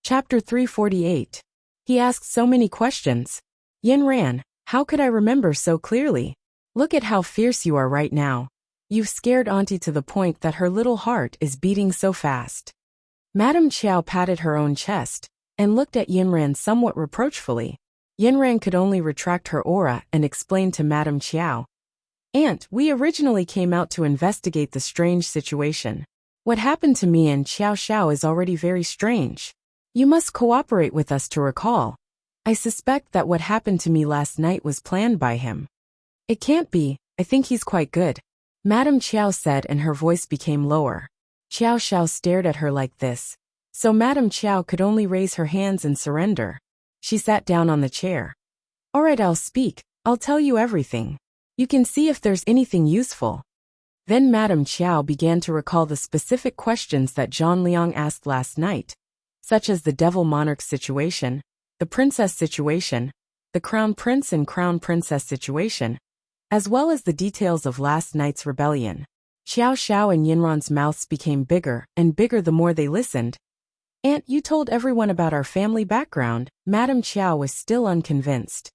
Chapter 348. He asked so many questions. Yin ran, how could I remember so clearly? Look at how fierce you are right now. You've scared Auntie to the point that her little heart is beating so fast. Madame Chiao patted her own chest and looked at Yinran somewhat reproachfully. Yinran could only retract her aura and explain to Madame Chiao. Aunt, we originally came out to investigate the strange situation. What happened to me and Xiao Xiao is already very strange. You must cooperate with us to recall. I suspect that what happened to me last night was planned by him. It can't be, I think he's quite good, Madame Chiao said, and her voice became lower. Xiao Xiao stared at her like this, so Madame Chiao could only raise her hands and surrender. She sat down on the chair. All right, I'll speak. I'll tell you everything. You can see if there's anything useful. Then Madame Chiao began to recall the specific questions that Zhang Liang asked last night, such as the devil monarch situation, the princess situation, the crown prince and crown princess situation, as well as the details of last night's rebellion. Xiao Xiao and Yinran's mouths became bigger and bigger the more they listened. Aunt, you told everyone about our family background. Madame Chiao was still unconvinced.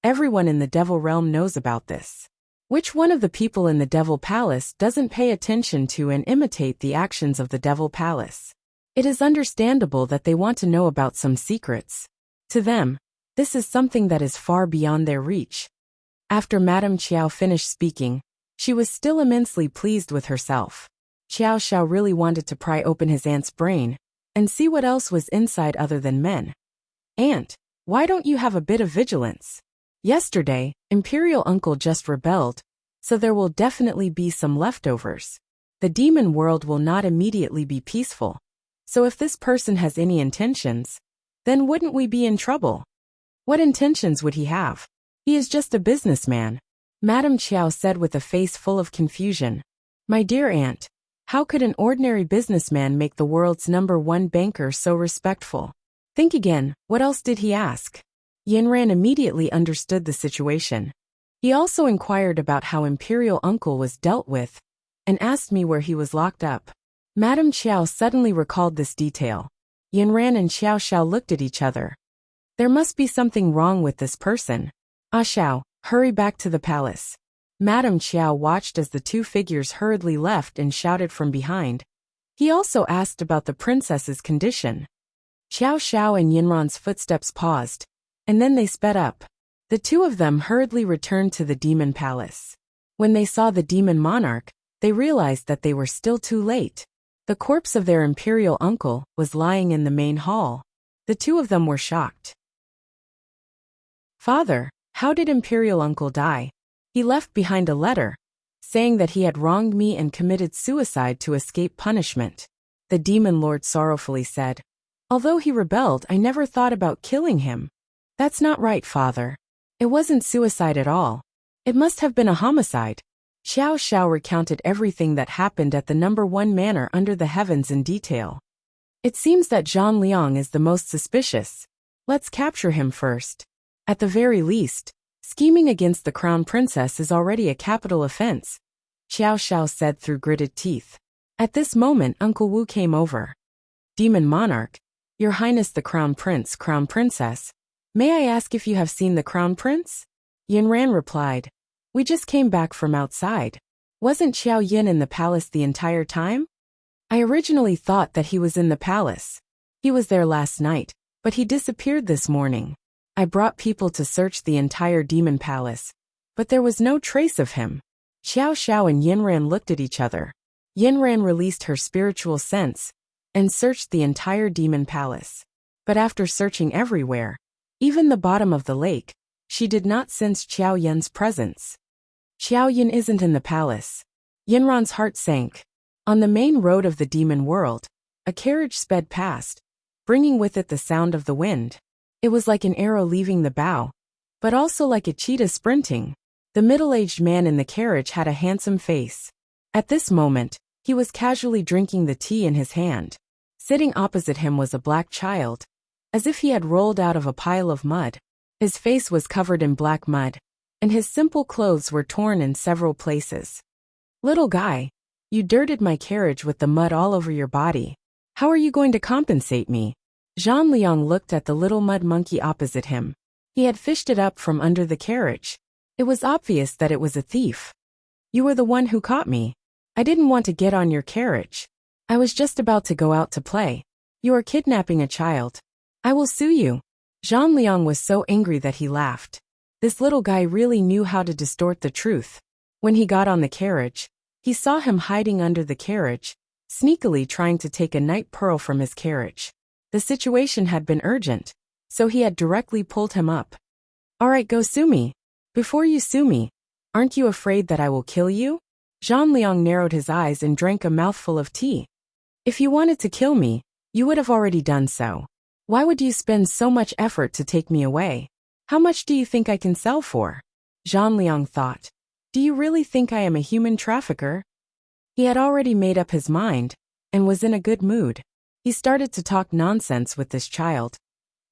Everyone in the devil realm knows about this. Which one of the people in the devil palace doesn't pay attention to and imitate the actions of the devil palace? It is understandable that they want to know about some secrets. To them, this is something that is far beyond their reach. After Madame Chiao finished speaking, she was still immensely pleased with herself. Xiao Xiao really wanted to pry open his aunt's brain and see what else was inside other than men. Aunt, why don't you have a bit of vigilance? Yesterday, Imperial Uncle just rebelled, so there will definitely be some leftovers. The demon world will not immediately be peaceful. So if this person has any intentions, then wouldn't we be in trouble? What intentions would he have? He is just a businessman, Madame Chiao said with a face full of confusion. My dear aunt, how could an ordinary businessman make the world's #1 banker so respectful? Think again, what else did he ask? Yinran immediately understood the situation. He also inquired about how Imperial Uncle was dealt with, and asked me where he was locked up. Madame Chiao suddenly recalled this detail. Yinran and Xiao Xiao looked at each other. There must be something wrong with this person. Ah Xiao, hurry back to the palace. Madame Chiao watched as the two figures hurriedly left and shouted from behind. He also asked about the princess's condition. Xiao Xiao and Yinran's footsteps paused, and then they sped up. The two of them hurriedly returned to the demon palace. When they saw the demon monarch, they realized that they were still too late. The corpse of their imperial uncle was lying in the main hall. The two of them were shocked. Father, how did Imperial Uncle die? He left behind a letter, saying that he had wronged me and committed suicide to escape punishment. The demon lord sorrowfully said. Although he rebelled, I never thought about killing him. That's not right, father. It wasn't suicide at all. It must have been a homicide. Xiao Xiao recounted everything that happened at the #1 manor under the heavens in detail. It seems that Zhang Liang is the most suspicious. Let's capture him first. At the very least, scheming against the crown princess is already a capital offense, Xiao Xiao said through gritted teeth. At this moment, Uncle Wu came over. Demon monarch, Your Highness the crown prince, crown princess, may I ask if you have seen the crown prince? Yinran replied. We just came back from outside. Wasn't Xiao Yin in the palace the entire time? I originally thought that he was in the palace. He was there last night, but he disappeared this morning. I brought people to search the entire demon palace, but there was no trace of him. Xiao Xiao and Yinran looked at each other. Yinran released her spiritual sense and searched the entire demon palace. But after searching everywhere, even the bottom of the lake, she did not sense Xiao Yin's presence. Xiao Yin isn't in the palace. Yinran's heart sank. On the main road of the demon world, a carriage sped past, bringing with it the sound of the wind. It was like an arrow leaving the bow, but also like a cheetah sprinting. The middle-aged man in the carriage had a handsome face. At this moment, he was casually drinking the tea in his hand. Sitting opposite him was a black child, as if he had rolled out of a pile of mud. His face was covered in black mud, and his simple clothes were torn in several places. Little guy, you dirted my carriage with the mud all over your body. How are you going to compensate me? Zhang Liang looked at the little mud monkey opposite him. He had fished it up from under the carriage. It was obvious that it was a thief. You were the one who caught me. I didn't want to get on your carriage. I was just about to go out to play. You are kidnapping a child. I will sue you. Zhang Liang was so angry that he laughed. This little guy really knew how to distort the truth. When he got on the carriage, he saw him hiding under the carriage, sneakily trying to take a night pearl from his carriage. The situation had been urgent, so he had directly pulled him up. All right, go sue me. Before you sue me, aren't you afraid that I will kill you? Zhang Liang narrowed his eyes and drank a mouthful of tea. If you wanted to kill me, you would have already done so. Why would you spend so much effort to take me away? How much do you think I can sell for? Zhang Liang thought. Do you really think I am a human trafficker? He had already made up his mind, and was in a good mood. He started to talk nonsense with this child.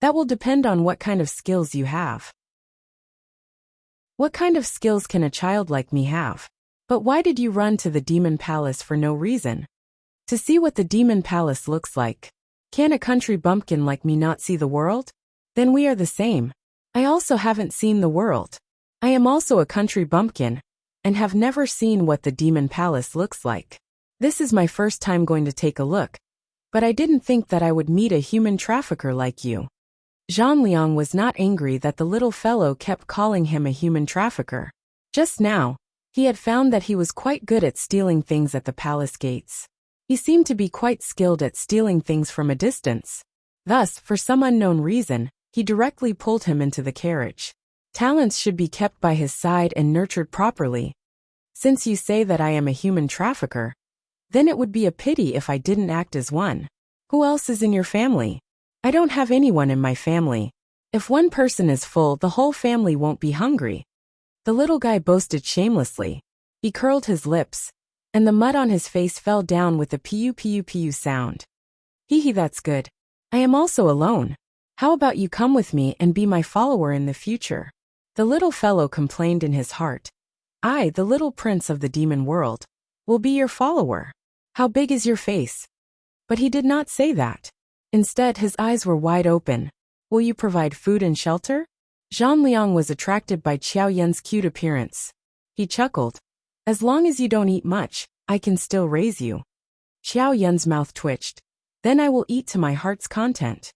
That will depend on what kind of skills you have. What kind of skills can a child like me have? But why did you run to the demon palace for no reason? To see what the demon palace looks like. Can a country bumpkin like me not see the world? Then we are the same. I also haven't seen the world. I am also a country bumpkin, and have never seen what the demon palace looks like. This is my first time going to take a look, but I didn't think that I would meet a human trafficker like you. Zhang Liang was not angry that the little fellow kept calling him a human trafficker. Just now, he had found that he was quite good at stealing things at the palace gates. He seemed to be quite skilled at stealing things from a distance. Thus, for some unknown reason, he directly pulled him into the carriage. Talents should be kept by his side and nurtured properly. Since you say that I am a human trafficker, then it would be a pity if I didn't act as one. Who else is in your family? I don't have anyone in my family. If one person is full, the whole family won't be hungry. The little guy boasted shamelessly. He curled his lips, and the mud on his face fell down with a pu sound. Hee, that's good. I am also alone. How about you come with me and be my follower in the future? The little fellow complained in his heart. I, the little prince of the demon world, will be your follower. How big is your face? But he did not say that. Instead, his eyes were wide open. Will you provide food and shelter? Zhang Liang was attracted by Qiao Yan's cute appearance. He chuckled. As long as you don't eat much, I can still raise you. Qiao Yan's mouth twitched. Then I will eat to my heart's content.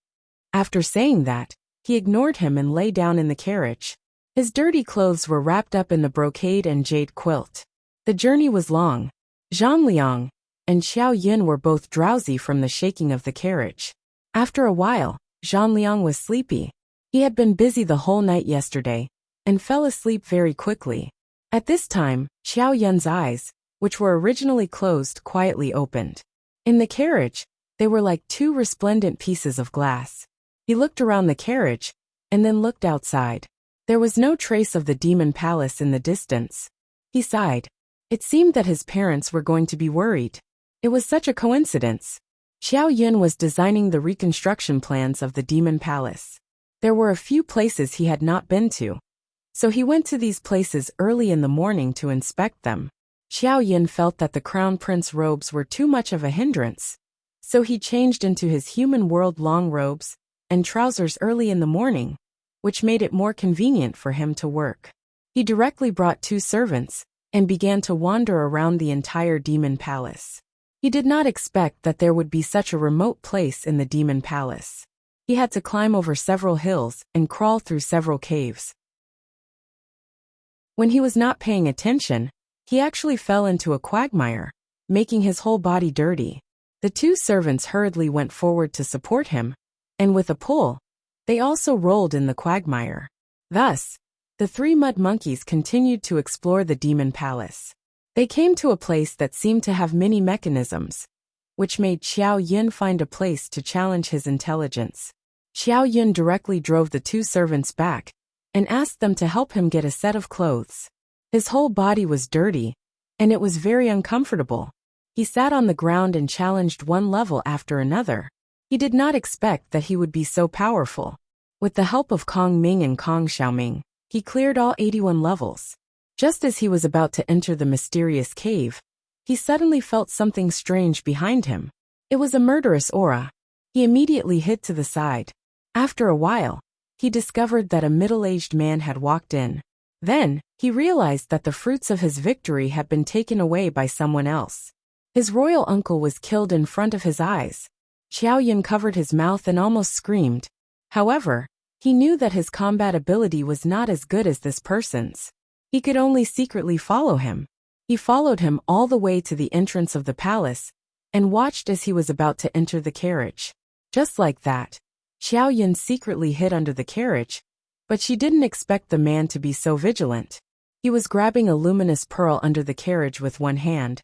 After saying that, he ignored him and lay down in the carriage. His dirty clothes were wrapped up in the brocade and jade quilt. The journey was long. Zhang Liang and Xiao Yin were both drowsy from the shaking of the carriage. After a while, Zhang Liang was sleepy. He had been busy the whole night yesterday, and fell asleep very quickly. At this time, Xiao Yun's eyes, which were originally closed, quietly opened. In the carriage, they were like two resplendent pieces of glass. He looked around the carriage, and then looked outside. There was no trace of the demon palace in the distance. He sighed. It seemed that his parents were going to be worried. It was such a coincidence. Xiao Yun was designing the reconstruction plans of the demon palace. There were a few places he had not been to, so he went to these places early in the morning to inspect them. Xiao Yun felt that the crown prince robes were too much of a hindrance, so he changed into his human world long robes and trousers early in the morning, which made it more convenient for him to work. He directly brought 2 servants and began to wander around the entire demon palace. He did not expect that there would be such a remote place in the demon palace. He had to climb over several hills and crawl through several caves. When he was not paying attention, he actually fell into a quagmire, making his whole body dirty. The 2 servants hurriedly went forward to support him, and with a pull, they also rolled in the quagmire. Thus, the 3 mud monkeys continued to explore the demon palace. They came to a place that seemed to have many mechanisms, which made Xiao Yun find a place to challenge his intelligence. Xiao Yun directly drove the 2 servants back and asked them to help him get a set of clothes. His whole body was dirty, and it was very uncomfortable. He sat on the ground and challenged one level after another. He did not expect that he would be so powerful. With the help of Kong Ming and Kong Xiaoming, he cleared all 81 levels. Just as he was about to enter the mysterious cave, he suddenly felt something strange behind him. It was a murderous aura. He immediately hid to the side. After a while, he discovered that a middle-aged man had walked in. Then, he realized that the fruits of his victory had been taken away by someone else. His royal uncle was killed in front of his eyes. Xiao Yun covered his mouth and almost screamed. However, he knew that his combat ability was not as good as this person's. He could only secretly follow him. He followed him all the way to the entrance of the palace and watched as he was about to enter the carriage. Just like that, Xiao Yun secretly hid under the carriage, but she didn't expect the man to be so vigilant. He was grabbing a luminous pearl under the carriage with one hand,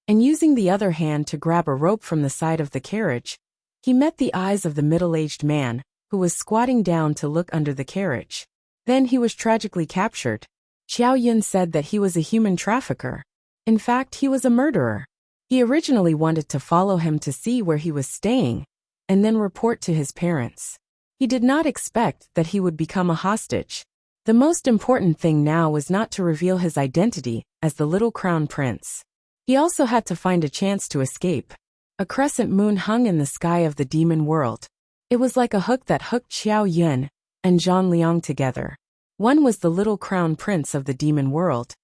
and using the other hand to grab a rope from the side of the carriage. He met the eyes of the middle-aged man, who was squatting down to look under the carriage. Then he was tragically captured. Xiao Yun said that he was a human trafficker. In fact, he was a murderer. He originally wanted to follow him to see where he was staying, and then report to his parents. He did not expect that he would become a hostage. The most important thing now was not to reveal his identity as the little crown prince. He also had to find a chance to escape. A crescent moon hung in the sky of the demon world. It was like a hook that hooked Xiao Yun and Zhang Liang together. One was the little crown prince of the demon world,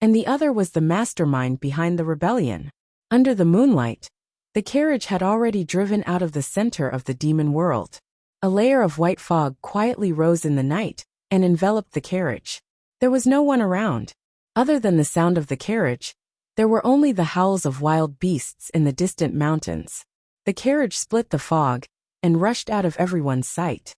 and the other was the mastermind behind the rebellion. Under the moonlight, the carriage had already driven out of the center of the demon world. A layer of white fog quietly rose in the night and enveloped the carriage. There was no one around. Other than the sound of the carriage, there were only the howls of wild beasts in the distant mountains. The carriage split the fog and rushed out of everyone's sight.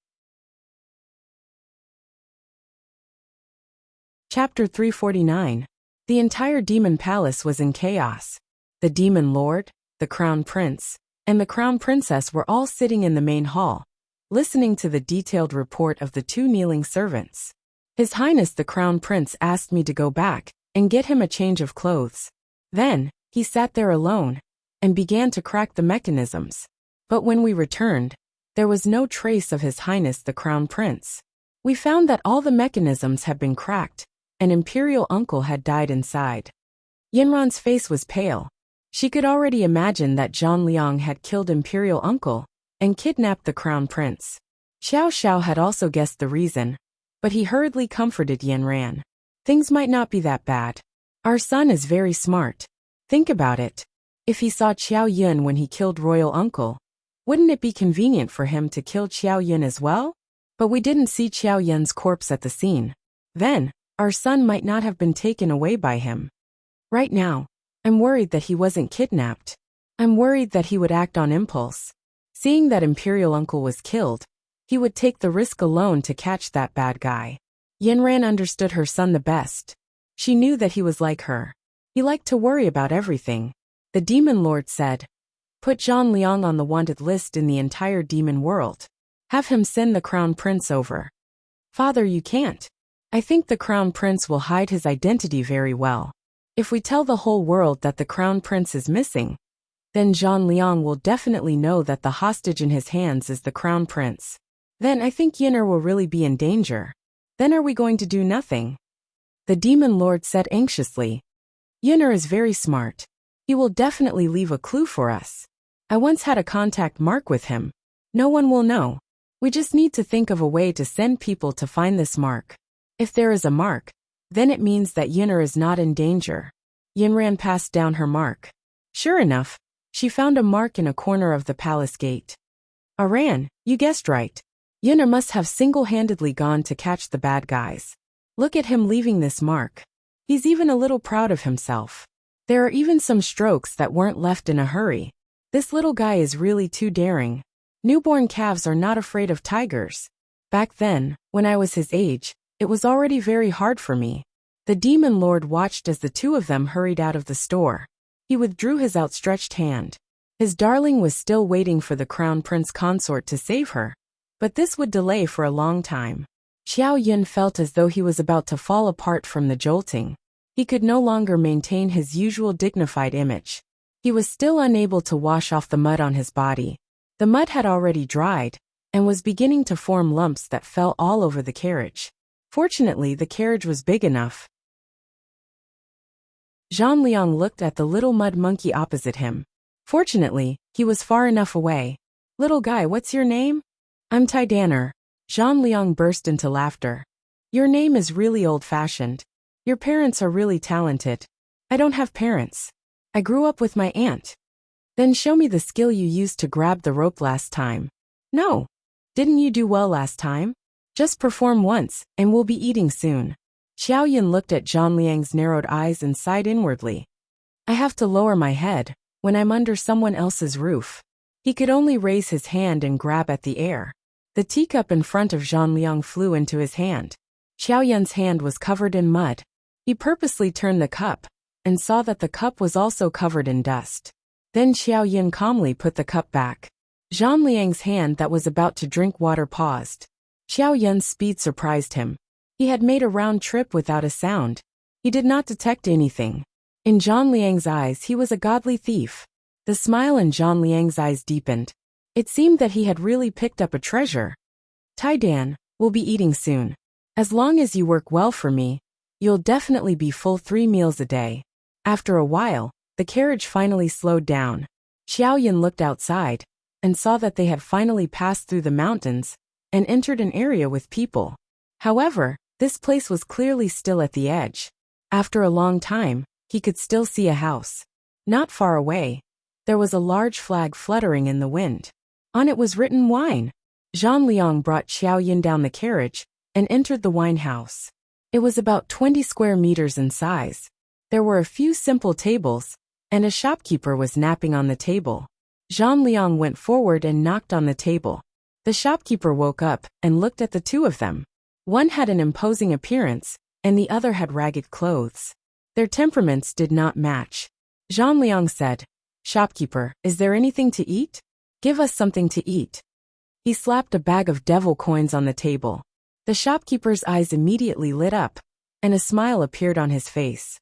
Chapter 349. The entire demon palace was in chaos. The demon lord, the crown prince, and the crown princess were all sitting in the main hall, listening to the detailed report of the two kneeling servants. His Highness the Crown Prince asked me to go back and get him a change of clothes. Then, he sat there alone and began to crack the mechanisms. But when we returned, there was no trace of His Highness the Crown Prince. We found that all the mechanisms had been cracked, and Imperial Uncle had died inside. Yinran's face was pale. She could already imagine that Zhang Liang had killed Imperial Uncle and kidnapped the Crown Prince. Xiao Xiao had also guessed the reason, but he hurriedly comforted Yinran. Things might not be that bad. Our son is very smart. Think about it. If he saw Xiao Yun when he killed Royal Uncle, wouldn't it be convenient for him to kill Xiao Yun as well? But we didn't see Xiao Yun's corpse at the scene. Then, our son might not have been taken away by him. Right now, I'm worried that he wasn't kidnapped. I'm worried that he would act on impulse. Seeing that Imperial Uncle was killed, he would take the risk alone to catch that bad guy. Yinran understood her son the best. She knew that he was like her. He liked to worry about everything. The demon lord said, "Put Zhang Liang on the wanted list in the entire demon world. Have him send the crown prince over." "Father, you can't. I think the crown prince will hide his identity very well. If we tell the whole world that the crown prince is missing, then Zhang Liang will definitely know that the hostage in his hands is the crown prince. Then I think Yin'er will really be in danger. Then are we going to do nothing?" The demon lord said anxiously. "Yin'er is very smart. He will definitely leave a clue for us. I once had a contact mark with him. No one will know. We just need to think of a way to send people to find this mark. If there is a mark, then it means that Yin'er is not in danger." Yinran passed down her mark. Sure enough, she found a mark in a corner of the palace gate. "Aran, you guessed right. Yin'er must have single-handedly gone to catch the bad guys. Look at him leaving this mark. He's even a little proud of himself. There are even some strokes that weren't left in a hurry. This little guy is really too daring. Newborn calves are not afraid of tigers. Back then, when I was his age, it was already very hard for me." The demon lord watched as the two of them hurried out of the store. He withdrew his outstretched hand. His darling was still waiting for the crown prince consort to save her, but this would delay for a long time. Xiao Yun felt as though he was about to fall apart from the jolting. He could no longer maintain his usual dignified image. He was still unable to wash off the mud on his body. The mud had already dried, and was beginning to form lumps that fell all over the carriage. Fortunately, the carriage was big enough. Zhang Liang looked at the little mud monkey opposite him. Fortunately, he was far enough away. Little guy, what's your name? I'm Tai Danner. Zhang Liang burst into laughter. Your name is really old-fashioned. Your parents are really talented. I don't have parents. I grew up with my aunt. Then show me the skill you used to grab the rope last time. No. Didn't you do well last time? Just perform once, and we'll be eating soon. Xiao Yin looked at Zhang Liang's narrowed eyes and sighed inwardly. I have to lower my head when I'm under someone else's roof. He could only raise his hand and grab at the air. The teacup in front of Zhang Liang flew into his hand. Xiao Yin's hand was covered in mud. He purposely turned the cup and saw that the cup was also covered in dust. Then Xiao Yin calmly put the cup back. Zhang Liang's hand that was about to drink water paused. Xiao Yin's speed surprised him. He had made a round trip without a sound. He did not detect anything. In Zhang Liang's eyes he was a godly thief. The smile in Zhang Liang's eyes deepened. It seemed that he had really picked up a treasure. Tai Dan, we'll be eating soon. As long as you work well for me, you'll definitely be full 3 meals a day. After a while, the carriage finally slowed down. Xiao Yin looked outside and saw that they had finally passed through the mountains and entered an area with people. However, this place was clearly still at the edge. After a long time, he could still see a house. Not far away, there was a large flag fluttering in the wind. On it was written wine. Zhang Liang brought Xiao Yin down the carriage and entered the wine house. It was about 20 square meters in size. There were a few simple tables, and a shopkeeper was napping on the table. Zhang Liang went forward and knocked on the table. The shopkeeper woke up and looked at the two of them. One had an imposing appearance, and the other had ragged clothes. Their temperaments did not match. Zhang Liang said, "Shopkeeper, is there anything to eat? Give us something to eat." He slapped a bag of devil coins on the table. The shopkeeper's eyes immediately lit up, and a smile appeared on his face.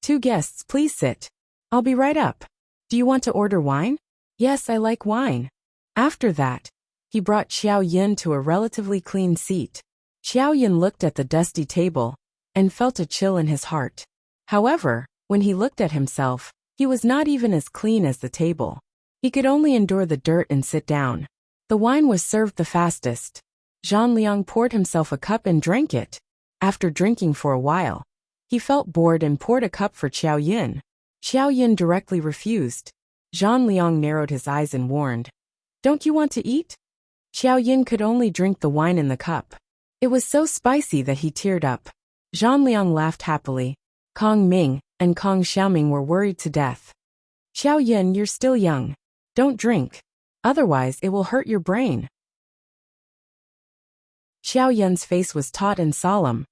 "2 guests, please sit. I'll be right up. Do you want to order wine?" "Yes, I like wine." After that, he brought Xiao Yin to a relatively clean seat. Xiao Yin looked at the dusty table and felt a chill in his heart. However, when he looked at himself, he was not even as clean as the table. He could only endure the dirt and sit down. The wine was served the fastest. Zhang Liang poured himself a cup and drank it. After drinking for a while, he felt bored and poured a cup for Xiao Yin. Xiao Yin directly refused. Zhang Liang narrowed his eyes and warned, "Don't you want to eat?" Xiao Yin could only drink the wine in the cup. It was so spicy that he teared up. Zhang Liang laughed happily. Kong Ming and Kong Xiaoming were worried to death. "Xiao Yin, you're still young. Don't drink. Otherwise it will hurt your brain." Xiao Yin's face was taut and solemn.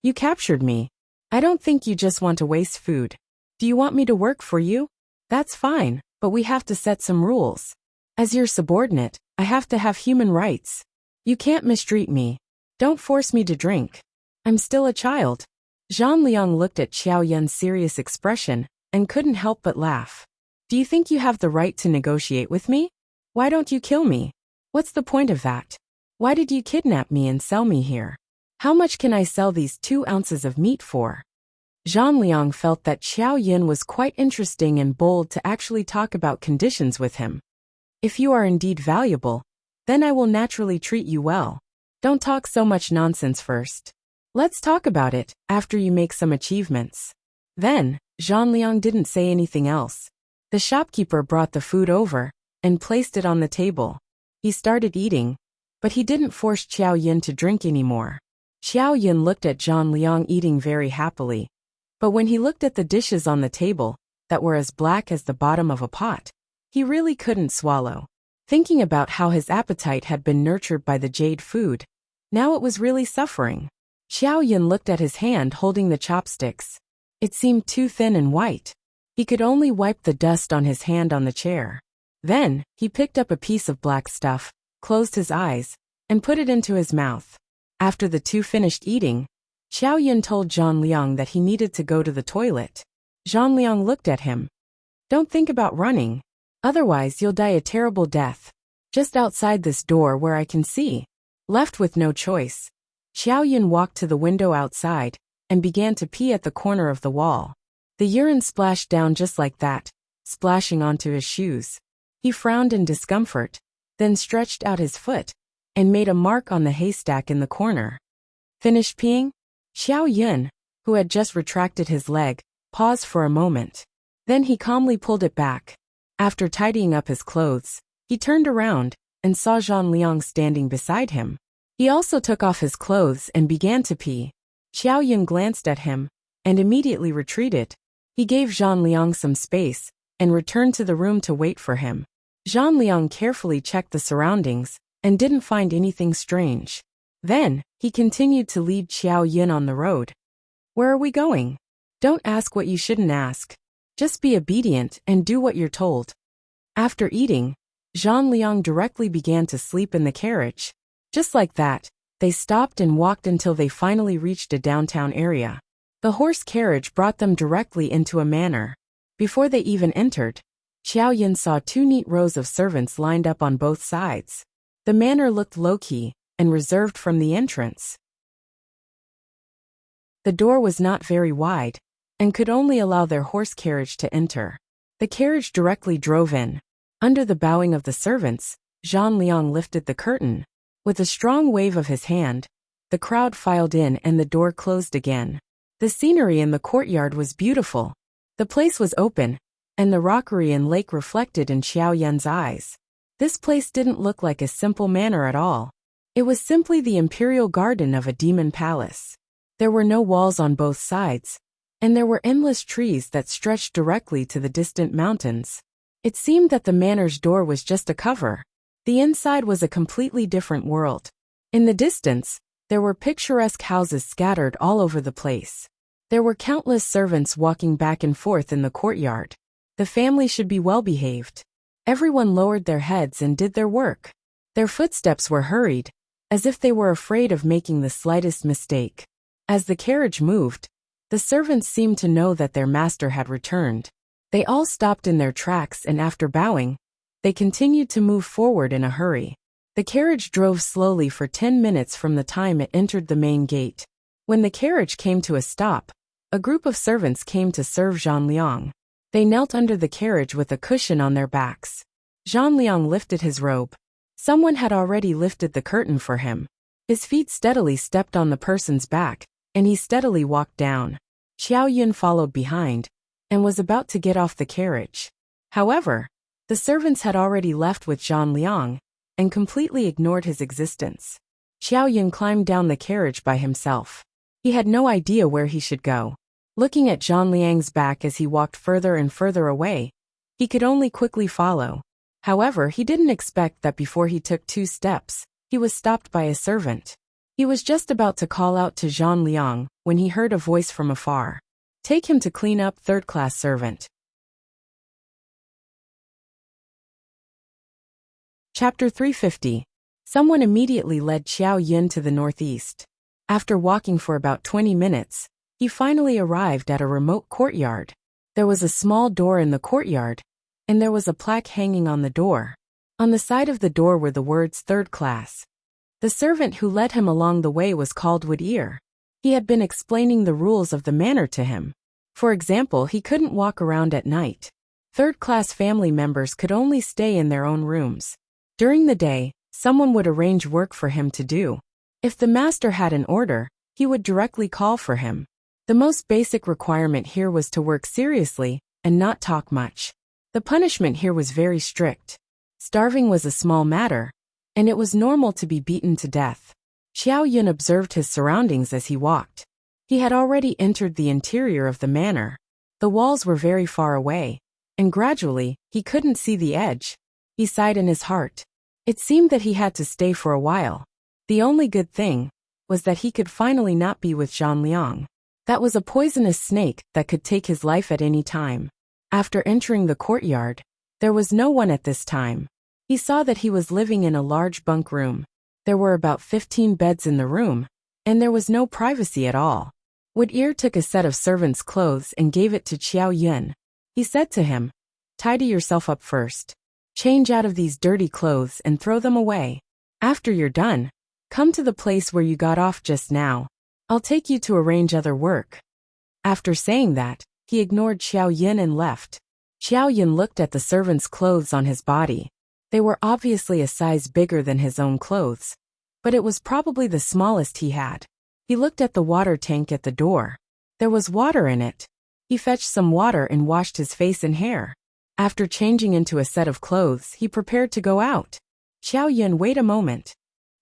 "You captured me. I don't think you just want to waste food. Do you want me to work for you? That's fine, but we have to set some rules. As your subordinate, I have to have human rights. You can't mistreat me. Don't force me to drink. I'm still a child." Zhang Liang looked at Xiao Yin's serious expression and couldn't help but laugh. "Do you think you have the right to negotiate with me? Why don't you kill me? What's the point of that? Why did you kidnap me and sell me here? How much can I sell these 2 ounces of meat for?" Zhang Liang felt that Xiao Yin was quite interesting and bold to actually talk about conditions with him. "If you are indeed valuable, then I will naturally treat you well. Don't talk so much nonsense first. Let's talk about it after you make some achievements." Then, Zhang Liang didn't say anything else. The shopkeeper brought the food over and placed it on the table. He started eating, but he didn't force Xiao Yin to drink anymore. Xiao Yin looked at Zhang Liang eating very happily. But when he looked at the dishes on the table, that were as black as the bottom of a pot, he really couldn't swallow. Thinking about how his appetite had been nurtured by the jade food, now it was really suffering. Xiao Yin looked at his hand holding the chopsticks. It seemed too thin and white. He could only wipe the dust on his hand on the chair. Then, he picked up a piece of black stuff, closed his eyes, and put it into his mouth. After the two finished eating, Xiao Yin told Zhang Liang that he needed to go to the toilet. Zhang Liang looked at him. "Don't think about running. Otherwise you'll die a terrible death. Just outside this door where I can see." Left with no choice, Xiao Yin walked to the window outside and began to pee at the corner of the wall. The urine splashed down just like that, splashing onto his shoes. He frowned in discomfort. then stretched out his foot, and made a mark on the haystack in the corner. Finished peeing? Xiao Yun, who had just retracted his leg, paused for a moment. Then he calmly pulled it back. After tidying up his clothes, he turned around and saw Zhang Liang standing beside him. He also took off his clothes and began to pee. Xiao Yun glanced at him and immediately retreated. He gave Zhang Liang some space and returned to the room to wait for him. Zhang Liang carefully checked the surroundings and didn't find anything strange. Then, he continued to lead Xiao Yun on the road. Where are we going? Don't ask what you shouldn't ask. Just be obedient and do what you're told. After eating, Zhang Liang directly began to sleep in the carriage. Just like that, they stopped and walked until they finally reached a downtown area. The horse carriage brought them directly into a manor. Before they even entered, Xiao Yun saw 2 neat rows of servants lined up on both sides. The manor looked low-key and reserved from the entrance. The door was not very wide and could only allow their horse carriage to enter. The carriage directly drove in. Under the bowing of the servants, Zhang Liang lifted the curtain. With a strong wave of his hand, the crowd filed in and the door closed again. The scenery in the courtyard was beautiful. The place was open, and the rockery and lake reflected in Xiao Yun's eyes. This place didn't look like a simple manor at all. It was simply the imperial garden of a demon palace. There were no walls on both sides, and there were endless trees that stretched directly to the distant mountains. It seemed that the manor's door was just a cover. The inside was a completely different world. In the distance, there were picturesque houses scattered all over the place. There were countless servants walking back and forth in the courtyard. The family should be well behaved. Everyone lowered their heads and did their work. Their footsteps were hurried, as if they were afraid of making the slightest mistake. As the carriage moved, the servants seemed to know that their master had returned. They all stopped in their tracks and after bowing, they continued to move forward in a hurry. The carriage drove slowly for 10 minutes from the time it entered the main gate. When the carriage came to a stop, a group of servants came to serve Zhang Liang. They knelt under the carriage with a cushion on their backs. Zhang Liang lifted his robe. Someone had already lifted the curtain for him. His feet steadily stepped on the person's back, and he steadily walked down. Xiao Yun followed behind, and was about to get off the carriage. However, the servants had already left with Zhang Liang, and completely ignored his existence. Xiao Yun climbed down the carriage by himself. He had no idea where he should go. Looking at Zhang Liang's back as he walked further and further away, he could only quickly follow. However, he didn't expect that before he took 2 steps, he was stopped by a servant. He was just about to call out to Zhang Liang when he heard a voice from afar. Take him to clean up, third-class servant. Chapter 350. Someone immediately led Xiao Yun to the northeast. After walking for about 20 minutes, he finally arrived at a remote courtyard. There was a small door in the courtyard, and there was a plaque hanging on the door. On the side of the door were the words third class. The servant who led him along the way was called Wood-Ear. He had been explaining the rules of the manor to him. For example, he couldn't walk around at night. Third-class family members could only stay in their own rooms. During the day, someone would arrange work for him to do. If the master had an order, he would directly call for him. The most basic requirement here was to work seriously and not talk much. The punishment here was very strict. Starving was a small matter, and it was normal to be beaten to death. Xiao Yun observed his surroundings as he walked. He had already entered the interior of the manor. The walls were very far away, and gradually, he couldn't see the edge. He sighed in his heart. It seemed that he had to stay for a while. The only good thing was that he could finally not be with Zhang Liang. That was a poisonous snake that could take his life at any time. After entering the courtyard, there was no one at this time. He saw that he was living in a large bunk room. There were about 15 beds in the room, and there was no privacy at all. Wood-Ear took a set of servants' clothes and gave it to Xiao Yun. He said to him, "Tidy yourself up first. Change out of these dirty clothes and throw them away. After you're done, come to the place where you got off just now. I'll take you to arrange other work." After saying that, he ignored Xiao Yun and left. Xiao Yun looked at the servants' clothes on his body. They were obviously a size bigger than his own clothes, but it was probably the smallest he had. He looked at the water tank at the door. There was water in it. He fetched some water and washed his face and hair. After changing into a set of clothes, he prepared to go out. Xiao Yun, wait a moment.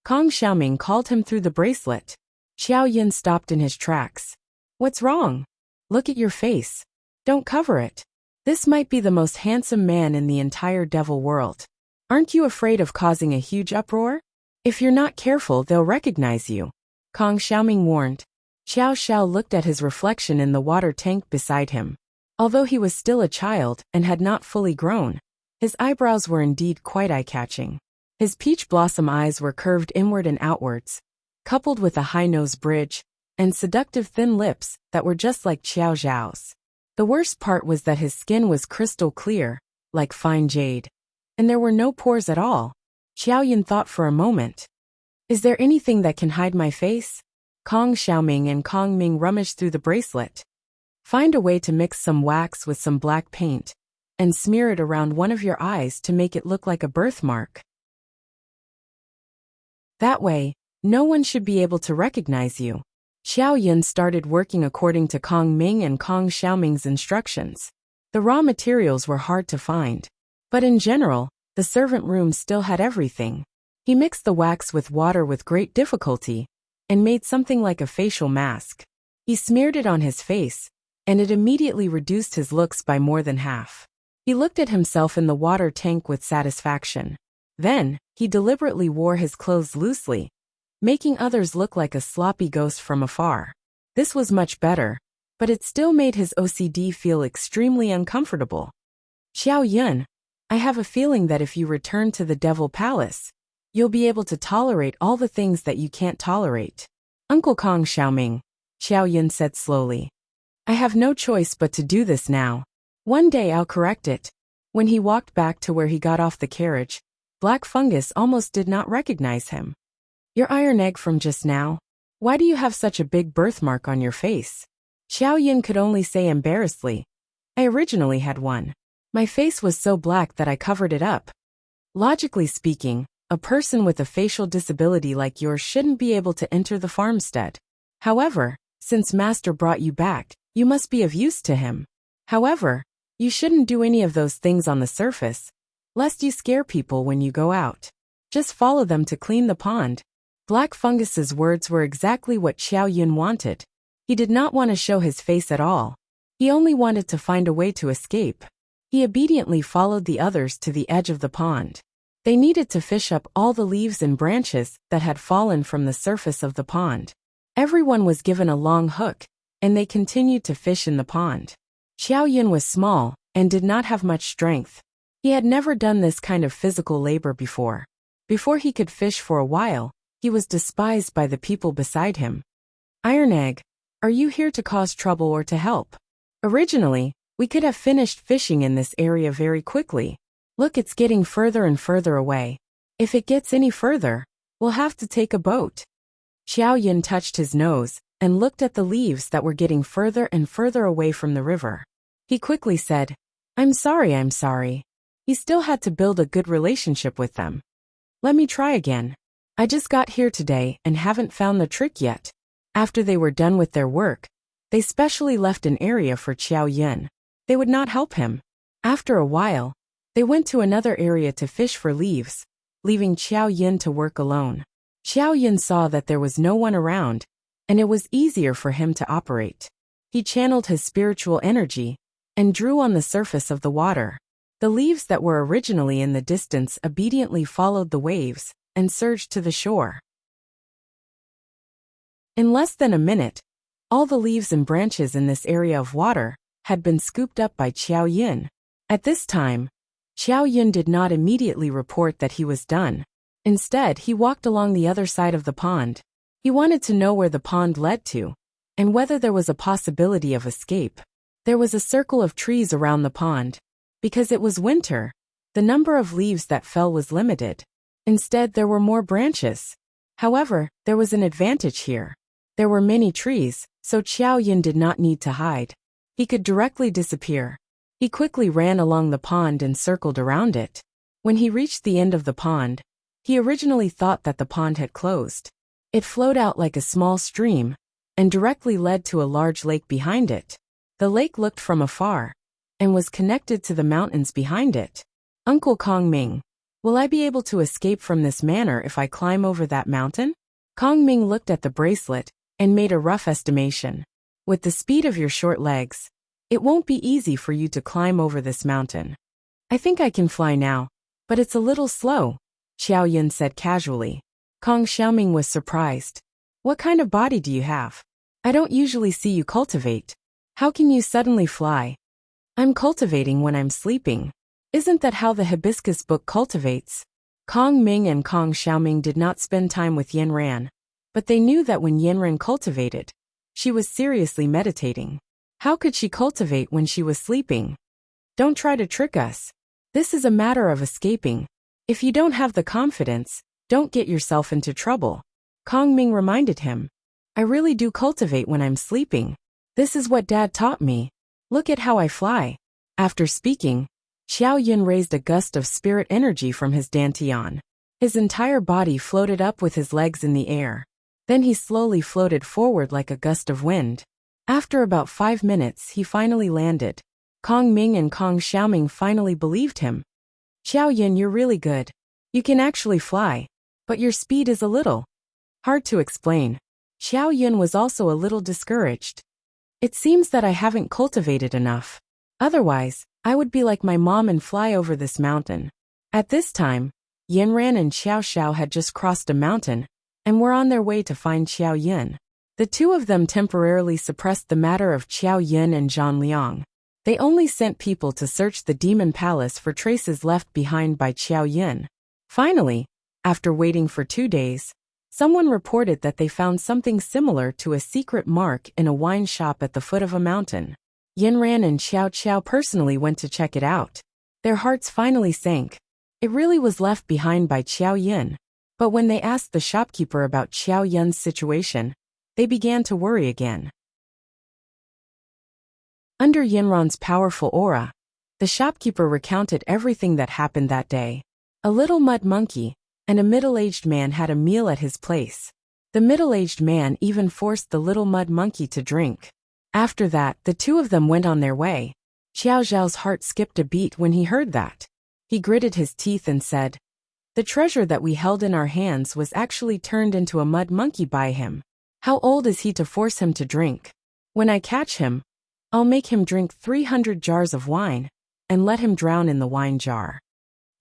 Kong Xiaoming called him through the bracelet. Xiao Yun stopped in his tracks. What's wrong? Look at your face. Don't cover it. This might be the most handsome man in the entire devil world. Aren't you afraid of causing a huge uproar? If you're not careful, they'll recognize you. Kong Xiaoming warned. Xiao Xiao looked at his reflection in the water tank beside him. Although he was still a child and had not fully grown, his eyebrows were indeed quite eye-catching. His peach blossom eyes were curved inward and outwards, coupled with a high nose bridge and seductive thin lips that were just like Xiao Zhao's. The worst part was that his skin was crystal clear, like fine jade, and there were no pores at all. Xiao Yun thought for a moment. Is there anything that can hide my face? Kong Xiaoming and Kong Ming rummaged through the bracelet. Find a way to mix some wax with some black paint and smear it around one of your eyes to make it look like a birthmark. That way, no one should be able to recognize you. Xiao Yun started working according to Kong Ming and Kong Xiaoming's instructions. The raw materials were hard to find, but in general, the servant room still had everything. He mixed the wax with water with great difficulty and made something like a facial mask. He smeared it on his face, and it immediately reduced his looks by more than half. He looked at himself in the water tank with satisfaction. Then, he deliberately wore his clothes loosely, making others look like a sloppy ghost from afar. This was much better, but it still made his OCD feel extremely uncomfortable. Xiao Yun, I have a feeling that if you return to the Devil Palace, you'll be able to tolerate all the things that you can't tolerate. Uncle Kong Xiaoming, Xiao Yun said slowly. I have no choice but to do this now. One day I'll correct it. When he walked back to where he got off the carriage, Black Fungus almost did not recognize him. Your iron egg from just now? Why do you have such a big birthmark on your face? Xiao Yun could only say embarrassedly. I originally had one. My face was so black that I covered it up. Logically speaking, a person with a facial disability like yours shouldn't be able to enter the farmstead. However, since Master brought you back, you must be of use to him. However, you shouldn't do any of those things on the surface, lest you scare people when you go out. Just follow them to clean the pond. Black Fungus's words were exactly what Xiao Yun wanted. He did not want to show his face at all. He only wanted to find a way to escape. He obediently followed the others to the edge of the pond. They needed to fish up all the leaves and branches that had fallen from the surface of the pond. Everyone was given a long hook, and they continued to fish in the pond. Xiao Yun was small and did not have much strength. He had never done this kind of physical labor before. Before he could fish for a while, he was despised by the people beside him. Iron Egg, are you here to cause trouble or to help? Originally, we could have finished fishing in this area very quickly. Look, it's getting further and further away. If it gets any further, we'll have to take a boat. Xiao Yun touched his nose and looked at the leaves that were getting further and further away from the river. He quickly said, I'm sorry. He still had to build a good relationship with them. Let me try again. I just got here today and haven't found the trick yet. After they were done with their work, they specially left an area for Xiao Yun. They would not help him. After a while, they went to another area to fish for leaves, leaving Xiao Yun to work alone. Xiao Yun saw that there was no one around, and it was easier for him to operate. He channeled his spiritual energy and drew on the surface of the water. The leaves that were originally in the distance obediently followed the waves and surged to the shore. In less than a minute, all the leaves and branches in this area of water had been scooped up by Xiao Yun. At this time, Xiao Yun did not immediately report that he was done. Instead, he walked along the other side of the pond. He wanted to know where the pond led to, and whether there was a possibility of escape. There was a circle of trees around the pond. Because it was winter, the number of leaves that fell was limited. Instead, there were more branches. However, there was an advantage here. There were many trees, so Xiao Yun did not need to hide. He could directly disappear. He quickly ran along the pond and circled around it. When he reached the end of the pond, he originally thought that the pond had closed. It flowed out like a small stream and directly led to a large lake behind it. The lake looked from afar and was connected to the mountains behind it. Uncle Kong Ming, will I be able to escape from this manor if I climb over that mountain? Kong Ming looked at the bracelet and made a rough estimation. With the speed of your short legs, it won't be easy for you to climb over this mountain. I think I can fly now, but it's a little slow, Xiao Yun said casually. Kong Xiaoming was surprised. What kind of body do you have? I don't usually see you cultivate. How can you suddenly fly? I'm cultivating when I'm sleeping. Isn't that how the hibiscus book cultivates? Kong Ming and Kong Xiaoming did not spend time with Yin Ran, but they knew that when Yin Ran cultivated, she was seriously meditating. How could she cultivate when she was sleeping? Don't try to trick us. This is a matter of escaping. If you don't have the confidence, don't get yourself into trouble. Kong Ming reminded him. I really do cultivate when I'm sleeping. This is what Dad taught me. Look at how I fly. After speaking, Xiao Yun raised a gust of spirit energy from his dantian. His entire body floated up with his legs in the air. Then he slowly floated forward like a gust of wind. After about 5 minutes, he finally landed. Kong Ming and Kong Xiaoming finally believed him. Xiao Yun, you're really good. You can actually fly, but your speed is a little hard to explain. Xiao Yun was also a little discouraged. It seems that I haven't cultivated enough. Otherwise, I would be like my mom and fly over this mountain. At this time, Yin Ran and Xiao Xiao had just crossed a mountain and were on their way to find Xiao Yun. The two of them temporarily suppressed the matter of Xiao Yun and Zhang Liang. They only sent people to search the demon palace for traces left behind by Xiao Yun. Finally, after waiting for 2 days, someone reported that they found something similar to a secret mark in a wine shop at the foot of a mountain. Yin Ran and Xiao Xiao personally went to check it out. Their hearts finally sank. It really was left behind by Xiao Yun. But when they asked the shopkeeper about Xiao Yun's situation, they began to worry again. Under Yinran's powerful aura, the shopkeeper recounted everything that happened that day. A little mud monkey and a middle-aged man had a meal at his place. The middle-aged man even forced the little mud monkey to drink. After that, the two of them went on their way. Xiao Zhao's heart skipped a beat when he heard that. He gritted his teeth and said, "The treasure that we held in our hands was actually turned into a mud monkey by him. How old is he to force him to drink? When I catch him, I'll make him drink 300 jars of wine and let him drown in the wine jar."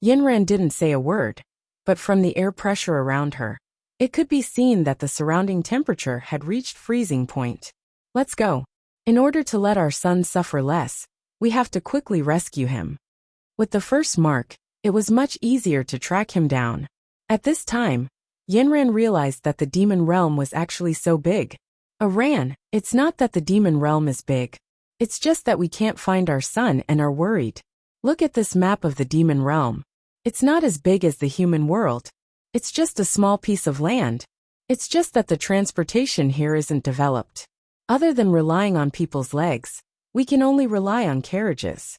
Yinran didn't say a word, but from the air pressure around her, it could be seen that the surrounding temperature had reached freezing point. Let's go. In order to let our son suffer less, we have to quickly rescue him. With the first mark, it was much easier to track him down. At this time, Yinran realized that the demon realm was actually so big. Ran, it's not that the demon realm is big. It's just that we can't find our son and are worried. Look at this map of the demon realm. It's not as big as the human world. It's just a small piece of land. It's just that the transportation here isn't developed. Other than relying on people's legs, we can only rely on carriages.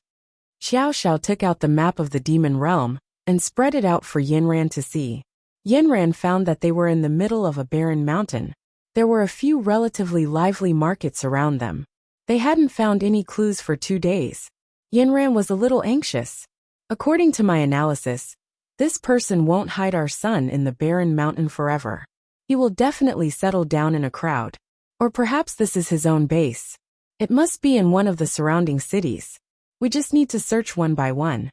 Xiao Xiao took out the map of the demon realm and spread it out for Yinran to see. Yinran found that they were in the middle of a barren mountain. There were a few relatively lively markets around them. They hadn't found any clues for 2 days. Yinran was a little anxious. According to my analysis, this person won't hide our son in the barren mountain forever. He will definitely settle down in a crowd. Or perhaps this is his own base. It must be in one of the surrounding cities. We just need to search one by one.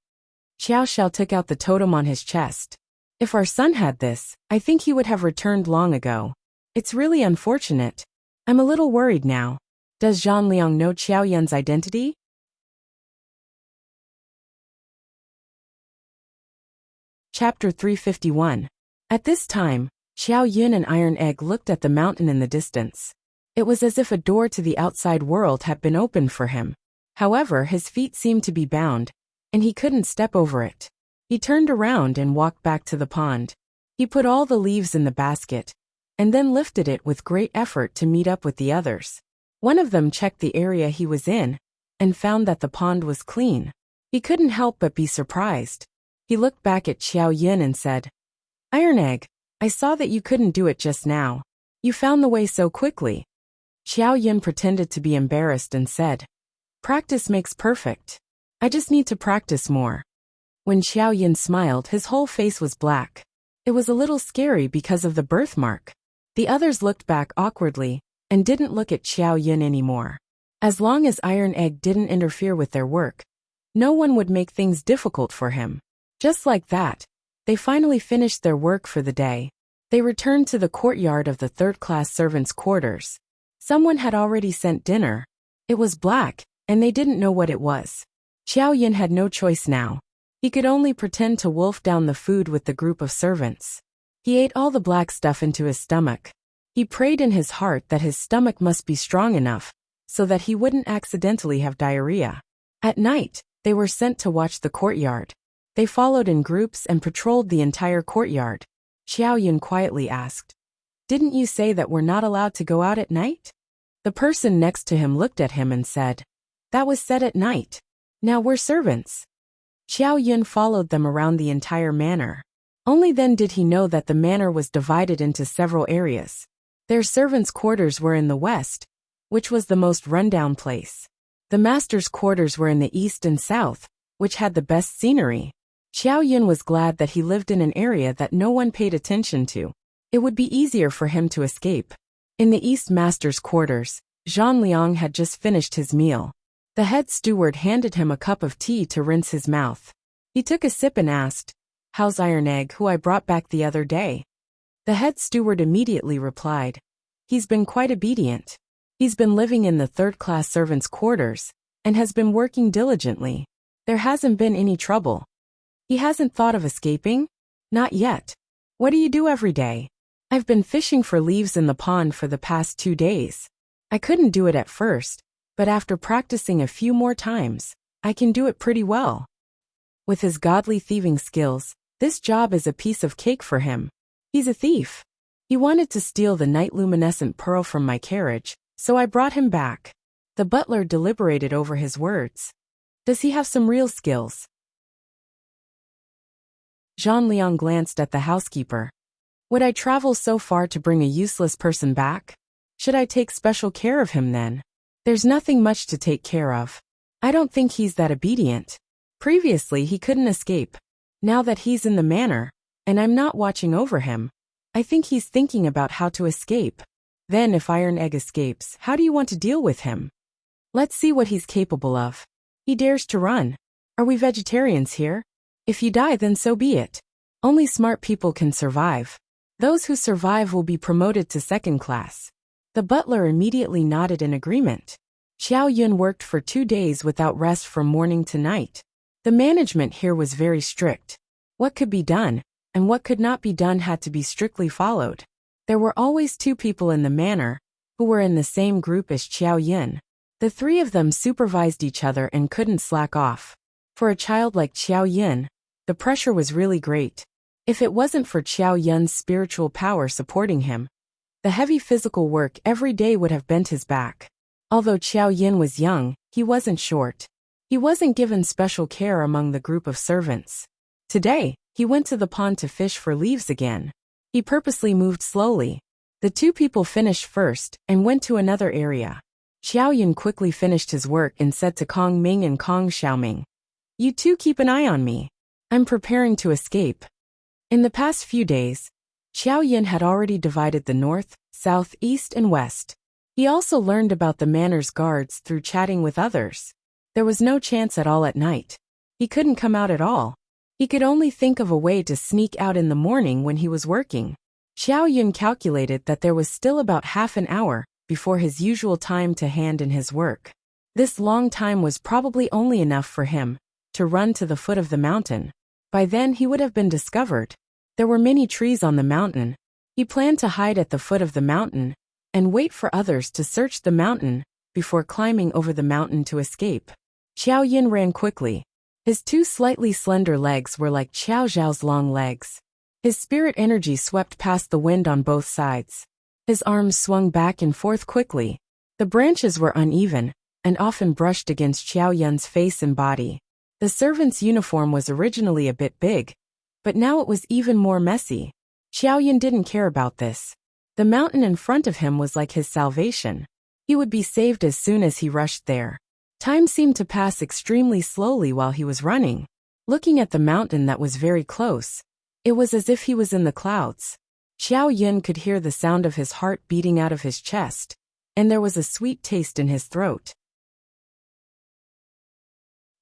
Xiao Xiao took out the totem on his chest. If our son had this, I think he would have returned long ago. It's really unfortunate. I'm a little worried now. Does Zhang Liang know Xiao Yun's identity? Chapter 351. At this time, Xiao Yun and Iron Egg looked at the mountain in the distance. It was as if a door to the outside world had been opened for him. However, his feet seemed to be bound, and he couldn't step over it. He turned around and walked back to the pond. He put all the leaves in the basket, and then lifted it with great effort to meet up with the others. One of them checked the area he was in, and found that the pond was clean. He couldn't help but be surprised. He looked back at Xiao Yin and said, "Iron Egg, I saw that you couldn't do it just now. You found the way so quickly." Xiao Yin pretended to be embarrassed and said, "Practice makes perfect. I just need to practice more." When Xiao Yin smiled, his whole face was black. It was a little scary because of the birthmark. The others looked back awkwardly and didn't look at Xiao Yin anymore. As long as Iron Egg didn't interfere with their work, no one would make things difficult for him. Just like that, they finally finished their work for the day. They returned to the courtyard of the third-class servants' quarters. Someone had already sent dinner. It was black, and they didn't know what it was. Xiao Yin had no choice now. He could only pretend to wolf down the food with the group of servants. He ate all the black stuff into his stomach. He prayed in his heart that his stomach must be strong enough so that he wouldn't accidentally have diarrhea. At night, they were sent to watch the courtyard. They followed in groups and patrolled the entire courtyard. Xiao Yin quietly asked, "Didn't you say that we're not allowed to go out at night?" The person next to him looked at him and said, "That was said at night. Now we're servants." Xiao Yin followed them around the entire manor. Only then did he know that the manor was divided into several areas. Their servants' quarters were in the west, which was the most rundown place. The master's quarters were in the east and south, which had the best scenery. Xiao Yin was glad that he lived in an area that no one paid attention to. It would be easier for him to escape. In the east master's quarters, Zhang Liang had just finished his meal. The head steward handed him a cup of tea to rinse his mouth. He took a sip and asked, "How's Iron Egg, who I brought back the other day?" The head steward immediately replied, "He's been quite obedient. He's been living in the third-class servants' quarters and has been working diligently. There hasn't been any trouble." "He hasn't thought of escaping?" "Not yet." "What do you do every day?" "I've been fishing for leaves in the pond for the past 2 days. I couldn't do it at first, but after practicing a few more times, I can do it pretty well." With his godly thieving skills, this job is a piece of cake for him. He's a thief. He wanted to steal the night luminescent pearl from my carriage, so I brought him back. The butler deliberated over his words. "Does he have some real skills?" Zhang Liang glanced at the housekeeper. "Would I travel so far to bring a useless person back? Should I take special care of him then?" "There's nothing much to take care of. I don't think he's that obedient. Previously he couldn't escape. Now that he's in the manor, and I'm not watching over him, I think he's thinking about how to escape. Then if Iron Egg escapes, how do you want to deal with him? Let's see what he's capable of. He dares to run. Are we vegetarians here? If you die, then so be it. Only smart people can survive. Those who survive will be promoted to second class." The butler immediately nodded in agreement. Xiao Yun worked for 2 days without rest from morning to night. The management here was very strict. What could be done, and what could not be done had to be strictly followed. There were always 2 people in the manor, who were in the same group as Xiao Yin. The 3 of them supervised each other and couldn't slack off. For a child like Xiao Yin, the pressure was really great. If it wasn't for Xiao Yun's spiritual power supporting him, the heavy physical work every day would have bent his back. Although Xiao Yin was young, he wasn't short. He wasn't given special care among the group of servants. Today, he went to the pond to fish for leaves again. He purposely moved slowly. The 2 people finished first and went to another area. Xiao Yin quickly finished his work and said to Kong Ming and Kong Xiaoming, "You 2 keep an eye on me. I'm preparing to escape." In the past few days, Xiao Yin had already divided the north, south, east, and west. He also learned about the manor's guards through chatting with others. There was no chance at all at night. He couldn't come out at all. He could only think of a way to sneak out in the morning when he was working. Xiao Yun calculated that there was still about half an hour before his usual time to hand in his work. This long time was probably only enough for him to run to the foot of the mountain. By then he would have been discovered. There were many trees on the mountain. He planned to hide at the foot of the mountain and wait for others to search the mountain before climbing over the mountain to escape. Xiao Yin ran quickly. His 2 slightly slender legs were like Xiao Zhao's long legs. His spirit energy swept past the wind on both sides. His arms swung back and forth quickly. The branches were uneven and often brushed against Xiao Yun's face and body. The servant's uniform was originally a bit big, but now it was even more messy. Xiaoyan didn't care about this. The mountain in front of him was like his salvation. He would be saved as soon as he rushed there. Time seemed to pass extremely slowly while he was running. Looking at the mountain that was very close, it was as if he was in the clouds. Xiaoyan could hear the sound of his heart beating out of his chest, and there was a sweet taste in his throat.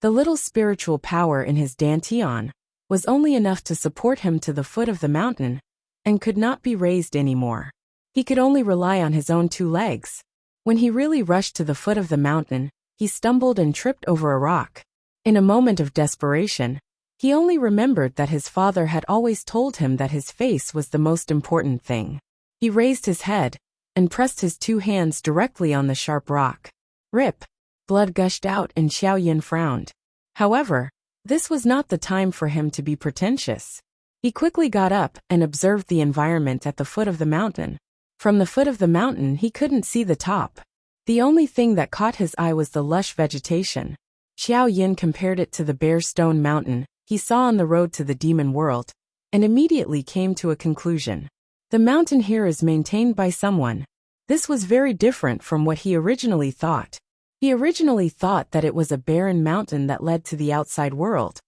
The little spiritual power in his dantian was only enough to support him to the foot of the mountain, and could not be raised anymore. He could only rely on his own 2 legs. When he really rushed to the foot of the mountain, he stumbled and tripped over a rock. In a moment of desperation, he only remembered that his father had always told him that his face was the most important thing. He raised his head and pressed his 2 hands directly on the sharp rock. Rip! Blood gushed out and Xiaoyan frowned. However, this was not the time for him to be pretentious. He quickly got up and observed the environment at the foot of the mountain. From the foot of the mountain he couldn't see the top. The only thing that caught his eye was the lush vegetation. Xiaoyan compared it to the bare stone mountain he saw on the road to the demon world, and immediately came to a conclusion. The mountain here is maintained by someone. This was very different from what he originally thought. He originally thought that it was a barren mountain that led to the outside world,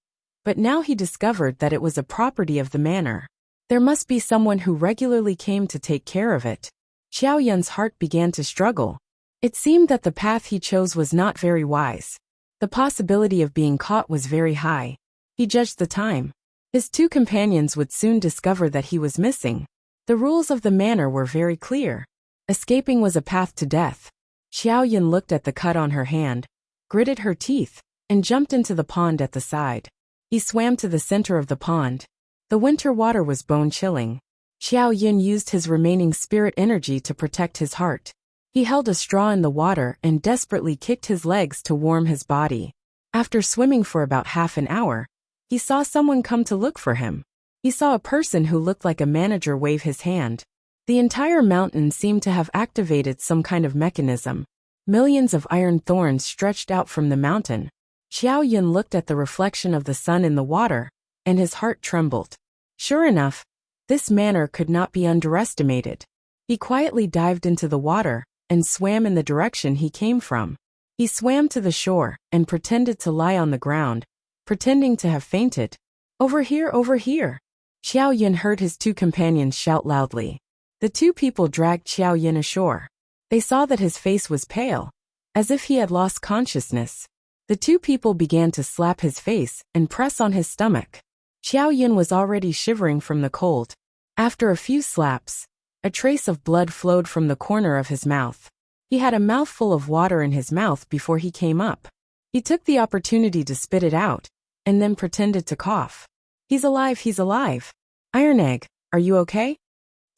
but now he discovered that it was a property of the manor. There must be someone who regularly came to take care of it. Xiaoyan's heart began to struggle. It seemed that the path he chose was not very wise. The possibility of being caught was very high. He judged the time. His 2 companions would soon discover that he was missing. The rules of the manor were very clear. Escaping was a path to death. Xiaoyan looked at the cut on her hand, gritted her teeth, and jumped into the pond at the side. He swam to the center of the pond. The winter water was bone-chilling. Xiaoyan used his remaining spirit energy to protect his heart. He held a straw in the water and desperately kicked his legs to warm his body. After swimming for about half an hour, he saw someone come to look for him. He saw a person who looked like a manager wave his hand. The entire mountain seemed to have activated some kind of mechanism. Millions of iron thorns stretched out from the mountain. Xiaoyan looked at the reflection of the sun in the water, and his heart trembled. Sure enough, this manor could not be underestimated. He quietly dived into the water and swam in the direction he came from. He swam to the shore and pretended to lie on the ground, pretending to have fainted. Over here, over here! Xiaoyan heard his 2 companions shout loudly. The 2 people dragged Xiaoyan ashore. They saw that his face was pale, as if he had lost consciousness. The 2 people began to slap his face and press on his stomach. Xiaoyan was already shivering from the cold. After a few slaps, a trace of blood flowed from the corner of his mouth. He had a mouthful of water in his mouth before he came up. He took the opportunity to spit it out, and then pretended to cough. He's alive, he's alive. Iron Egg, are you okay?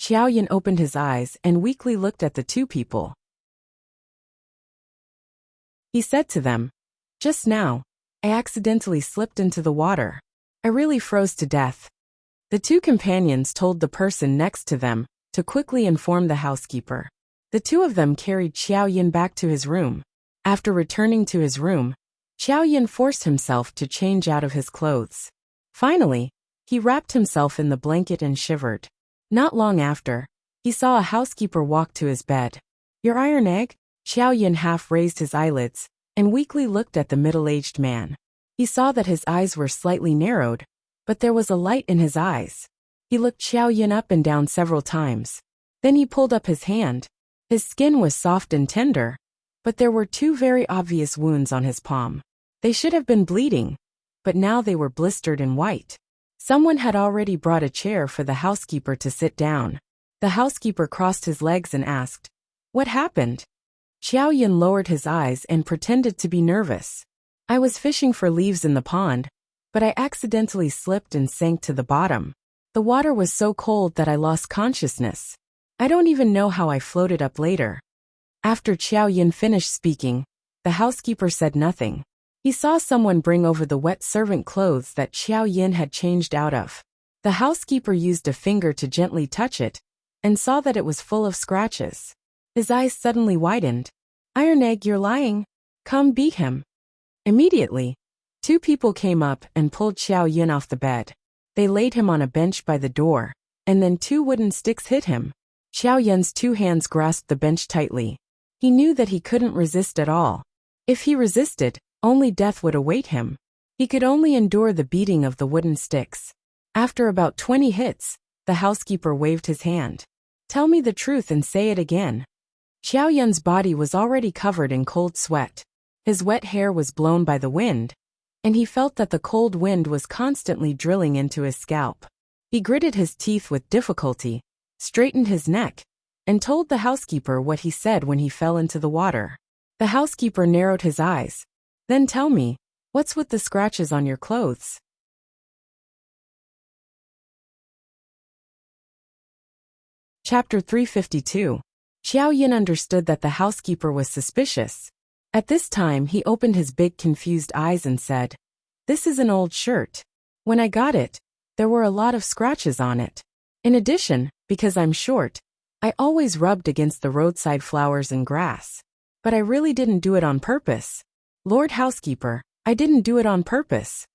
Xiaoyan opened his eyes and weakly looked at the 2 people. He said to them, "Just now, I accidentally slipped into the water. I really froze to death." The 2 companions told the person next to them to quickly inform the housekeeper. The 2 of them carried Xiaoyan back to his room. After returning to his room, Xiaoyan forced himself to change out of his clothes. Finally, he wrapped himself in the blanket and shivered. Not long after, he saw a housekeeper walk to his bed. "Your Iron Egg?" Xiaoyan half raised his eyelids and weakly looked at the middle-aged man. He saw that his eyes were slightly narrowed, but there was a light in his eyes. He looked Xiaoyan up and down several times. Then he pulled up his hand. His skin was soft and tender, but there were 2 very obvious wounds on his palm. They should have been bleeding, but now they were blistered and white. Someone had already brought a chair for the housekeeper to sit down. The housekeeper crossed his legs and asked, "What happened?" Xiaoyan lowered his eyes and pretended to be nervous. "I was fishing for leaves in the pond, but I accidentally slipped and sank to the bottom. The water was so cold that I lost consciousness. I don't even know how I floated up later." After Xiaoyan finished speaking, the housekeeper said nothing. He saw someone bring over the wet servant clothes that Xiaoyan had changed out of. The housekeeper used a finger to gently touch it, and saw that it was full of scratches. His eyes suddenly widened. "Iron Egg, you're lying. Come beat him." Immediately, Two people came up and pulled Xiao Yun off the bed. They laid him on a bench by the door, and then two wooden sticks hit him. Xiao Yun's two hands grasped the bench tightly. He knew that he couldn't resist at all. If he resisted, only death would await him. He could only endure the beating of the wooden sticks. After about 20 hits, the housekeeper waved his hand. "Tell me the truth and say it again." Xiao Yun's body was already covered in cold sweat. His wet hair was blown by the wind, and he felt that the cold wind was constantly drilling into his scalp. He gritted his teeth with difficulty, straightened his neck, and told the housekeeper what he said when he fell into the water. The housekeeper narrowed his eyes. "Then tell me, what's with the scratches on your clothes?" Chapter 352. Xiao Yun understood that the housekeeper was suspicious. At this time he opened his big confused eyes and said, "This is an old shirt. When I got it, there were a lot of scratches on it. In addition, because I'm short, I always rubbed against the roadside flowers and grass. But I really didn't do it on purpose. Lord Housekeeper, I didn't do it on purpose."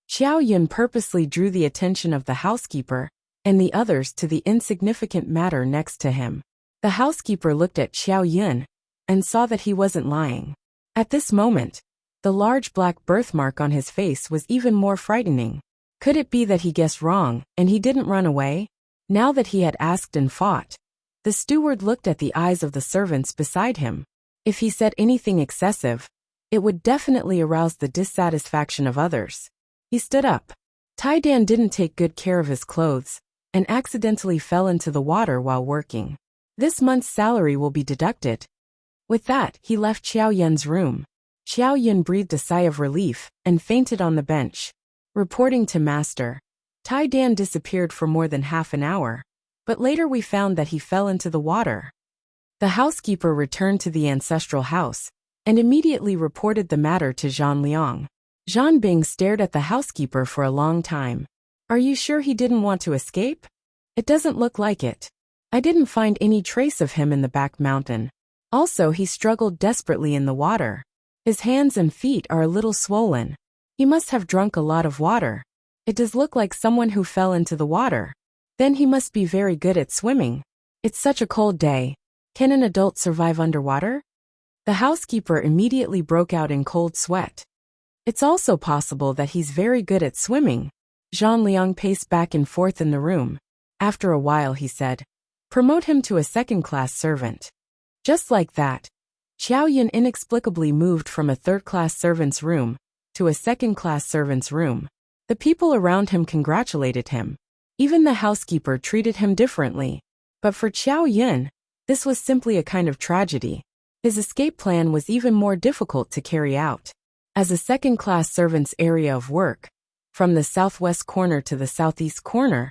Xiao Yun purposely drew the attention of the housekeeper and the others to the insignificant matter next to him. The housekeeper looked at Xiao Yun and saw that he wasn't lying. At this moment, the large black birthmark on his face was even more frightening. Could it be that he guessed wrong and he didn't run away? Now that he had asked and fought, the steward looked at the eyes of the servants beside him. If he said anything excessive, it would definitely arouse the dissatisfaction of others. He stood up. Tai Dan didn't take good care of his clothes and accidentally fell into the water while working. This month's salary will be deducted. With that, he left Xiao Yun's room. Xiao Yun breathed a sigh of relief and fainted on the bench. Reporting to master, Tai Dan disappeared for more than half an hour, but later we found that he fell into the water. The housekeeper returned to the ancestral house and immediately reported the matter to Zhan Liang. Zhan Bing stared at the housekeeper for a long time. "Are you sure he didn't want to escape? It doesn't look like it. I didn't find any trace of him in the back mountain. Also, he struggled desperately in the water. His hands and feet are a little swollen. He must have drunk a lot of water. It does look like someone who fell into the water. Then he must be very good at swimming. It's such a cold day. Can an adult survive underwater?" The housekeeper immediately broke out in cold sweat. "It's also possible that he's very good at swimming." Zhan Liang paced back and forth in the room. After a while he said, "Promote him to a second-class servant." Just like that, Xiao Yun inexplicably moved from a third-class servant's room to a second-class servant's room. The people around him congratulated him. Even the housekeeper treated him differently. But for Xiao Yun, this was simply a kind of tragedy. His escape plan was even more difficult to carry out. As a second-class servant's area of work, from the southwest corner to the southeast corner,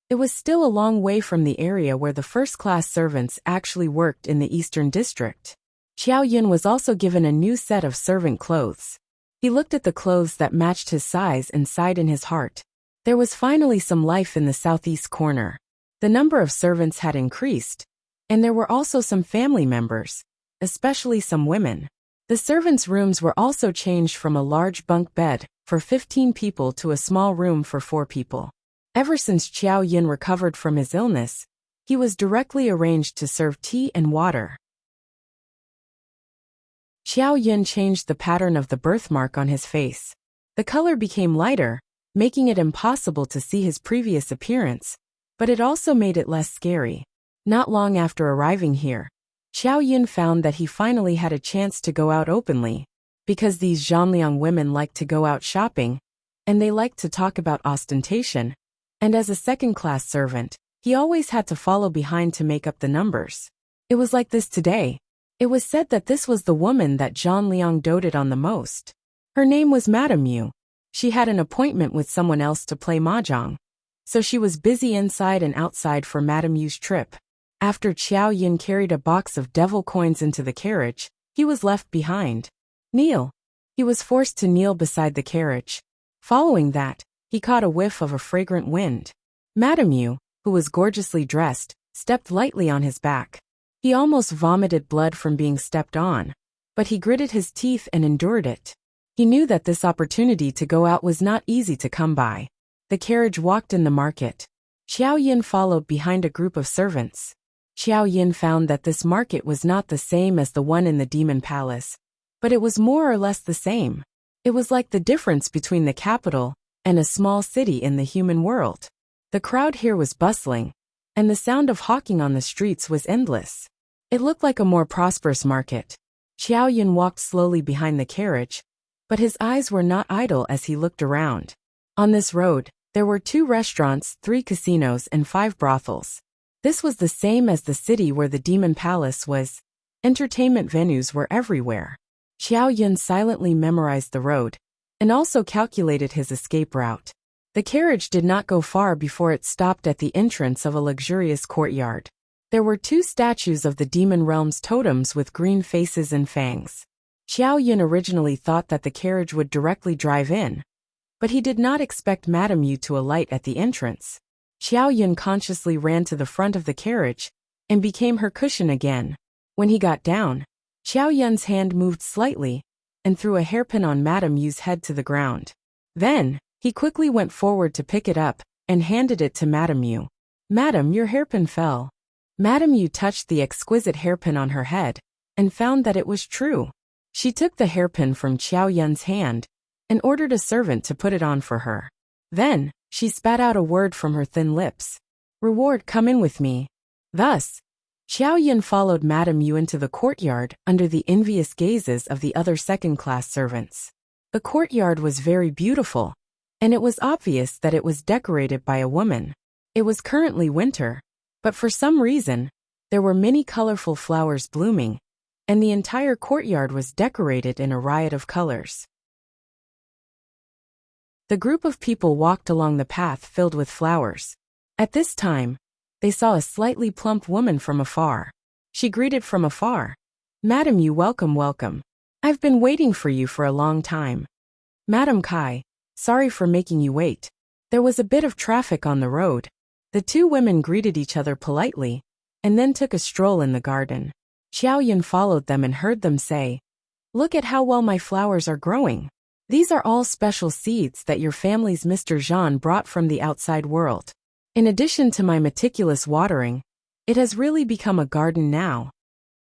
it was still a long way from the area where the first-class servants actually worked in the eastern district. Xiao Yun was also given a new set of servant clothes. He looked at the clothes that matched his size and sighed in his heart. There was finally some life in the southeast corner. The number of servants had increased, and there were also some family members, especially some women. The servants' rooms were also changed from a large bunk bed for 15 people to a small room for 4 people. Ever since Xiao Yun recovered from his illness, he was directly arranged to serve tea and water. Xiao Yun changed the pattern of the birthmark on his face. The color became lighter, making it impossible to see his previous appearance, but it also made it less scary. Not long after arriving here, Xiao Yun found that he finally had a chance to go out openly, because these Zhanliang women liked to go out shopping, and they liked to talk about ostentation, and as a second-class servant, he always had to follow behind to make up the numbers. It was like this today. It was said that this was the woman that Zhan Liang doted on the most. Her name was Madame Yu. She had an appointment with someone else to play mahjong, so she was busy inside and outside for Madame Yu's trip. After Xiao Yun carried a box of devil coins into the carriage, he was left behind. "Kneel." He was forced to kneel beside the carriage. Following that, he caught a whiff of a fragrant wind. Madame Yu, who was gorgeously dressed, stepped lightly on his back. He almost vomited blood from being stepped on, but he gritted his teeth and endured it. He knew that this opportunity to go out was not easy to come by. The carriage walked in the market. Xiao Yin followed behind a group of servants. Xiao Yin found that this market was not the same as the one in the demon palace, but it was more or less the same. It was like the difference between the capital and a small city in the human world. The crowd here was bustling, and the sound of hawking on the streets was endless. It looked like a more prosperous market. Xiao Yin walked slowly behind the carriage, but his eyes were not idle as he looked around. On this road, there were 2 restaurants, 3 casinos, and 5 brothels. This was the same as the city where the demon palace was. Entertainment venues were everywhere. Xiao Yin silently memorized the road, and also calculated his escape route. The carriage did not go far before it stopped at the entrance of a luxurious courtyard. There were 2 statues of the demon realm's totems with green faces and fangs. Xiao Yin originally thought that the carriage would directly drive in, but he did not expect Madame Yu to alight at the entrance. Xiao Yin consciously ran to the front of the carriage and became her cushion again. When he got down, Xiao Yun's hand moved slightly and threw a hairpin on Madame Yu's head to the ground. Then, he quickly went forward to pick it up and handed it to Madame Yu. "Madam, your hairpin fell." Madame Yu touched the exquisite hairpin on her head and found that it was true. She took the hairpin from Xiao Yun's hand and ordered a servant to put it on for her. Then, she spat out a word from her thin lips. "Reward, come in with me." Thus, Xiao Yun followed Madame Yu into the courtyard under the envious gazes of the other second-class servants. The courtyard was very beautiful, and it was obvious that it was decorated by a woman. It was currently winter, but for some reason, there were many colorful flowers blooming, and the entire courtyard was decorated in a riot of colors. The group of people walked along the path filled with flowers. At this time, they saw a slightly plump woman from afar. She greeted from afar. "Madam Yu, welcome, welcome. I've been waiting for you for a long time." "Madam Kai, sorry for making you wait. There was a bit of traffic on the road." The 2 women greeted each other politely, and then took a stroll in the garden. Xiao Yun followed them and heard them say, "Look at how well my flowers are growing. These are all special seeds that your family's Mr. Jean brought from the outside world. In addition to my meticulous watering, it has really become a garden now.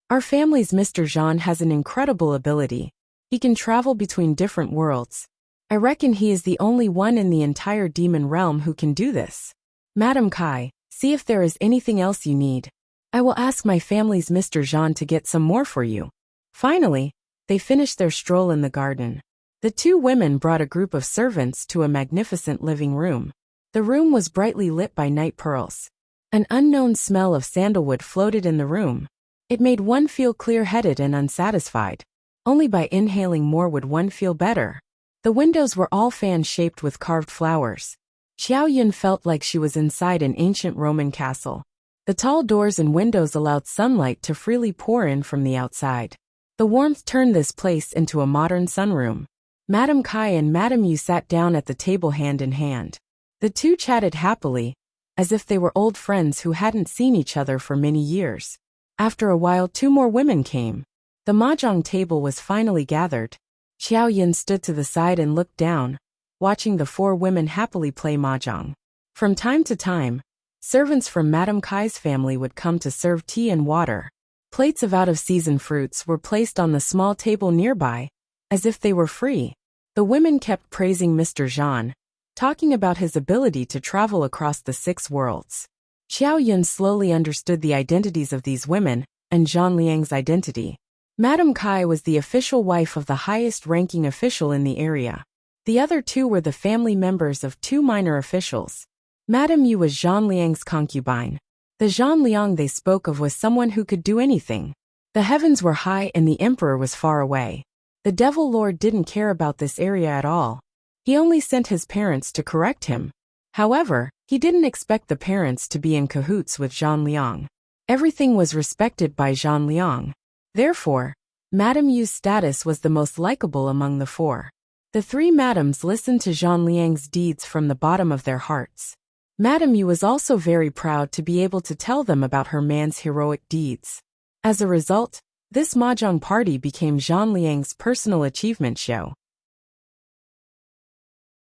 Our family's Mr. Jean has an incredible ability. He can travel between different worlds. I reckon he is the only one in the entire demon realm who can do this. Madam Kai, see if there is anything else you need. I will ask my family's Mr. Jean to get some more for you." Finally, they finished their stroll in the garden. The 2 women brought a group of servants to a magnificent living room. The room was brightly lit by night pearls. An unknown smell of sandalwood floated in the room. It made one feel clear-headed and unsatisfied. Only by inhaling more would one feel better. The windows were all fan-shaped with carved flowers. Xiao Yun felt like she was inside an ancient Roman castle. The tall doors and windows allowed sunlight to freely pour in from the outside. The warmth turned this place into a modern sunroom. Madame Kai and Madame Yu sat down at the table hand in hand. The 2 chatted happily, as if they were old friends who hadn't seen each other for many years. After a while 2 more women came. The mahjong table was finally gathered. Xiao Yin stood to the side and looked down, watching the 4 women happily play mahjong. From time to time, servants from Madame Kai's family would come to serve tea and water. Plates of out-of-season fruits were placed on the small table nearby, as if they were free. The women kept praising Mr. Jean, talking about his ability to travel across the 6 worlds. Xiao Yun slowly understood the identities of these women, and Zhang Liang's identity. Madame Kai was the official wife of the highest-ranking official in the area. The other 2 were the family members of 2 minor officials. Madame Yu was Zhang Liang's concubine. The Zhang Liang they spoke of was someone who could do anything. The heavens were high and the emperor was far away. The Devil Lord didn't care about this area at all. He only sent his parents to correct him. However, he didn't expect the parents to be in cahoots with Zhang Liang. Everything was respected by Zhang Liang. Therefore, Madame Yu's status was the most likable among the 4. The 3 madams listened to Zhang Liang's deeds from the bottom of their hearts. Madame Yu was also very proud to be able to tell them about her man's heroic deeds. As a result, this mahjong party became Zhang Liang's personal achievement show.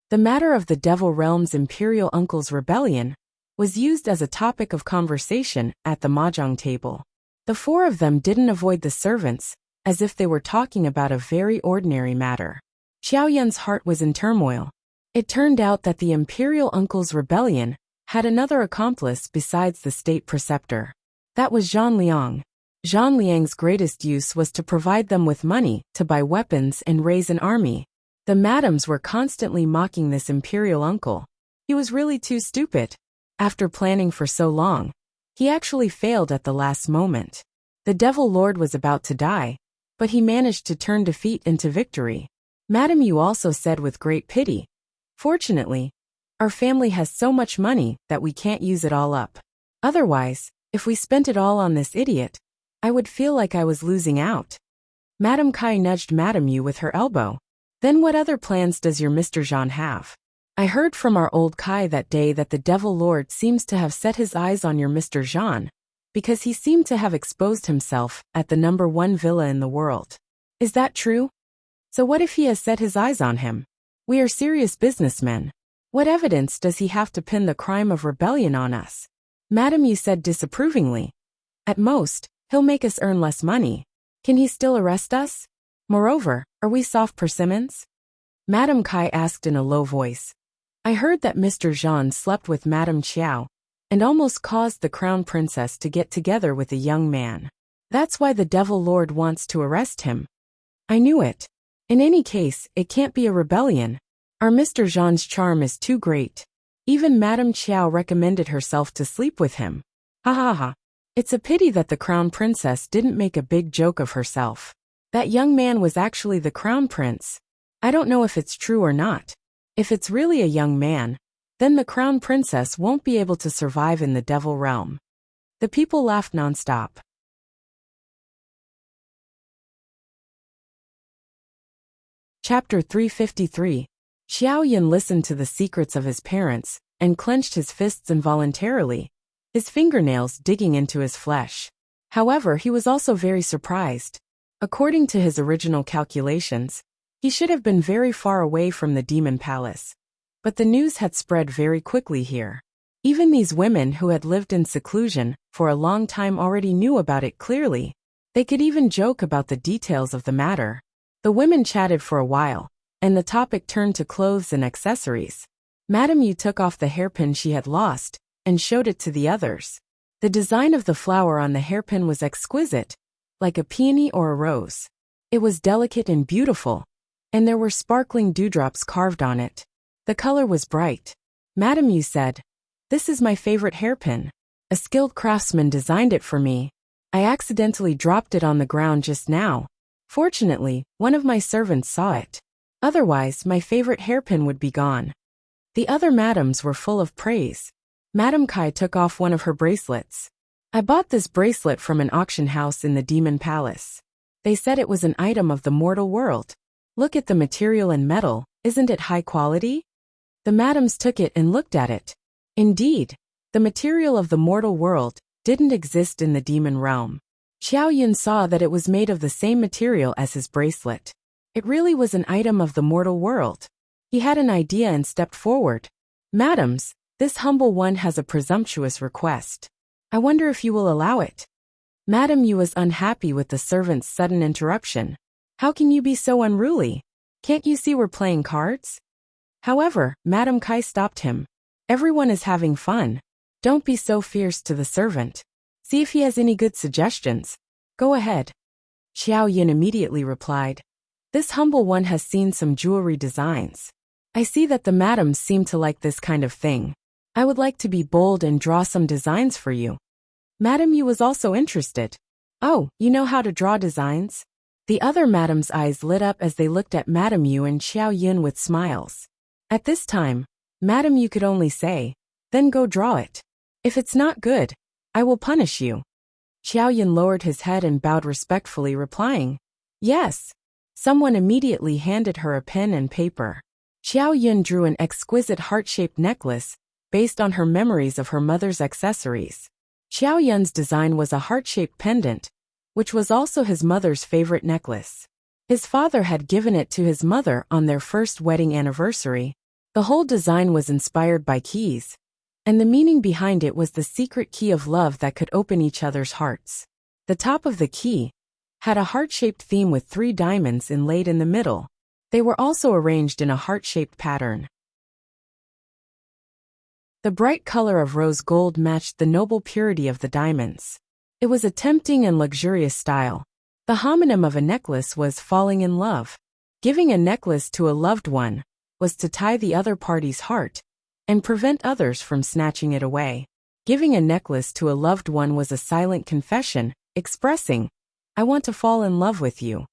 The matter of the Devil Realm's imperial uncle's rebellion was used as a topic of conversation at the mahjong table. The four of them didn't avoid the servants, as if they were talking about a very ordinary matter. Xiao Yun's heart was in turmoil. It turned out that the imperial uncle's rebellion had another accomplice besides the state preceptor. That was Zhang Liang. Zhang Liang's greatest use was to provide them with money to buy weapons and raise an army. The madams were constantly mocking this imperial uncle. He was really too stupid. After planning for so long, he actually failed at the last moment. The Devil Lord was about to die, but he managed to turn defeat into victory. Madame Yu also said with great pity, "Fortunately, our family has so much money that we can't use it all up. Otherwise, if we spent it all on this idiot, I would feel like I was losing out." Madame Kai nudged Madame Yu with her elbow. "Then what other plans does your Mr. Jean have? I heard from our old Kai that day that the Devil Lord seems to have set his eyes on your Mr. Jean, because he seemed to have exposed himself at the #1 villa in the world. Is that true? So what if he has set his eyes on him? We are serious businessmen. What evidence does he have to pin the crime of rebellion on us?" Madame Yu said disapprovingly. "At most, he'll make us earn less money. Can he still arrest us? Moreover, are we soft persimmons?" Madame Kai asked in a low voice. "I heard that Mr. Jean slept with Madame Qiao and almost caused the crown princess to get together with a young man. That's why the Devil Lord wants to arrest him." "I knew it. In any case, it can't be a rebellion. Our Mr. Jean's charm is too great. Even Madame Qiao recommended herself to sleep with him. Ha ha ha. It's a pity that the crown princess didn't make a big joke of herself. That young man was actually the crown prince. I don't know if it's true or not. If it's really a young man, then the crown princess won't be able to survive in the Devil Realm." The people laughed nonstop. Chapter 353. Xiao Yun listened to the secrets of his parents and clenched his fists involuntarily, his fingernails digging into his flesh. However, he was also very surprised. According to his original calculations, he should have been very far away from the Demon Palace. But the news had spread very quickly here. Even these women who had lived in seclusion for a long time already knew about it clearly. They could even joke about the details of the matter. The women chatted for a while, and the topic turned to clothes and accessories. Madame Yu took off the hairpin she had lost and showed it to the others. The design of the flower on the hairpin was exquisite, like a peony or a rose. It was delicate and beautiful, and there were sparkling dewdrops carved on it. The color was bright. Madame Yu said, "This is my favorite hairpin. A skilled craftsman designed it for me. I accidentally dropped it on the ground just now. Fortunately, one of my servants saw it. Otherwise, my favorite hairpin would be gone." The other madams were full of praise. Madame Kai took off one of her bracelets. "I bought this bracelet from an auction house in the Demon Palace. They said it was an item of the mortal world. Look at the material and metal, isn't it high quality?" The madams took it and looked at it. Indeed, the material of the mortal world didn't exist in the demon realm. Xiao Yun saw that it was made of the same material as his bracelet. It really was an item of the mortal world. He had an idea and stepped forward. "Madams, this humble one has a presumptuous request. I wonder if you will allow it." Madame Yu was unhappy with the servant's sudden interruption. "How can you be so unruly? Can't you see we're playing cards?" However, Madame Kai stopped him. "Everyone is having fun. Don't be so fierce to the servant. See if he has any good suggestions. Go ahead." Xiao Yun immediately replied, "This humble one has seen some jewelry designs. I see that the madams seem to like this kind of thing. I would like to be bold and draw some designs for you." Madame Yu was also interested. "Oh, you know how to draw designs?" The other madams' eyes lit up as they looked at Madame Yu and Xiao Yun with smiles. At this time, Madame Yu could only say, "Then go draw it. If it's not good, I will punish you." Xiao Yun lowered his head and bowed respectfully, replying, "Yes." Someone immediately handed her a pen and paper. Xiao Yun drew an exquisite heart-shaped necklace based on her memories of her mother's accessories. Xiao Yun's design was a heart-shaped pendant, which was also his mother's favorite necklace. His father had given it to his mother on their first wedding anniversary. The whole design was inspired by keys, and the meaning behind it was the secret key of love that could open each other's hearts. The top of the key had a heart-shaped theme with 3 diamonds inlaid in the middle. They were also arranged in a heart-shaped pattern. The bright color of rose gold matched the noble purity of the diamonds. It was a tempting and luxurious style. The homonym of a necklace was falling in love. Giving a necklace to a loved one was to tie the other party's heart and prevent others from snatching it away. Giving a necklace to a loved one was a silent confession, expressing, "I want to fall in love with you."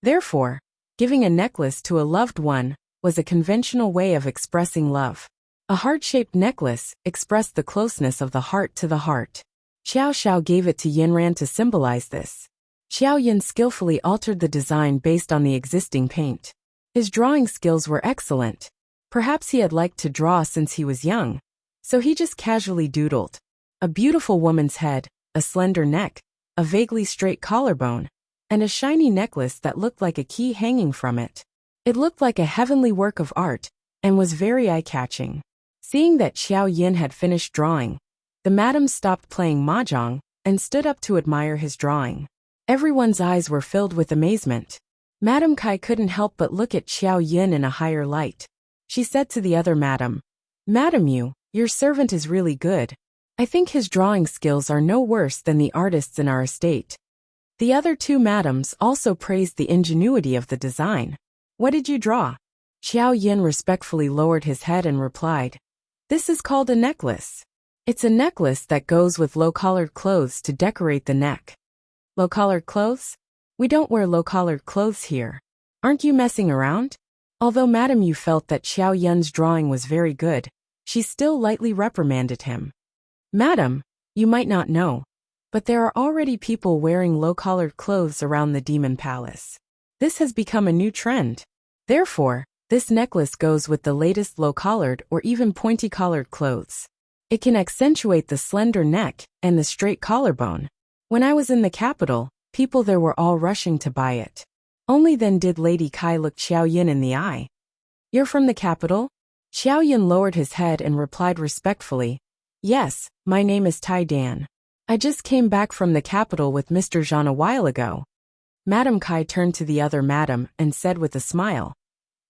Therefore, giving a necklace to a loved one was a conventional way of expressing love. A heart-shaped necklace expressed the closeness of the heart to the heart. Xiao Xiao gave it to Yinran to symbolize this. Xiao Yin skillfully altered the design based on the existing paint. His drawing skills were excellent. Perhaps he had liked to draw since he was young, so he just casually doodled a beautiful woman's head, a slender neck, a vaguely straight collarbone, and a shiny necklace that looked like a key hanging from it. It looked like a heavenly work of art and was very eye-catching. Seeing that Xiao Yin had finished drawing, the madams stopped playing mahjong and stood up to admire his drawing. Everyone's eyes were filled with amazement. Madame Kai couldn't help but look at Xiao Yin in a higher light. She said to the other madam, "Madam Yu, your servant is really good. I think his drawing skills are no worse than the artists in our estate." The other 2 madams also praised the ingenuity of the design. "What did you draw?" Xiao Yin respectfully lowered his head and replied, "This is called a necklace. It's a necklace that goes with low-collared clothes to decorate the neck." "Low-collared clothes? We don't wear low-collared clothes here. Aren't you messing around?" Although Madame Yu felt that Xiao Yun's drawing was very good, she still lightly reprimanded him. "Madam, you might not know, but there are already people wearing low-collared clothes around the Demon Palace. This has become a new trend. Therefore, this necklace goes with the latest low-collared or even pointy-collared clothes. It can accentuate the slender neck and the straight collarbone. When I was in the capital, people there were all rushing to buy it." Only then did Lady Kai look Xiao Yin in the eye. "You're from the capital?" Xiao Yin lowered his head and replied respectfully, "Yes, my name is Tai Dan. I just came back from the capital with Mr. Zhan a while ago." Madame Kai turned to the other madam and said with a smile,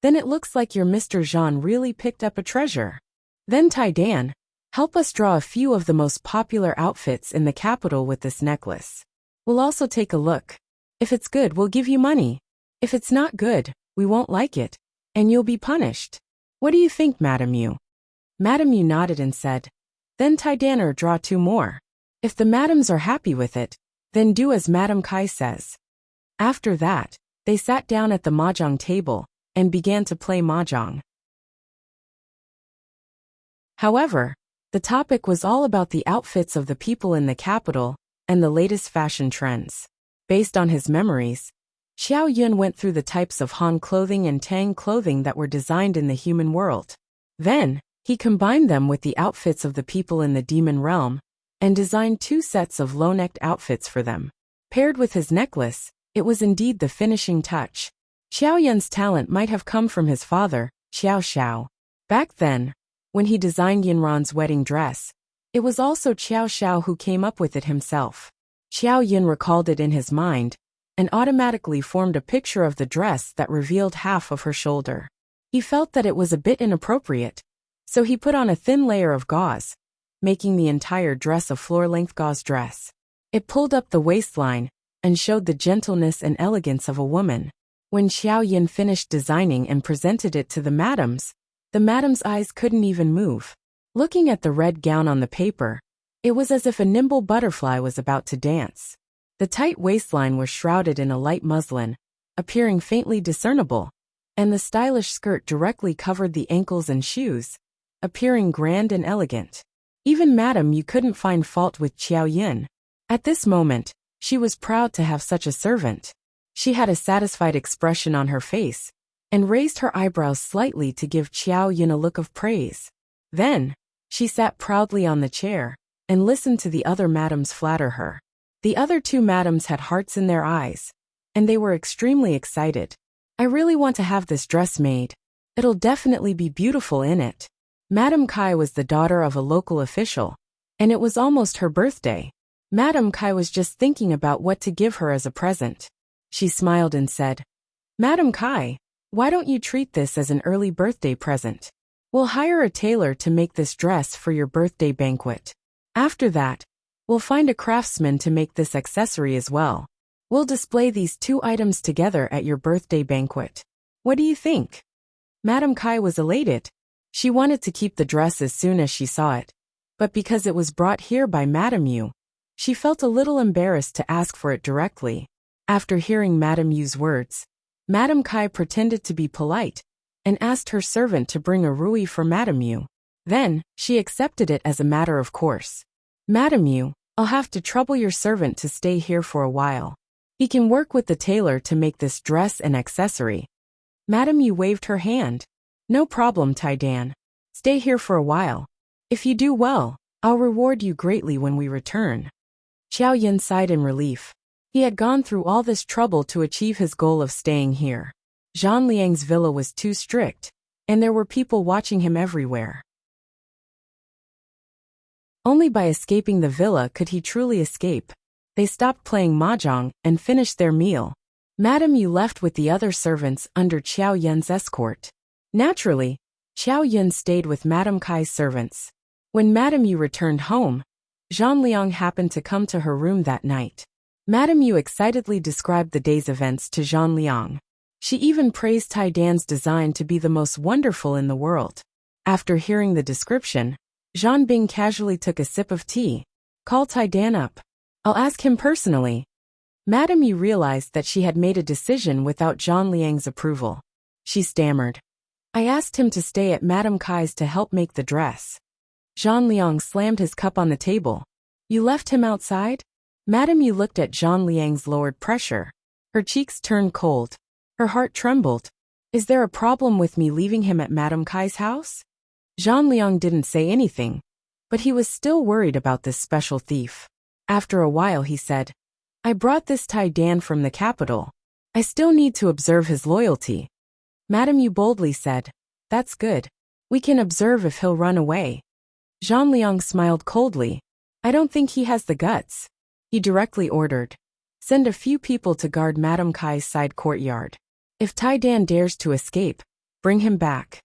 "Then it looks like your Mr. Zhan really picked up a treasure. Then Tai Dan, help us draw a few of the most popular outfits in the capital with this necklace. We'll also take a look. If it's good, we'll give you money. If it's not good, we won't like it, and you'll be punished. What do you think, Madame Yu?" Madame Yu nodded and said, "Then Tai Danner draw 2 more. If the madams are happy with it, then do as Madame Kai says." After that, they sat down at the mahjong table and began to play mahjong. However, the topic was all about the outfits of the people in the capital and the latest fashion trends. Based on his memories, Xiao Yun went through the types of Han clothing and Tang clothing that were designed in the human world. Then, he combined them with the outfits of the people in the demon realm and designed 2 sets of low-necked outfits for them. Paired with his necklace, it was indeed the finishing touch. Xiao Yun's talent might have come from his father, Xiao Xiao. Back then, when he designed Yinran's wedding dress, it was also Xiao Xiao who came up with it himself. Xiao Yun recalled it in his mind and automatically formed a picture of the dress that revealed half of her shoulder. He felt that it was a bit inappropriate, so he put on a thin layer of gauze, making the entire dress a floor-length gauze dress. It pulled up the waistline and showed the gentleness and elegance of a woman. When Xiao Yin finished designing and presented it to the madams eyes couldn't even move. Looking at the red gown on the paper, it was as if a nimble butterfly was about to dance. The tight waistline was shrouded in a light muslin, appearing faintly discernible, and the stylish skirt directly covered the ankles and shoes, appearing grand and elegant. Even Madame Yu couldn't find fault with Xiao Yin. At this moment, she was proud to have such a servant. She had a satisfied expression on her face, and raised her eyebrows slightly to give Xiao Yin a look of praise. Then, she sat proudly on the chair, and listened to the other madams flatter her. The other 2 madams had hearts in their eyes, and they were extremely excited. "I really want to have this dress made. It'll definitely be beautiful in it. Madame Kai was the daughter of a local official, and it was almost her birthday. Madame Kai was just thinking about what to give her as a present. She smiled and said, "Madame Kai, why don't you treat this as an early birthday present? We'll hire a tailor to make this dress for your birthday banquet. After that, we'll find a craftsman to make this accessory as well. We'll display these two items together at your birthday banquet. What do you think?" Madame Kai was elated. She wanted to keep the dress as soon as she saw it, but because it was brought here by Madame Yu, she felt a little embarrassed to ask for it directly. After hearing Madame Yu's words, Madame Kai pretended to be polite and asked her servant to bring a rui for Madame Yu. Then, she accepted it as a matter of course. "Madame Yu, I'll have to trouble your servant to stay here for a while. He can work with the tailor to make this dress and accessory." Madame Yu waved her hand. "No problem, Taidan. Stay here for a while. If you do well, I'll reward you greatly when we return." Xiao Yin sighed in relief. He had gone through all this trouble to achieve his goal of staying here. Zhang Liang's villa was too strict, and there were people watching him everywhere. Only by escaping the villa could he truly escape. They stopped playing mahjong and finished their meal. Madame Yu left with the other servants under Xiao Yun's escort. Naturally, Xiao Yun stayed with Madame Kai's servants. When Madame Yu returned home, Zhang Liang happened to come to her room that night. Madame Yu excitedly described the day's events to Zhang Liang. She even praised Taidan's design to be the most wonderful in the world. After hearing the description, Zhang Bing casually took a sip of tea. "Call Taidan up. I'll ask him personally." Madame Yu realized that she had made a decision without Zhang Liang's approval. She stammered, "I asked him to stay at Madame Kai's to help make the dress." Zhang Liang slammed his cup on the table. "You left him outside?" Madame Yu looked at Zhang Liang's lowered pressure. Her cheeks turned cold. Her heart trembled. "Is there a problem with me leaving him at Madame Kai's house?" Zhang Liang didn't say anything, but he was still worried about this special thief. After a while he said, "I brought this Taidan from the capital. I still need to observe his loyalty." Madame Yu boldly said, "That's good. We can observe if he'll run away." Zhang Liang smiled coldly. "I don't think he has the guts." He directly ordered, "Send a few people to guard Madame Kai's side courtyard. If Taidan dares to escape, bring him back."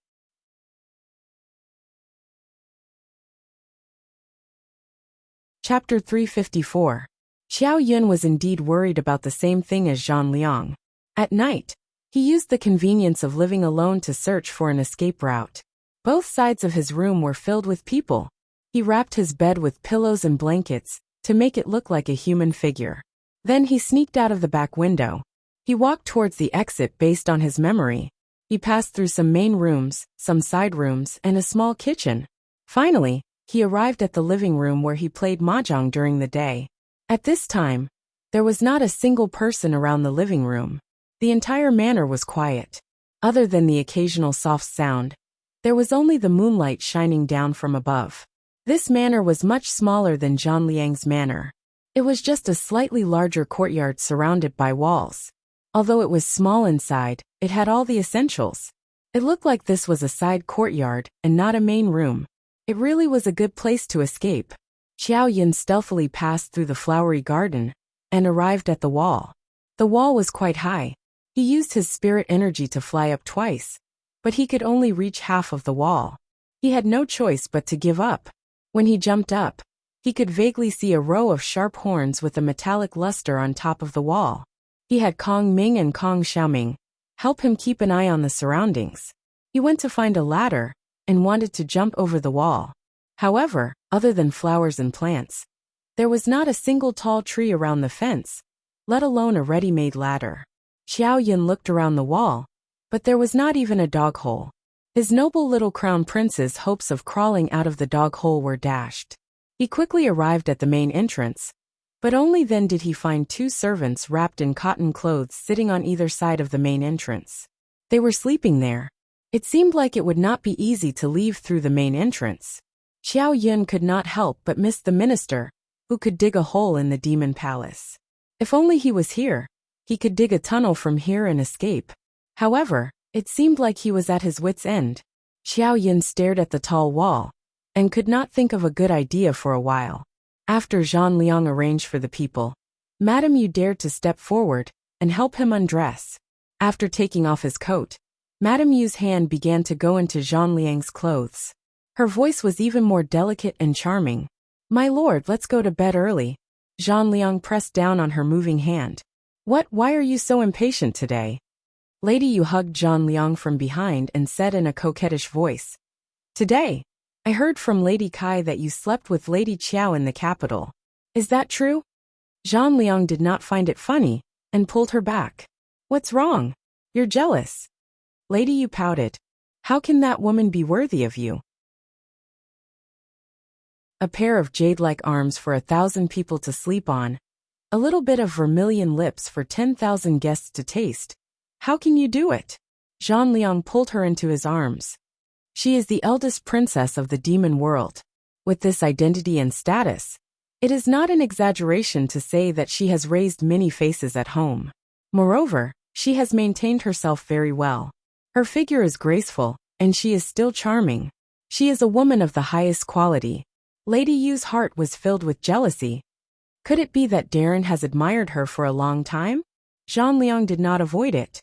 Chapter 354. Xiao Yun was indeed worried about the same thing as Zhang Liang. At night, he used the convenience of living alone to search for an escape route. Both sides of his room were filled with people. He wrapped his bed with pillows and blankets to make it look like a human figure. Then he sneaked out of the back window. He walked towards the exit based on his memory. He passed through some main rooms, some side rooms, and a small kitchen. Finally, he arrived at the living room where he played mahjong during the day. At this time, there was not a single person around the living room. The entire manor was quiet. Other than the occasional soft sound, there was only the moonlight shining down from above. This manor was much smaller than Zhang Liang's manor. It was just a slightly larger courtyard surrounded by walls. Although it was small inside, it had all the essentials. It looked like this was a side courtyard and not a main room. It really was a good place to escape. Xiao Yin stealthily passed through the flowery garden and arrived at the wall. The wall was quite high. He used his spirit energy to fly up twice, but he could only reach half of the wall. He had no choice but to give up. When he jumped up, he could vaguely see a row of sharp horns with a metallic luster on top of the wall. He had Kong Ming and Kong Xiaoming help him keep an eye on the surroundings. He went to find a ladder and wanted to jump over the wall. However, other than flowers and plants, there was not a single tall tree around the fence, let alone a ready-made ladder. Xiao Yin looked around the wall, but there was not even a dog hole. His noble little crown prince's hopes of crawling out of the dog hole were dashed. He quickly arrived at the main entrance, but only then did he find two servants wrapped in cotton clothes sitting on either side of the main entrance. They were sleeping there. It seemed like it would not be easy to leave through the main entrance. Xiao Yun could not help but miss the minister, who could dig a hole in the demon palace. If only he was here, he could dig a tunnel from here and escape. However, It seemed like he was at his wit's end. Xiao Yin stared at the tall wall and could not think of a good idea for a while. After Zhang Liang arranged for the people, Madame Yu dared to step forward and help him undress. After taking off his coat, Madame Yu's hand began to go into Zhang Liang's clothes. Her voice was even more delicate and charming. "My lord, let's go to bed early." Zhang Liang pressed down on her moving hand. Why are you so impatient today?" Lady Yu hugged Zhang Liang from behind and said in a coquettish voice, "Today, I heard from Lady Kai that you slept with Lady Qiao in the capital. Is that true?" Zhang Liang did not find it funny and pulled her back. "What's wrong? You're jealous." Lady Yu pouted. "How can that woman be worthy of you?" A pair of jade-like arms for 1,000 people to sleep on. A little bit of vermilion lips for 10,000 guests to taste. How can you do it? Zhang Liang pulled her into his arms. She is the eldest princess of the demon world. With this identity and status, it is not an exaggeration to say that she has raised many faces at home. Moreover, she has maintained herself very well. Her figure is graceful, and she is still charming. She is a woman of the highest quality. Lady Yu's heart was filled with jealousy. Could it be that Darren has admired her for a long time? Zhang Liang did not avoid it.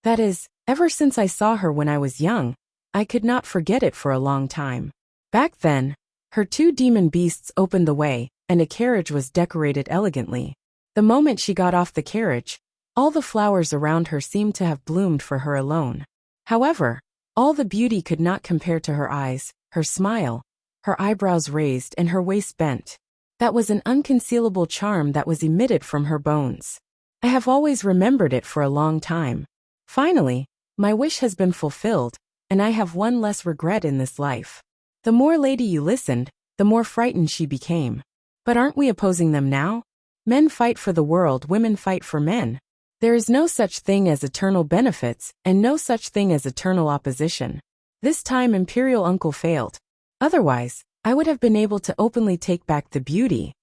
That is, ever since I saw her when I was young, I could not forget it for a long time. Back then, her 2 demon beasts opened the way, and a carriage was decorated elegantly. The moment she got off the carriage, all the flowers around her seemed to have bloomed for her alone. However, all the beauty could not compare to her eyes, her smile, her eyebrows raised and her waist bent. That was an unconcealable charm that was emitted from her bones. I have always remembered it for a long time. Finally, my wish has been fulfilled, and I have one less regret in this life. The more Lady Yu listened, the more frightened she became. But aren't we opposing them now? Men fight for the world, women fight for men. There is no such thing as eternal benefits, and no such thing as eternal opposition. This time Imperial Uncle failed. Otherwise, I would have been able to openly take back the beauty.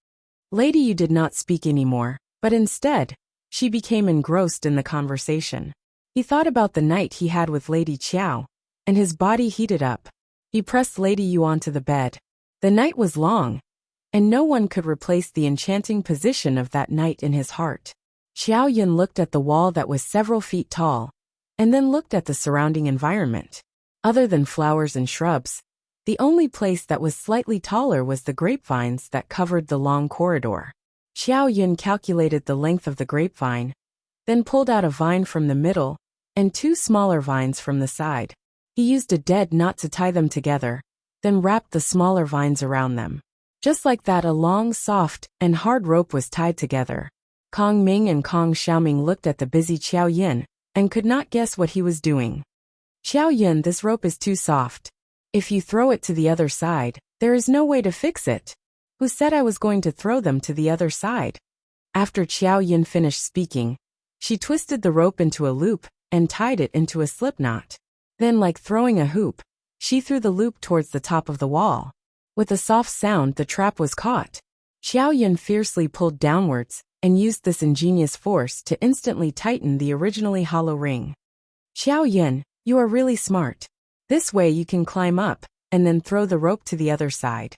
Lady Yu did not speak anymore, but instead, she became engrossed in the conversation. He thought about the night he had with Lady Qiao, and his body heated up. He pressed Lady Yu onto the bed. The night was long, and no one could replace the enchanting position of that night in his heart. Xiao Yun looked at the wall that was several feet tall, and then looked at the surrounding environment. Other than flowers and shrubs, the only place that was slightly taller was the grapevines that covered the long corridor. Xiao Yun calculated the length of the grapevine, then pulled out a vine from the middle, and 2 smaller vines from the side. He used a dead knot to tie them together, then wrapped the smaller vines around them. Just like that, a long, soft, and hard rope was tied together. Kong Ming and Kong Xiaoming looked at the busy Xiao Yin, and could not guess what he was doing. Xiao Yin, this rope is too soft. If you throw it to the other side, there is no way to fix it. Who said I was going to throw them to the other side? After Xiao Yin finished speaking, she twisted the rope into a loop, and tied it into a slip knot. Then, like throwing a hoop, she threw the loop towards the top of the wall. With a soft sound, the trap was caught. Xiao Yun fiercely pulled downwards, and used this ingenious force to instantly tighten the originally hollow ring. Xiao Yun, you are really smart. This way you can climb up, and then throw the rope to the other side.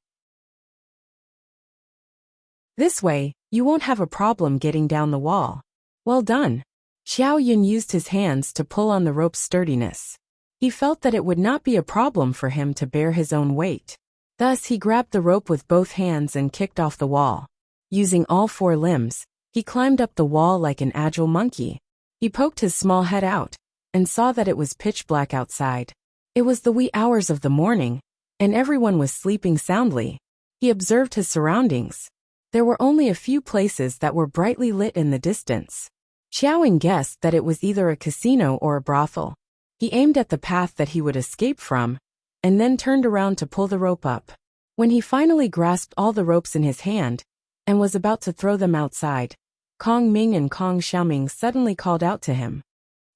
This way, you won't have a problem getting down the wall. Well done. Xiao Yun used his hands to pull on the rope's sturdiness. He felt that it would not be a problem for him to bear his own weight. Thus he grabbed the rope with both hands and kicked off the wall. Using all 4 limbs, he climbed up the wall like an agile monkey. He poked his small head out, and saw that it was pitch black outside. It was the wee hours of the morning, and everyone was sleeping soundly. He observed his surroundings. There were only a few places that were brightly lit in the distance. Xiaoying guessed that it was either a casino or a brothel. He aimed at the path that he would escape from, and then turned around to pull the rope up. When he finally grasped all the ropes in his hand, and was about to throw them outside, Kong Ming and Kong Xiaoming suddenly called out to him.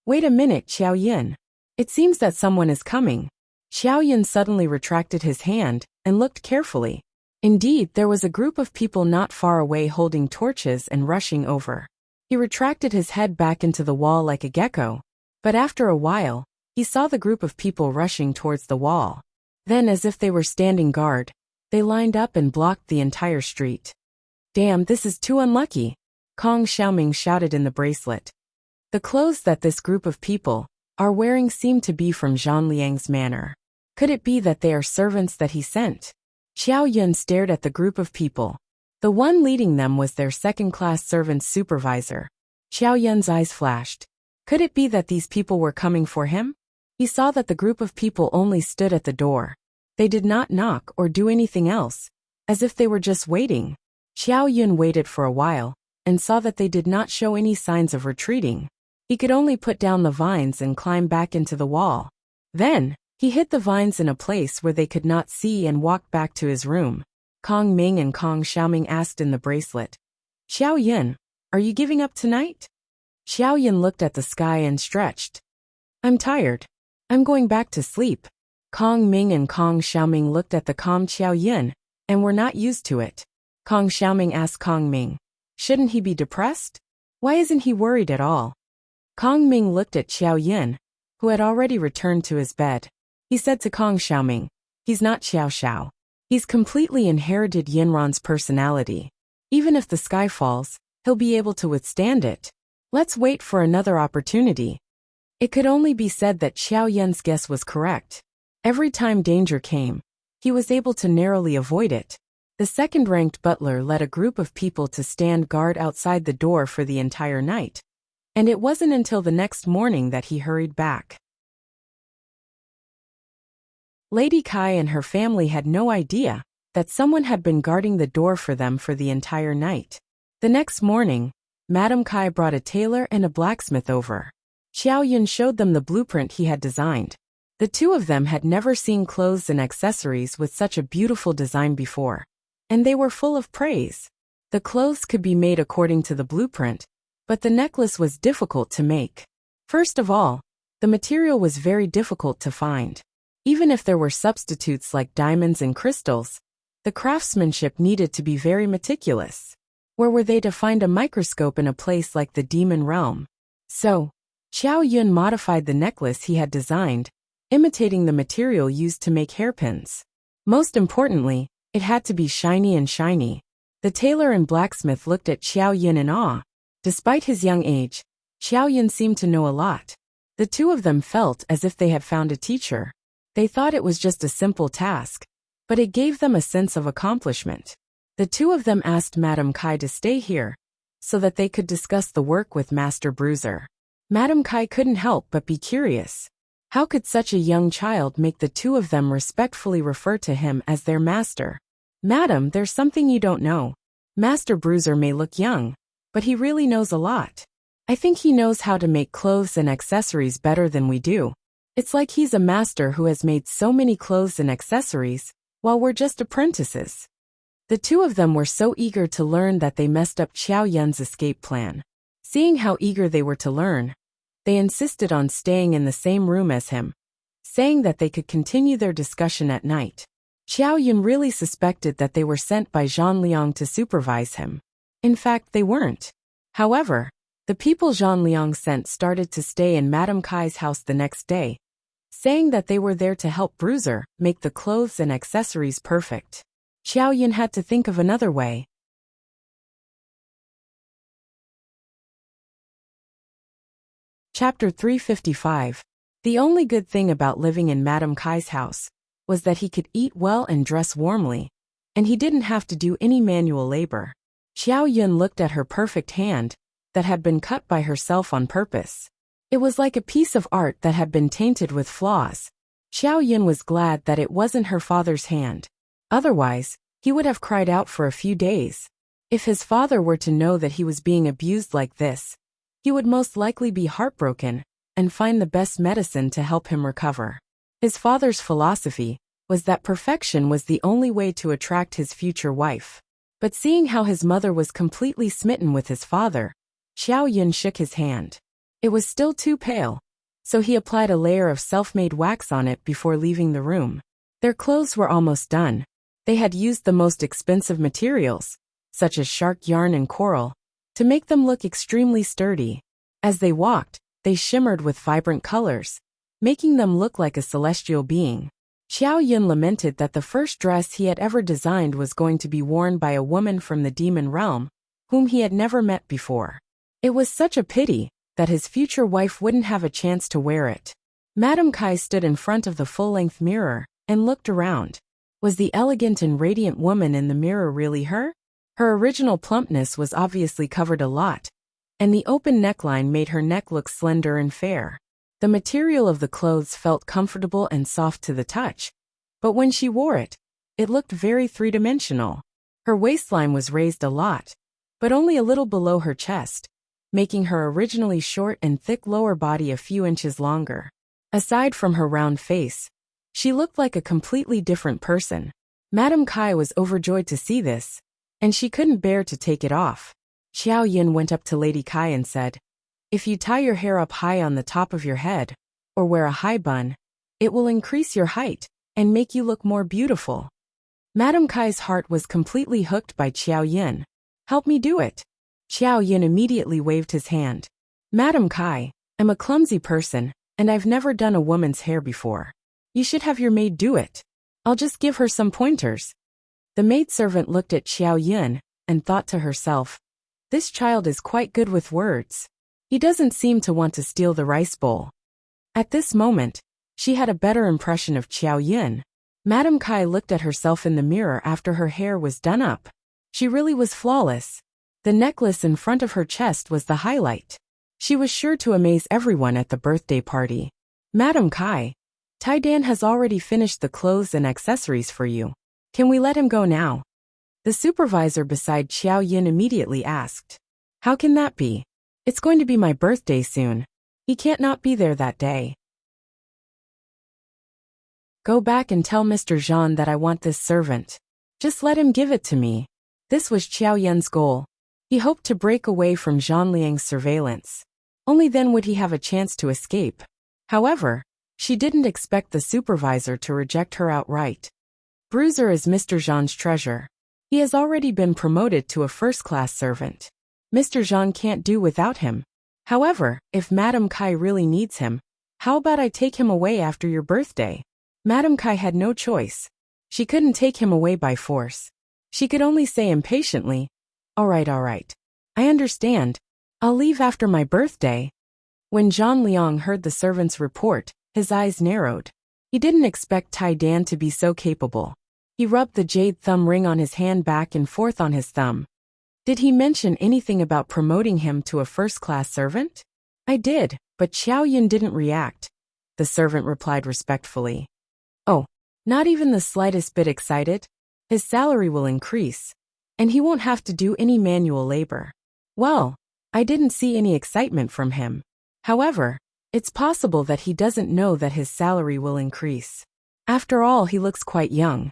Wait a minute, Xiao Yin. It seems that someone is coming. Xiao Yin suddenly retracted his hand, and looked carefully. Indeed, there was a group of people not far away holding torches and rushing over. He retracted his head back into the wall like a gecko, but after a while, he saw the group of people rushing towards the wall. Then, as if they were standing guard, they lined up and blocked the entire street. Damn, this is too unlucky, Kong Xiaoming shouted in the bracelet. The clothes that this group of people are wearing seem to be from Zhang Liang's manor. Could it be that they are servants that he sent? Xiao Yun stared at the group of people. The one leading them was their second-class servant's supervisor. Xiao Yun's eyes flashed. Could it be that these people were coming for him? He saw that the group of people only stood at the door. They did not knock or do anything else, as if they were just waiting. Xiao Yun waited for a while, and saw that they did not show any signs of retreating. He could only put down the vines and climb back into the wall. Then, he hid the vines in a place where they could not see and walked back to his room. Kong Ming and Kong Xiaoming asked in the bracelet. Xiao Yun, are you giving up tonight? Xiao Yun looked at the sky and stretched. I'm tired. I'm going back to sleep. Kong Ming and Kong Xiaoming looked at the calm Xiao Yun, and were not used to it. Kong Xiaoming asked Kong Ming, shouldn't he be depressed? Why isn't he worried at all? Kong Ming looked at Xiao Yun, who had already returned to his bed. He said to Kong Xiaoming, he's not Xiao Xiao. He's completely inherited Yinran's personality. Even if the sky falls, he'll be able to withstand it. Let's wait for another opportunity. It could only be said that Xiao Yun's guess was correct. Every time danger came, he was able to narrowly avoid it. The second-ranked butler led a group of people to stand guard outside the door for the entire night. And it wasn't until the next morning that he hurried back. Lady Kai and her family had no idea that someone had been guarding the door for them for the entire night. The next morning, Madame Kai brought a tailor and a blacksmith over. Xiao Yun showed them the blueprint he had designed. The two of them had never seen clothes and accessories with such a beautiful design before, and they were full of praise. The clothes could be made according to the blueprint, but the necklace was difficult to make. First of all, the material was very difficult to find. Even if there were substitutes like diamonds and crystals, the craftsmanship needed to be very meticulous. Where were they to find a microscope in a place like the demon realm? So, Xiao Yun modified the necklace he had designed, imitating the material used to make hairpins. Most importantly, it had to be shiny and shiny. The tailor and blacksmith looked at Xiao Yun in awe. Despite his young age, Xiao Yun seemed to know a lot. The two of them felt as if they had found a teacher. They thought it was just a simple task, but it gave them a sense of accomplishment. The two of them asked Madame Kai to stay here, so that they could discuss the work with Master Bruiser. Madame Kai couldn't help but be curious. How could such a young child make the two of them respectfully refer to him as their master? Madam, there's something you don't know. Master Bruiser may look young, but he really knows a lot. I think he knows how to make clothes and accessories better than we do. It's like he's a master who has made so many clothes and accessories, while we're just apprentices. The two of them were so eager to learn that they messed up Xiao Yun's escape plan. Seeing how eager they were to learn, they insisted on staying in the same room as him, saying that they could continue their discussion at night. Xiao Yun really suspected that they were sent by Zhang Liang to supervise him. In fact, they weren't. However, the people Zhang Liang sent started to stay in Madame Kai's house the next day, saying that they were there to help Bruiser make the clothes and accessories perfect. Xiao Yun had to think of another way. Chapter 355. The only good thing about living in Madame Kai's house was that he could eat well and dress warmly, and he didn't have to do any manual labor. Xiao Yun looked at her perfect hand that had been cut by herself on purpose. It was like a piece of art that had been tainted with flaws. Xiao Yun was glad that it wasn't her father's hand. Otherwise, he would have cried out for a few days. If his father were to know that he was being abused like this, he would most likely be heartbroken and find the best medicine to help him recover. His father's philosophy was that perfection was the only way to attract his future wife. But seeing how his mother was completely smitten with his father, Xiao Yun shook his hand. It was still too pale, so he applied a layer of self-made wax on it before leaving the room. Their clothes were almost done. They had used the most expensive materials, such as shark yarn and coral, to make them look extremely sturdy. As they walked, they shimmered with vibrant colors, making them look like a celestial being. Xiao Yun lamented that the first dress he had ever designed was going to be worn by a woman from the demon realm, whom he had never met before. It was such a pity that his future wife wouldn't have a chance to wear it. Madame Kai stood in front of the full-length mirror and looked around. Was the elegant and radiant woman in the mirror really her? Her original plumpness was obviously covered a lot, and the open neckline made her neck look slender and fair. The material of the clothes felt comfortable and soft to the touch, but when she wore it, it looked very three-dimensional. Her waistline was raised a lot, but only a little below her chest, making her originally short and thick lower body a few inches longer. Aside from her round face, she looked like a completely different person. Madame Kai was overjoyed to see this, and she couldn't bear to take it off. Xiao Yin went up to Lady Kai and said, "If you tie your hair up high on the top of your head, or wear a high bun, it will increase your height and make you look more beautiful." Madame Kai's heart was completely hooked by Xiao Yin. "Help me do it." Xiao Yin immediately waved his hand. "Madame Kai, I'm a clumsy person, and I've never done a woman's hair before. You should have your maid do it. I'll just give her some pointers." The maidservant looked at Xiao Yun and thought to herself, "This child is quite good with words. He doesn't seem to want to steal the rice bowl." At this moment, she had a better impression of Xiao Yun. Madame Kai looked at herself in the mirror after her hair was done up. She really was flawless. The necklace in front of her chest was the highlight. She was sure to amaze everyone at the birthday party. "Madame Kai, Tai Dan has already finished the clothes and accessories for you. Can we let him go now?" The supervisor beside Xiao Yin immediately asked. "How can that be? It's going to be my birthday soon. He can't not be there that day." "Go back and tell Mr. Jean that I want this servant. Just let him give it to me." This was Xiao Yun's goal. He hoped to break away from Zhang Liang's surveillance. Only then would he have a chance to escape. However, she didn't expect the supervisor to reject her outright. Bruiser is Mr. Zhang's treasure. He has already been promoted to a first-class servant. Mr. Zhang can't do without him. However, if Madame Kai really needs him, how about I take him away after your birthday? Madame Kai had no choice. She couldn't take him away by force. She could only say impatiently, all right. I understand. I'll leave after my birthday." When Zhang Liang heard the servant's report, his eyes narrowed. He didn't expect Tai Dan to be so capable. He rubbed the jade thumb ring on his hand back and forth on his thumb. "Did he mention anything about promoting him to a first-class servant?" "I did, but Xiao Yin didn't react," the servant replied respectfully. "Oh, not even the slightest bit excited? His salary will increase, and he won't have to do any manual labor." "Well, I didn't see any excitement from him. However, it's possible that he doesn't know that his salary will increase. After all, he looks quite young."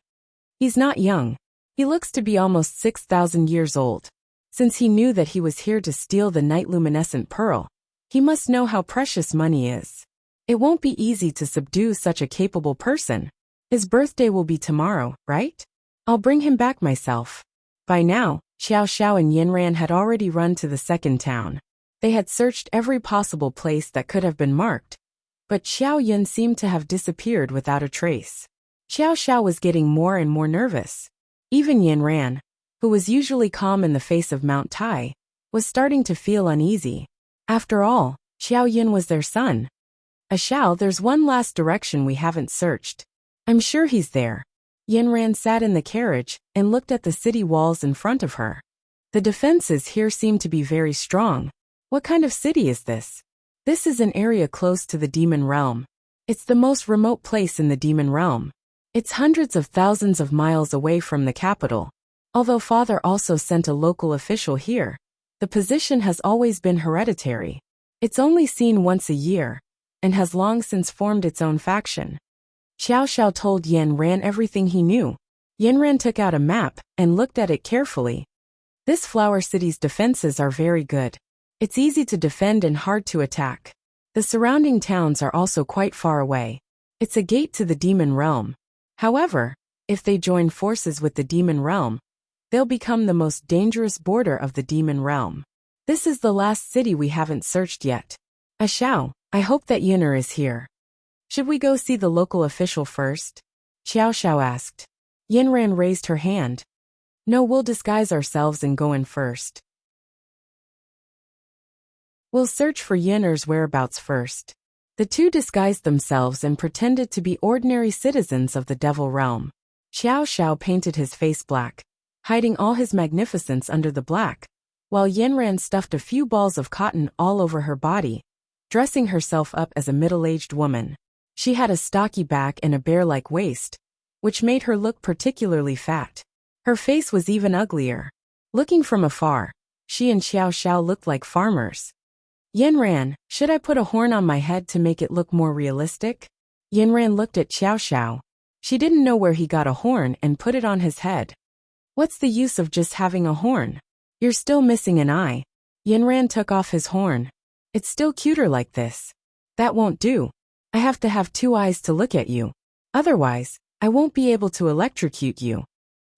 "He's not young. He looks to be almost 6,000 years old. Since he knew that he was here to steal the night-luminescent pearl, he must know how precious money is. It won't be easy to subdue such a capable person. His birthday will be tomorrow, right? I'll bring him back myself." By now, Xiao Xiao and Yinran had already run to the second town. They had searched every possible place that could have been marked, but Xiao Yun seemed to have disappeared without a trace. Xiao Xiao was getting more and more nervous. Even Yinran, who was usually calm in the face of Mount Tai, was starting to feel uneasy. After all, Xiao Yun was their son. "Xiao, there's one last direction we haven't searched. I'm sure he's there." Yinran sat in the carriage and looked at the city walls in front of her. The defenses here seem to be very strong. What kind of city is this? This is an area close to the demon realm. It's the most remote place in the demon realm. It's hundreds of thousands of miles away from the capital. Although father also sent a local official here, the position has always been hereditary. It's only seen once a year, and has long since formed its own faction. Xiao Xiao told Yinran everything he knew. Yinran took out a map and looked at it carefully. This flower city's defenses are very good. It's easy to defend and hard to attack. The surrounding towns are also quite far away. It's a gate to the demon realm. However, if they join forces with the demon realm, they'll become the most dangerous border of the demon realm. This is the last city we haven't searched yet. Xiao, I hope that Yinner is here." Should we go see the local official first? Xiao Xiao asked. Yinran raised her hand. No, we'll disguise ourselves and go in first. We'll search for Yin'er's whereabouts first. The two disguised themselves and pretended to be ordinary citizens of the Devil Realm. Xiao Xiao painted his face black, hiding all his magnificence under the black, while Yinran stuffed a few balls of cotton all over her body, dressing herself up as a middle-aged woman. She had a stocky back and a bear-like waist, which made her look particularly fat. Her face was even uglier. Looking from afar, she and Xiao Xiao looked like farmers. Yinran, should I put a horn on my head to make it look more realistic? Yinran looked at Xiao Xiao. She didn't know where he got a horn and put it on his head. What's the use of just having a horn? You're still missing an eye. Yinran took off his horn. It's still cuter like this. That won't do. I have to have two eyes to look at you. Otherwise, I won't be able to electrocute you.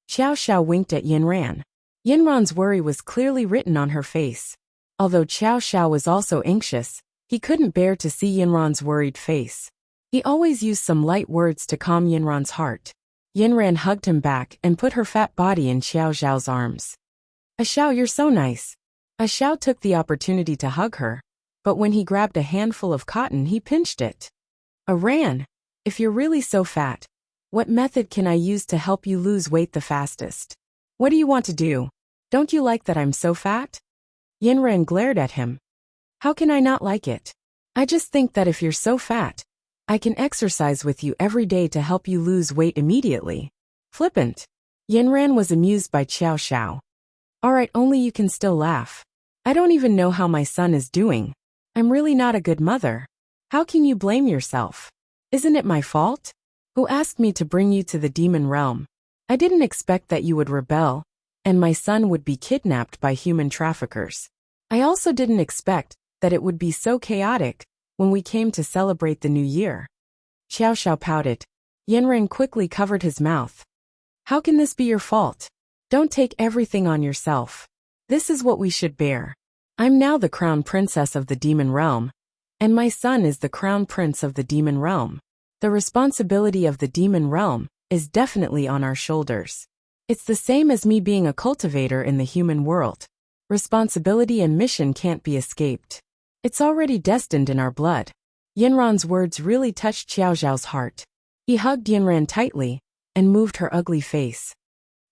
Xiao Xiao winked at Yinran. Yinran's worry was clearly written on her face. Although Xiao Xiao was also anxious, he couldn't bear to see Yinran's worried face. He always used some light words to calm Yinran's heart. Yinran hugged him back and put her fat body in Xiao Xiao's arms. Xiao, you're so nice. Xiao took the opportunity to hug her, but when he grabbed a handful of cotton he pinched it. Ran, if you're really so fat, what method can I use to help you lose weight the fastest? What do you want to do? Don't you like that I'm so fat? Yinran glared at him. How can I not like it? I just think that if you're so fat, I can exercise with you every day to help you lose weight immediately. Flippant. Yinran was amused by Xiao Xiao. Alright, only you can still laugh. I don't even know how my son is doing. I'm really not a good mother. How can you blame yourself? Isn't it my fault? Who asked me to bring you to the demon realm? I didn't expect that you would rebel, and my son would be kidnapped by human traffickers. I also didn't expect that it would be so chaotic when we came to celebrate the new year. Xiao Xiao pouted. Yinran quickly covered his mouth. How can this be your fault? Don't take everything on yourself. This is what we should bear. I'm now the crown princess of the demon realm, and my son is the crown prince of the demon realm. The responsibility of the demon realm is definitely on our shoulders. It's the same as me being a cultivator in the human world. Responsibility and mission can't be escaped. It's already destined in our blood. Yinran's words really touched Xiao Xiao's heart. He hugged Yinran tightly and moved her ugly face.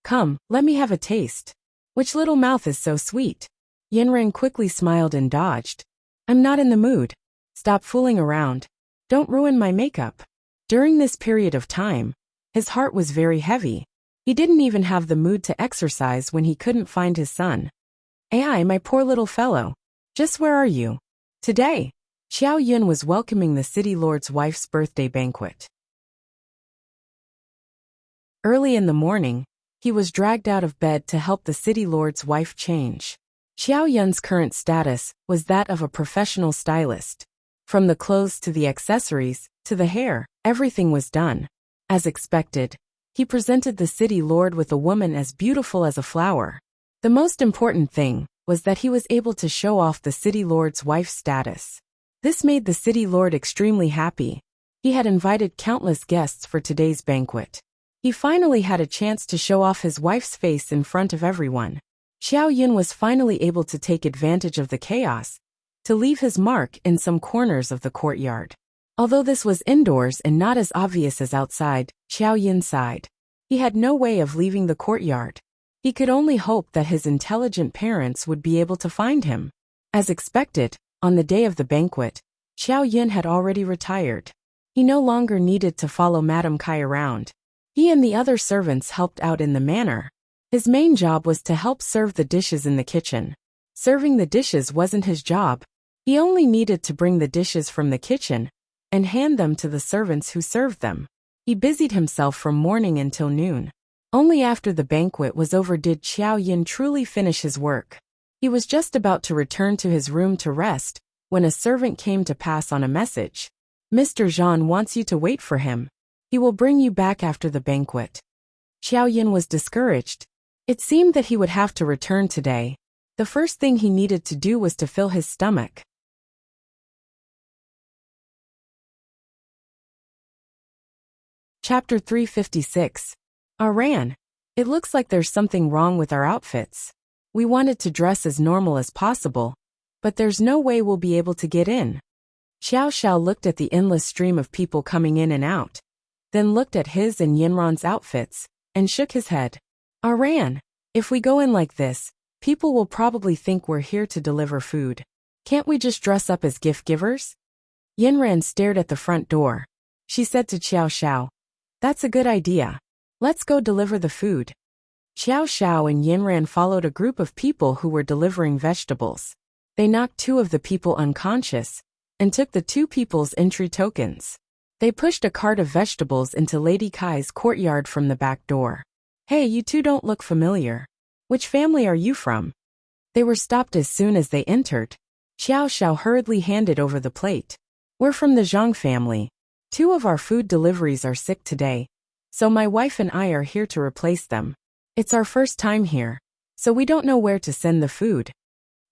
Come, let me have a taste. Which little mouth is so sweet? Yinran quickly smiled and dodged. I'm not in the mood. Stop fooling around. Don't ruin my makeup. During this period of time, his heart was very heavy. He didn't even have the mood to exercise when he couldn't find his son. Ai, my poor little fellow. Just where are you? Today, Xiao Yun was welcoming the city lord's wife's birthday banquet. Early in the morning, he was dragged out of bed to help the city lord's wife change. Xiao Yun's current status was that of a professional stylist. From the clothes to the accessories, to the hair, everything was done. As expected, he presented the city lord with a woman as beautiful as a flower. The most important thing was that he was able to show off the city lord's wife's status. This made the city lord extremely happy. He had invited countless guests for today's banquet. He finally had a chance to show off his wife's face in front of everyone. Xiao Yun was finally able to take advantage of the chaos, to leave his mark in some corners of the courtyard. Although this was indoors and not as obvious as outside, Xiao Yun sighed. He had no way of leaving the courtyard. He could only hope that his intelligent parents would be able to find him. As expected, on the day of the banquet, Xiao Yun had already retired. He no longer needed to follow Madame Kai around. He and the other servants helped out in the manor. His main job was to help serve the dishes in the kitchen. Serving the dishes wasn't his job. He only needed to bring the dishes from the kitchen and hand them to the servants who served them. He busied himself from morning until noon. Only after the banquet was over did Xiao Yun truly finish his work. He was just about to return to his room to rest when a servant came to pass on a message. Mr. Zhang wants you to wait for him. He will bring you back after the banquet. Xiao Yun was discouraged. It seemed that he would have to return today. The first thing he needed to do was to fill his stomach. Chapter 356. Aran. It looks like there's something wrong with our outfits. We wanted to dress as normal as possible, but there's no way we'll be able to get in. Xiao Xiao looked at the endless stream of people coming in and out, then looked at his and Yinran's outfits, and shook his head. Aran, if we go in like this, people will probably think we're here to deliver food. Can't we just dress up as gift givers? Yinran stared at the front door. She said to Xiao Xiao, "That's a good idea. Let's go deliver the food." Xiao Xiao and Yinran followed a group of people who were delivering vegetables. They knocked 2 of the people unconscious and took the 2 people's entry tokens. They pushed a cart of vegetables into Lady Kai's courtyard from the back door. "Hey, you 2 don't look familiar. Which family are you from?" They were stopped as soon as they entered. Xiao Xiao hurriedly handed over the plate. "We're from the Zhang family. 2 of our food deliveries are sick today, so my wife and I are here to replace them. It's our first time here, so we don't know where to send the food."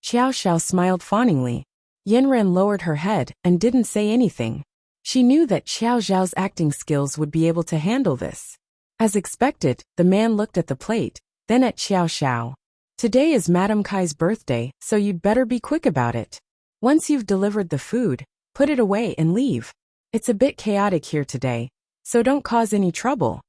Xiao Xiao smiled fawningly. Yinran lowered her head and didn't say anything. She knew that Xiao Xiao's acting skills would be able to handle this. As expected, the man looked at the plate, then at Xiao Xiao. "Today is Madame Kai's birthday, so you'd better be quick about it. Once you've delivered the food, put it away and leave. It's a bit chaotic here today, so don't cause any trouble."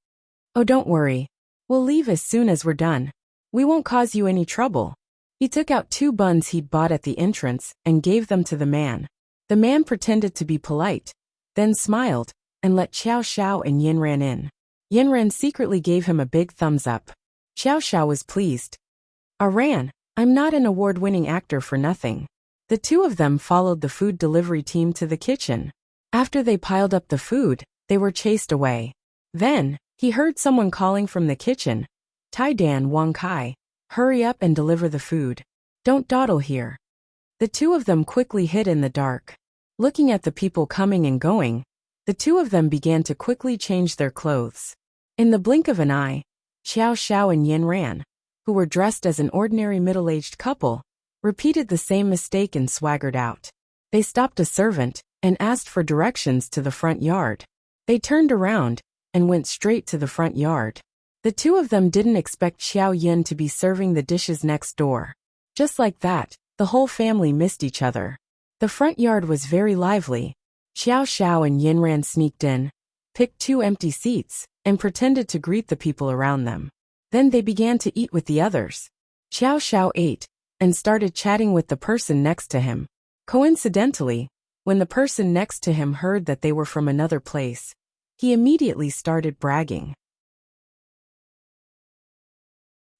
"Oh, don't worry. We'll leave as soon as we're done. We won't cause you any trouble." He took out 2 buns he'd bought at the entrance and gave them to the man. The man pretended to be polite, then smiled, and let Xiao Xiao and Yinran in. Yinran secretly gave him a big thumbs up. Xiao Xiao was pleased. "Aran, I'm not an award-winning actor for nothing." The 2 of them followed the food delivery team to the kitchen. After they piled up the food, they were chased away. Then, he heard someone calling from the kitchen. "Tai Dan Wang Kai, hurry up and deliver the food. Don't dawdle here." The 2 of them quickly hid in the dark. Looking at the people coming and going, the 2 of them began to quickly change their clothes. In the blink of an eye, Xiao Xiao and Yinran, who were dressed as an ordinary middle-aged couple, repeated the same mistake and swaggered out. They stopped a servant and asked for directions to the front yard. They turned around and went straight to the front yard. The 2 of them didn't expect Xiao Yin to be serving the dishes next door. Just like that, the whole family missed each other. The front yard was very lively. Xiao Xiao and Yinran sneaked in, picked 2 empty seats, and pretended to greet the people around them. Then they began to eat with the others. Xiao Xiao ate and started chatting with the person next to him. Coincidentally, when the person next to him heard that they were from another place, he immediately started bragging.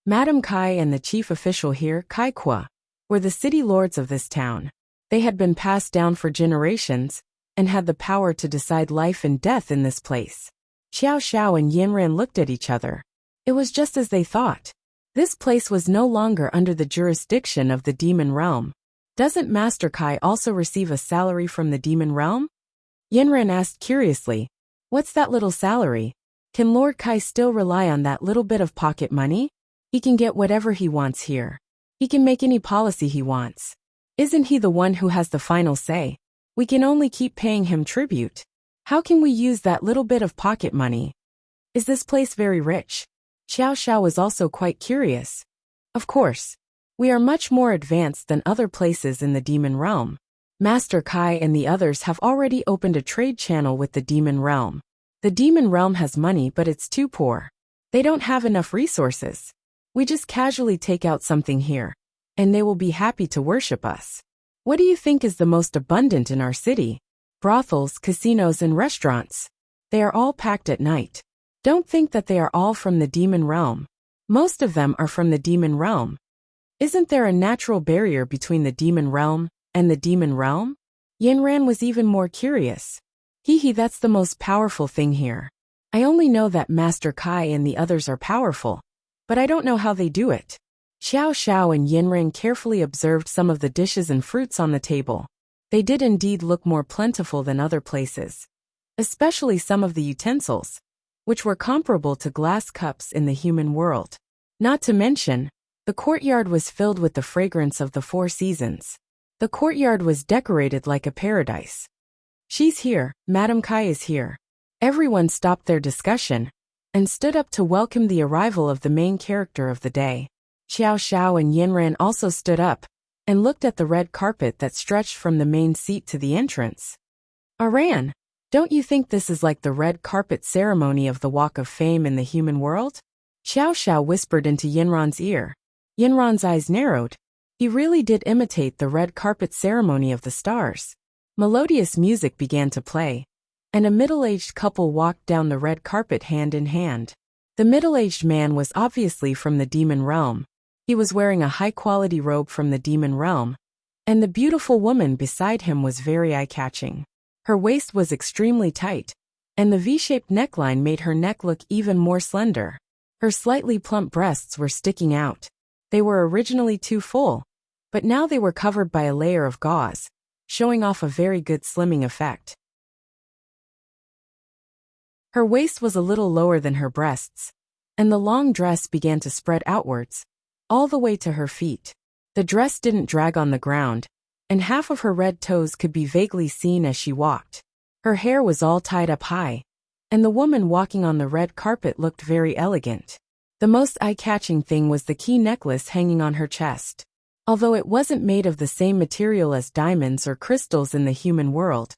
Madame Kai and the chief official here, Kai Kwa, were the city lords of this town. They had been passed down for generations and had the power to decide life and death in this place. Xiao Xiao and Yinran looked at each other. It was just as they thought. This place was no longer under the jurisdiction of the demon realm. Doesn't Master Kai also receive a salary from the demon realm? Yinran asked curiously. What's that little salary? Can Lord Kai still rely on that little bit of pocket money? He can get whatever he wants here. He can make any policy he wants. Isn't he the one who has the final say? We can only keep paying him tribute. How can we use that little bit of pocket money? Is this place very rich? Xiao Xiao was also quite curious. Of course. We are much more advanced than other places in the demon realm. Master Kai and the others have already opened a trade channel with the demon realm. The demon realm has money, but it's too poor. They don't have enough resources. We just casually take out something here, and they will be happy to worship us. What do you think is the most abundant in our city? Brothels, casinos, and restaurants. They are all packed at night. Don't think that they are all from the demon realm. Most of them are from the demon realm. Isn't there a natural barrier between the demon realm and the demon realm? Yinran was even more curious. That's the most powerful thing here. I only know that Master Kai and the others are powerful, but I don't know how they do it. Xiao Xiao and Yinran carefully observed some of the dishes and fruits on the table. They did indeed look more plentiful than other places, especially some of the utensils, which were comparable to glass cups in the human world. Not to mention, the courtyard was filled with the fragrance of the 4 seasons. The courtyard was decorated like a paradise. She's here, Madame Kai is here. Everyone stopped their discussion and stood up to welcome the arrival of the main character of the day. Xiao Xiao and Yinran also stood up and looked at the red carpet that stretched from the main seat to the entrance. Aran, don't you think this is like the red carpet ceremony of the Walk of Fame in the human world? Xiao Xiao whispered into Yinran's ear. Yinran's eyes narrowed. He really did imitate the red carpet ceremony of the stars. Melodious music began to play, and a middle-aged couple walked down the red carpet hand in hand. The middle-aged man was obviously from the demon realm. He was wearing a high-quality robe from the demon realm, and the beautiful woman beside him was very eye-catching. Her waist was extremely tight, and the V-shaped neckline made her neck look even more slender. Her slightly plump breasts were sticking out. They were originally too full, but now they were covered by a layer of gauze, showing off a very good slimming effect. Her waist was a little lower than her breasts, and the long dress began to spread outwards, all the way to her feet. The dress didn't drag on the ground, and half of her red toes could be vaguely seen as she walked. Her hair was all tied up high, and the woman walking on the red carpet looked very elegant. The most eye-catching thing was the key necklace hanging on her chest. Although it wasn't made of the same material as diamonds or crystals in the human world,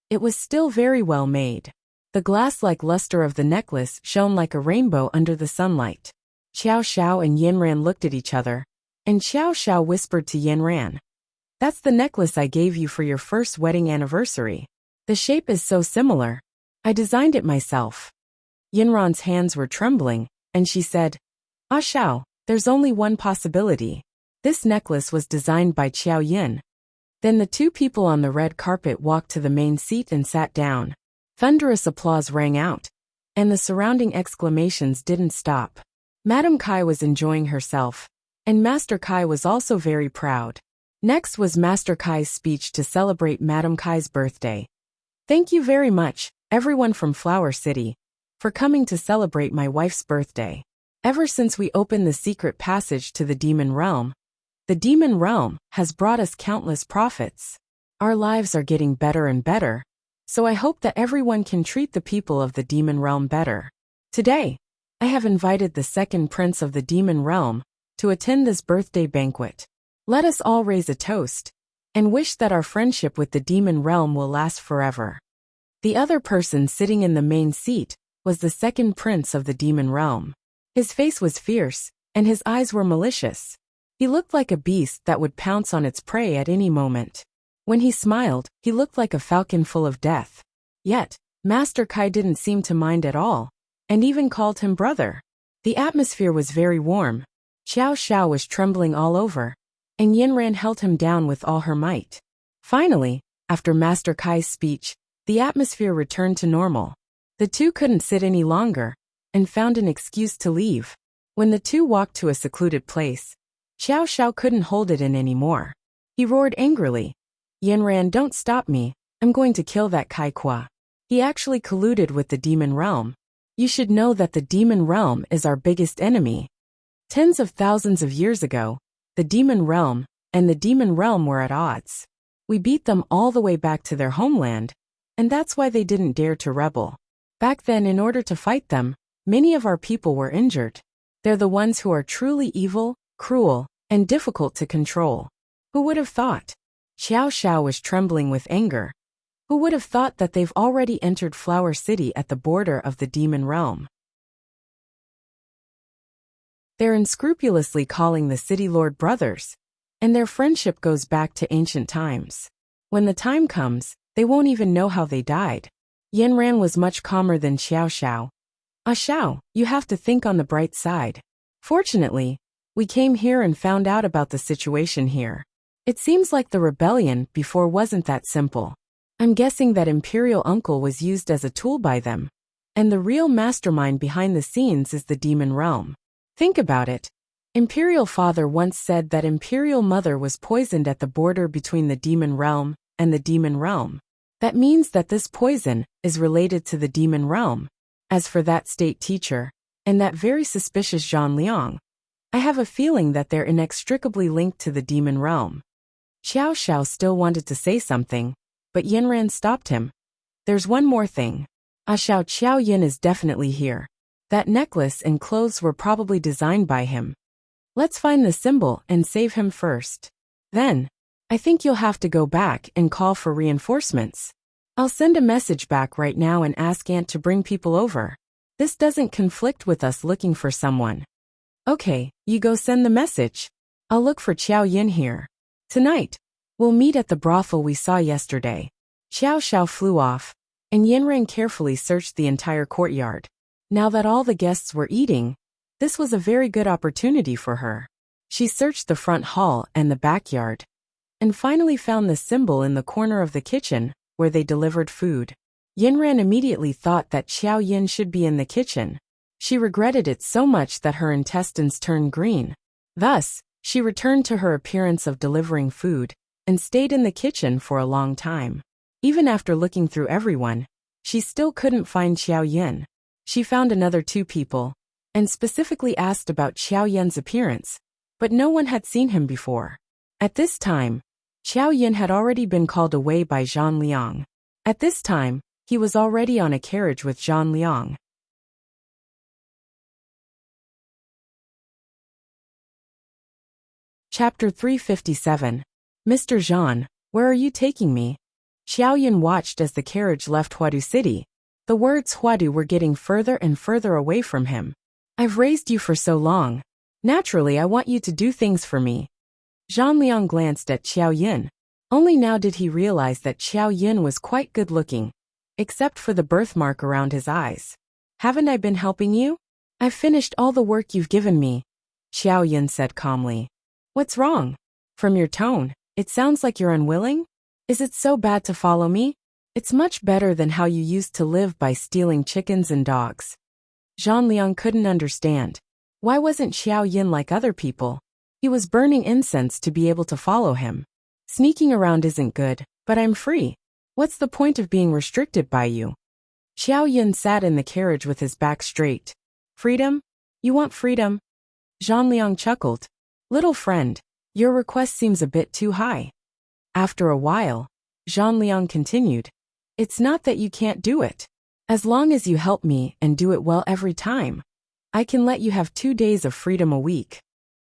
it was still very well made. The glass-like luster of the necklace shone like a rainbow under the sunlight. Xiao Xiao and Yinran looked at each other, and Xiao Xiao whispered to Yinran, "That's the necklace I gave you for your first wedding anniversary. The shape is so similar. I designed it myself." Yinran's hands were trembling, and she said, "Ah Xiao, there's only one possibility. This necklace was designed by Qiao Yin." Then the two people on the red carpet walked to the main seat and sat down. Thunderous applause rang out, and the surrounding exclamations didn't stop. Madame Kai was enjoying herself, and Master Kai was also very proud. Next was Master Kai's speech to celebrate Madame Kai's birthday. "Thank you very much, everyone from Flower City, for coming to celebrate my wife's birthday. Ever since we opened the secret passage to the demon realm has brought us countless profits. Our lives are getting better and better, so I hope that everyone can treat the people of the demon realm better. Today, I have invited the second prince of the demon realm to attend this birthday banquet. Let us all raise a toast and wish that our friendship with the demon realm will last forever." The other person sitting in the main seat was the second prince of the demon realm. His face was fierce, and his eyes were malicious. He looked like a beast that would pounce on its prey at any moment. When he smiled, he looked like a falcon full of death. Yet, Master Kai didn't seem to mind at all, and even called him brother. The atmosphere was very warm. Xiao Xiao was trembling all over, and Yinran held him down with all her might. Finally, after Master Kai's speech, the atmosphere returned to normal. The two couldn't sit any longer, and found an excuse to leave. When the two walked to a secluded place, Xiao Xiao couldn't hold it in anymore. He roared angrily, "Yinran, don't stop me, I'm going to kill that Kai Kwa. He actually colluded with the demon realm. You should know that the demon realm is our biggest enemy. Tens of thousands of years ago, the demon realm and the demon realm were at odds. We beat them all the way back to their homeland, and that's why they didn't dare to rebel. Back then, in order to fight them, many of our people were injured. They're the ones who are truly evil, cruel, and difficult to control. Who would have thought?" Xiao Xiao was trembling with anger. Who would have thought that they've already entered Flower City at the border of the demon realm? They're unscrupulously calling the City Lord brothers, and their friendship goes back to ancient times. When the time comes, they won't even know how they died. Yinran was much calmer than Xiao Xiao. "Ah Xiao, you have to think on the bright side. Fortunately, we came here and found out about the situation here. It seems like the rebellion before wasn't that simple. I'm guessing that Imperial Uncle was used as a tool by them, and the real mastermind behind the scenes is the demon realm. Think about it. Imperial Father once said that Imperial Mother was poisoned at the border between the demon realm and the demon realm. That means that this poison is related to the demon realm. As for that state teacher, and that very suspicious Zhang Liang, I have a feeling that they're inextricably linked to the demon realm." Xiao Xiao still wanted to say something, but Yinran stopped him. "There's one more thing. Ah, Xiao Yin is definitely here. That necklace and clothes were probably designed by him. Let's find the symbol and save him first. Then, I think you'll have to go back and call for reinforcements. I'll send a message back right now and ask Aunt to bring people over. This doesn't conflict with us looking for someone. Okay, you go send the message. I'll look for Xiao Yin here. Tonight, we'll meet at the brothel we saw yesterday. Xiao flew off, and Yinran carefully searched the entire courtyard. Now that all the guests were eating, this was a very good opportunity for her. She searched the front hall and the backyard, and finally found the symbol in the corner of the kitchen, where they delivered food. Yinran immediately thought that Xiao Yin should be in the kitchen. She regretted it so much that her intestines turned green. Thus, she returned to her appearance of delivering food, and stayed in the kitchen for a long time. Even after looking through everyone, she still couldn't find Xiao Yin. She found another 2 people, and specifically asked about Xiao Yin's appearance, but no one had seen him before. At this time, Xiao Yin had already been called away by Zhang Liang. At this time, he was already on a carriage with Zhang Liang. Chapter 357. Mr. Zhan, where are you taking me? Xiao Yin watched as the carriage left Huadu City. The words Huadu were getting further and further away from him. I've raised you for so long. Naturally, I want you to do things for me. Zhang Liang glanced at Xiao Yin. Only now did he realize that Xiao Yin was quite good-looking, except for the birthmark around his eyes. Haven't I been helping you? I've finished all the work you've given me, Xiao Yin said calmly. What's wrong? From your tone, it sounds like you're unwilling? Is it so bad to follow me? It's much better than how you used to live by stealing chickens and dogs. Zhang Liang couldn't understand. Why wasn't Xiao Yin like other people? He was burning incense to be able to follow him. Sneaking around isn't good, but I'm free. What's the point of being restricted by you? Xiao Yin sat in the carriage with his back straight. Freedom? You want freedom? Zhang Liang chuckled. Little friend, your request seems a bit too high. After a while, Zhang Liang continued. It's not that you can't do it. As long as you help me and do it well every time, I can let you have 2 days of freedom a week.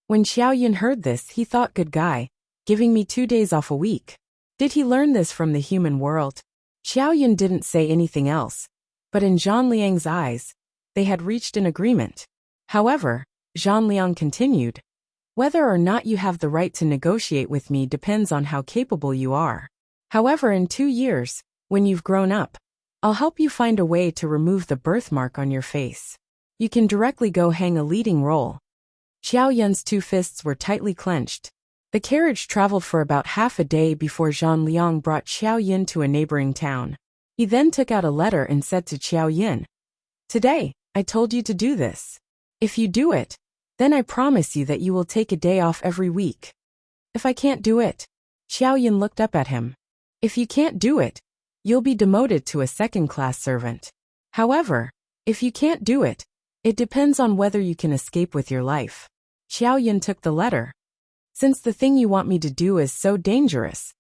When Xiao Yin heard this, he thought, good guy, giving me 2 days off a week. Did he learn this from the human world? Xiao Yin didn't say anything else, but in Zhang Liang's eyes, they had reached an agreement. However, Zhang Liang continued. Whether or not you have the right to negotiate with me depends on how capable you are. However, in 2 years, when you've grown up, I'll help you find a way to remove the birthmark on your face. You can directly go hang a leading role. Xiao Yin's 2 fists were tightly clenched. The carriage traveled for about half a day before Zhang Liang brought Xiao Yin to a neighboring town. He then took out a letter and said to Xiao Yin, Today, I told you to do this. If you do it, then I promise you that you will take a day off every week. If I can't do it, Xiao Yin looked up at him. If you can't do it, you'll be demoted to a second-class servant. However, if you can't do it, it depends on whether you can escape with your life. Xiao Yin took the letter. Since the thing you want me to do is so dangerous,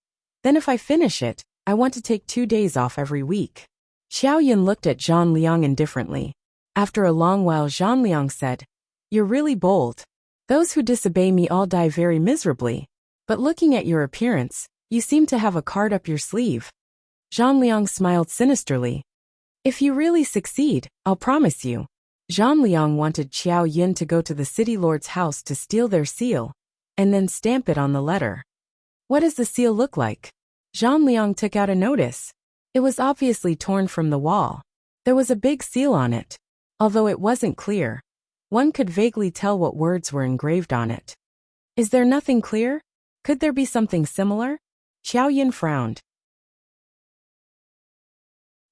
then if I finish it, I want to take 2 days off every week. Xiao Yin looked at Zhang Liang indifferently. After a long while, Zhang Liang said, You're really bold. Those who disobey me all die very miserably. But looking at your appearance, you seem to have a card up your sleeve. Zhang Liang smiled sinisterly. If you really succeed, I'll promise you. Zhang Liang wanted Xiao Yin to go to the city lord's house to steal their seal, and then stamp it on the letter. What does the seal look like? Zhang Liang took out a notice. It was obviously torn from the wall. There was a big seal on it. Although it wasn't clear, one could vaguely tell what words were engraved on it. Is there nothing clear? Could there be something similar? Xiao Yin frowned.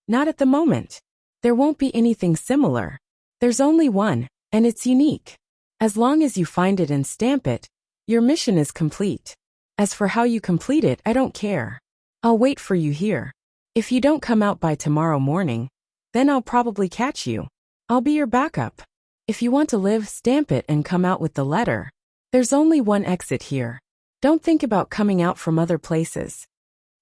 Not at the moment. There won't be anything similar. There's only one, and it's unique. As long as you find it and stamp it, your mission is complete. As for how you complete it, I don't care. I'll wait for you here. If you don't come out by tomorrow morning, then I'll probably catch you. I'll be your backup. If you want to live, stamp it and come out with the letter. There's only one exit here. Don't think about coming out from other places.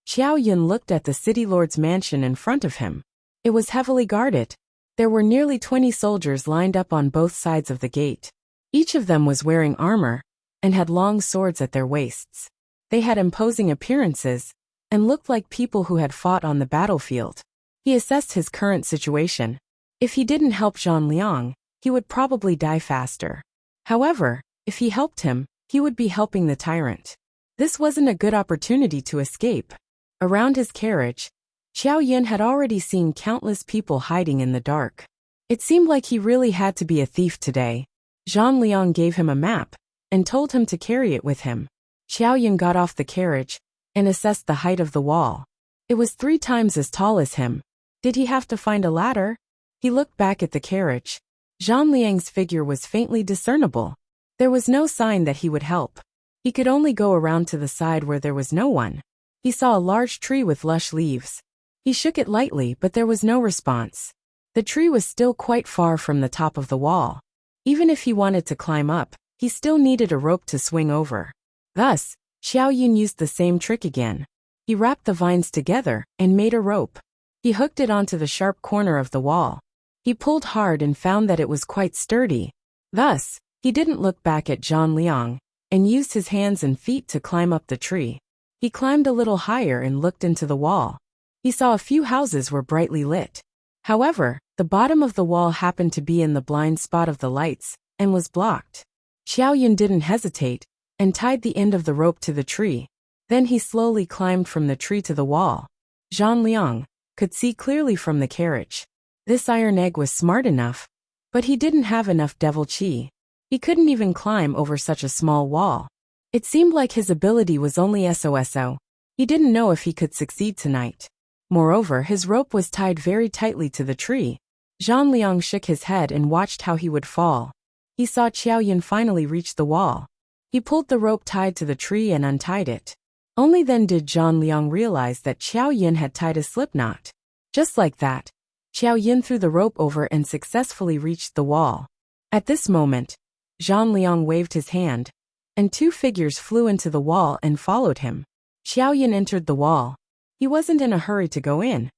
Xiao Yin looked at the city lord's mansion in front of him. It was heavily guarded. There were nearly 20 soldiers lined up on both sides of the gate. Each of them was wearing armor and had long swords at their waists. They had imposing appearances and looked like people who had fought on the battlefield. He assessed his current situation. If he didn't help Zhang Liang, he would probably die faster. However, if he helped him, he would be helping the tyrant. This wasn't a good opportunity to escape. Around his carriage, Xiao Yin had already seen countless people hiding in the dark. It seemed like he really had to be a thief today. Zhang Liang gave him a map and told him to carry it with him. Xiao Yin got off the carriage and assessed the height of the wall. It was 3 times as tall as him. Did he have to find a ladder? He looked back at the carriage. Zhang Liang's figure was faintly discernible. There was no sign that he would help. He could only go around to the side where there was no one. He saw a large tree with lush leaves. He shook it lightly, but there was no response. The tree was still quite far from the top of the wall. Even if he wanted to climb up, he still needed a rope to swing over. Thus, Xiao Yin used the same trick again. He wrapped the vines together and made a rope. He hooked it onto the sharp corner of the wall. He pulled hard and found that it was quite sturdy. Thus, he didn't look back at Zhang Liang and used his hands and feet to climb up the tree. He climbed a little higher and looked into the wall. He saw a few houses were brightly lit. However, the bottom of the wall happened to be in the blind spot of the lights and was blocked. Xiao Yin didn't hesitate and tied the end of the rope to the tree. Then he slowly climbed from the tree to the wall. Zhang Liang could see clearly from the carriage. This iron egg was smart enough, but he didn't have enough devil chi. He couldn't even climb over such a small wall. It seemed like his ability was only SOSO. He didn't know if he could succeed tonight. Moreover, his rope was tied very tightly to the tree. Zhang Liang shook his head and watched how he would fall. He saw Xiao Yin finally reach the wall. He pulled the rope tied to the tree and untied it. Only then did Zhang Liang realize that Xiao Yin had tied a slip knot. Just like that, Xiao Yin threw the rope over and successfully reached the wall. At this moment, Zhang Liang waved his hand, and 2 figures flew into the wall and followed him. Xiao Yin entered the wall. He wasn't in a hurry to go in.